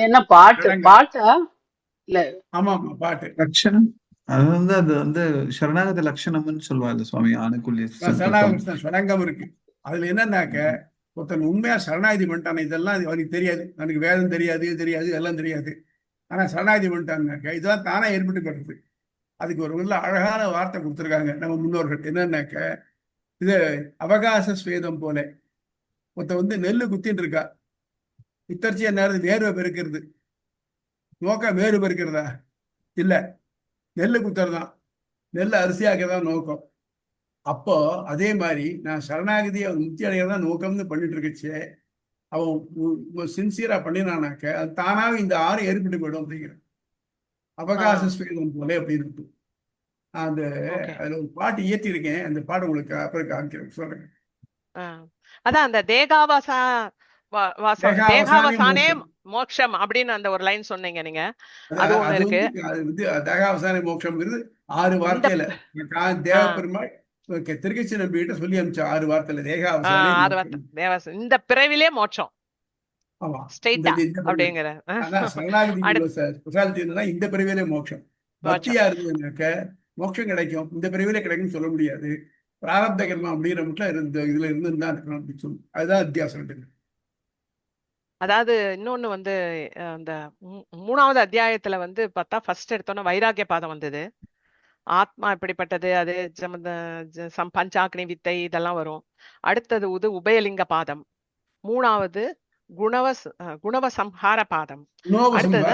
என்ன பாட்டா இல்ல? ஆமா பாட்டு லட்சணம். அது வந்து சரணாகதி லட்சணம்னு சொல்லுவாங்க சுவாமி. ஆணுக்குள்ளே ஷடங்கம் இருக்கு. அதுல என்னன்னாக்க ஒருத்தன் உண்மையா சரணாகதி பண்ணிட்டான இதெல்லாம் அவனுக்கு தெரியாது, எனக்கு வேதம் தெரியாது, இது தெரியாது, எல்லாம் தெரியாது. ஆனா சரணாகதி பண்ணிட்டான்னாக்க இதெல்லாம் தானே ஏற்பட்டு கிடக்குது. அதுக்கு ஒரு நல்ல அழகான வார்த்தை கொடுத்துருக்காங்க நம்ம முன்னோர்கள். என்னன்னாக்க இது அவகாச ஸ்வேதம் போல. ஒருத்த வந்து நெல்லு குத்தின்னு இருக்கா, இத்தர்ச்சியா நேரத்து வேர்வை பெருக்கிறது. நோக்கம் வேறு பெருக்கிறதா இல்ல, நெல்லு குத்துறதான், நெல் அரிசியாக்கதான் நோக்கம். அப்போ அதே மாதிரி நான் சரணாகதியை முக்தி அடைகிறதான் நோக்கம்னு பண்ணிட்டு இருக்கச்சு அவன் சின்சியரா பண்ணினானாக்க அது தானாக இந்த 6 ஏற்பட்டு போயிடும் அப்படிங்கிற அவகாச ஸ்வேதம் போல அப்படின்னு. அந்த அதுல ஒரு பாட்டு இயற்றி இருக்கேன், அந்த பாட்டு உங்களுக்கு அப்புறம் காமிக்கிறேன், சொல்றேன். அதான் அந்த தேகாவசானே மோட்சம் அப்படின்னு அந்த ஒரு லைன் சொன்னீங்க நீங்க. அது ஒண்ணு இருக்கு. அது வந்து தேகாவசானே மோட்சம்ங்கிறது 6 வார்த்தையில தேவபெருமாள் திருக்கச்சி நம்பிக்கிட்ட சொல்லி அனுப்பிச்ச 6 வார்த்தையில தேகாவசானே இந்த பிறவிலே மோட்சம். அப்படிங்கிற ஸ்பெஷாலிட்டி என்னன்னா இந்த பிறவிலே மோட்சம். பக்தியா இருந்ததுனாக்க மோட்சம் கிடைக்கும், இந்த பிறவிலே கிடைக்கும்னு சொல்ல முடியாது. பிராரப்த கர்மம் அப்படிங்கிற மட்டும் இதுல இருந்து தான் இருக்கணும் அப்படின்னு சொல்லி அதுதான் வித்தியாசம். அதாவது இன்னொன்னு வந்து அந்த 3வது அத்தியாயத்துல வந்து பார்த்தா ஃபர்ஸ்ட் எடுத்தோன்னா வைராகிய பாதம் வந்தது. ஆத்மா எப்படிப்பட்டது, அது பஞ்சாக்னி வித்தை இதெல்லாம் வரும். அடுத்தது உபயலிங்க பாதம். 3வது குணவசம்ஹார பாதம். அடுத்தது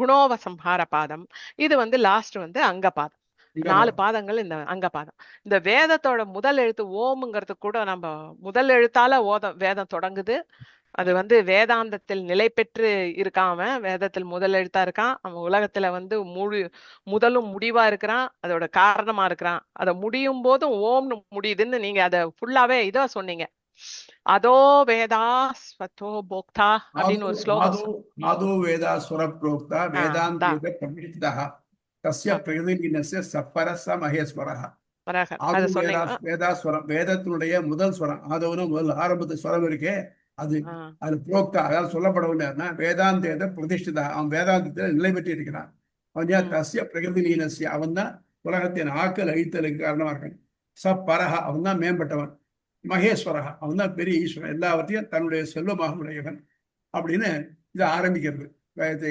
குணோபசம்ஹார பாதம். இது வந்து லாஸ்ட் வந்து அங்கபாதம். 4 பாதங்கள் இந்த அங்கபாதம். இந்த வேதத்தோட முதல் எழுத்து ஓம்ங்கிறது கூட நம்ம முதல் எழுத்தால வேதம் தொடங்குது. அது வந்து வேதாந்தத்தில் நிலை பெற்று இருக்காம வேதத்தில் முதல் எழுத்தா இருக்கான். அவன் உலகத்துல வந்து முதலும் முடிவா இருக்கிறான், அதோட காரணமா இருக்கிறான். அத முடியும் போதும் ஓம்னு முடியுதுன்னு நீங்க அத ஃபுல்லாவே இதா சொன்னீங்க. அதோ வேதா ஸ்வதோ போக்தா அப்படின்னு ஒரு ஸ்லோகம். அதோ வேதா ஸ்வர புரோக்தா வேதாந்த பிரமிஷ்டஹ தஸ்ய பிரகிருதினஸ்ய சப்பரஸ மகேஸ்வரஹ. வேதாஸ்வரம் வேதத்தினுடைய முதல் ஸ்வரம். ஆதவன முதல் ஆரம்பத்து ஸ்வரம் இருக்கே அது புரோக்தா, அதாவது சொல்லப்படவில்லைன்னா வேதாந்த பிரதிஷ்டிதா, அவன் வேதாந்தத்தில் நிலை பெற்று இருக்கிறான். அவன் தஸ்ய பிரகிருதி லீனஸ்ய, அவன் தான் உலகத்தின் ஆக்கல் அழித்தலுக்கு காரணமா இருக்கான். சப்பரஹ, அவன் தான் மேம்பட்டவன். மகேஸ்வரஹ, அவன் தான் பெரிய ஈஸ்வரன், எல்லாவற்றையும் தன்னுடைய செல்வமாக உடையவன் அப்படின்னு இதை ஆரம்பிக்கிறது.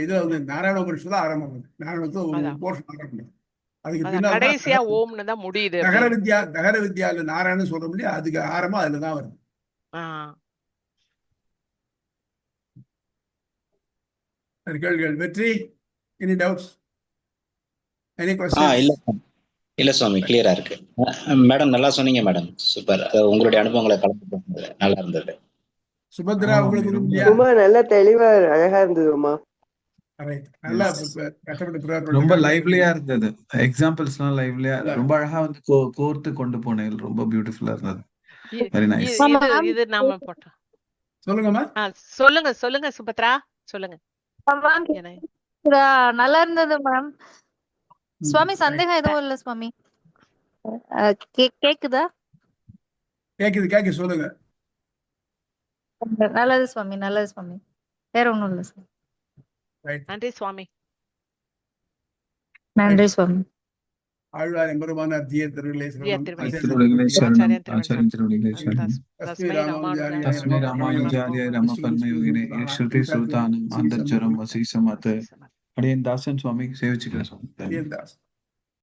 இதுல வந்து நாராயண உபனிஷத்து தான் ஆரம்பம். நாராயணத்துல போர்ஷன் ஆரம்பம். அதுக்கு பின்னாடி தகர வித்யால நாராயணன் சொல்ற முடியாது, அதுக்கு ஆரம்பம் அதுலதான் வருது. கேள்விகள் வெற்றி, எனி டவுட்ஸ், எனி क्वेश्चन? இல்ல சுவாமி, கிளியரா இருக்கு. மேடம் நல்லா சொன்னீங்க மேடம், சூப்பர். உங்களுடைய அனுபவங்களை கலந்து நல்லா இருந்தது. சுபத்ரா உங்களுக்கு ரொம்ப நல்ல தெளிவா அழகா இருந்ததுமா. ரொம்ப லைவ்லியா இருந்தது. எக்ஸாம்பிள்ஸ்லாம் லைவ்லியா ரொம்ப அழகா வந்து கோர்த்து கொண்டு போனேன். ரொம்ப பியூட்டிஃபுல்லா இருந்தது. Very nice. இது நாம போட்டோம். சொல்லுங்கம்மா. சொல்லுங்க சுபத்ரா, சொல்லுங்க. நல்லா இருந்தது மேம். சுவாமி சந்தேகம் எதுவும் இல்ல சுவாமி. கேக்குதா? கேக்குது சொல்லுங்க. நல்லது சுவாமி, நல்லது சுவாமி. வேற ஒண்ணும் இல்ல சுவாமி. நன்றி சுவாமி. நன்றி சுவாமி. ஆழ்வார் எம்பெருமானார் ஜீய திருவிழை அடியன் தாசன் சுவாமி சேவிச்சுக்கிறேன்.